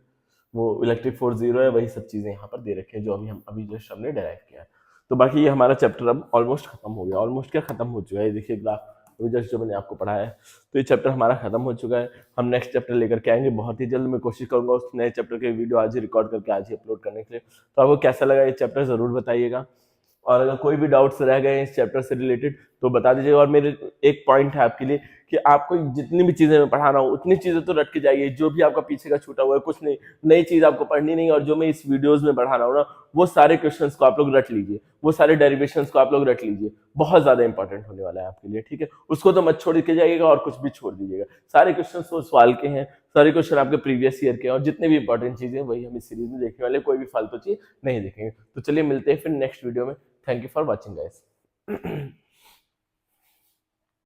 वो इलेक्ट्रिक फोर्स 0 है, वही सब चीजें यहाँ पर दे रखी है जो अभी जस्ट हमने डेराइव किया है। तो बाकी ये हमारा चैप्टर अब ऑलमोस्ट खत्म हो गया, ऑलमोस्ट क्या खत्म हो चुका है, देखिए ग्राफ अभी जस्ट जो मैंने आपको पढ़ाया है, तो ये चैप्टर हमारा खत्म हो चुका है। हम नेक्स्ट चैप्टर लेकर के आएंगे बहुत ही जल्द, मैं कोशिश करूंगा उस नए चैप्टर के वीडियो आज ही रिकॉर्ड करके आज ही अपलोड करने के लिए। तो आपको कैसा लगा ये चैप्टर जरूर बताइएगा, और अगर कोई भी डाउट्स रह गए इस चैप्टर से रिलेटेड तो बता दीजिएगा। और मेरे एक पॉइंट है आपके लिए कि आपको जितनी भी चीजें मैं पढ़ा रहा हूँ उतनी चीजें तो रट के जाइए, जो भी आपका पीछे का छूटा हुआ है कुछ नहीं, नई चीज आपको पढ़नी नहीं, और जो मैं इस वीडियोस में पढ़ा रहा हूँ ना, वो सारे क्वेश्चंस को आप लोग रट लीजिए, वो सारे डेरिवेशंस को आप लोग रट लीजिए, बहुत ज्यादा इंपॉर्टेंट होने वाला है आपके लिए। ठीक है, उसको तो मत छोड़ के जाइएगा और कुछ भी छोड़ दीजिएगा, सारे क्वेश्चन वो सवाल के हैं, सारे क्वेश्चन आपके प्रीवियस ईयर के हैं, और जितने भी इंपॉर्टेंट चीजें वही हम इस सीरीज में देखने वाले, कोई भी फालतू चीज नहीं देखेंगे। तो चलिए मिलते हैं फिर नेक्स्ट वीडियो में। Thank you for watching guys.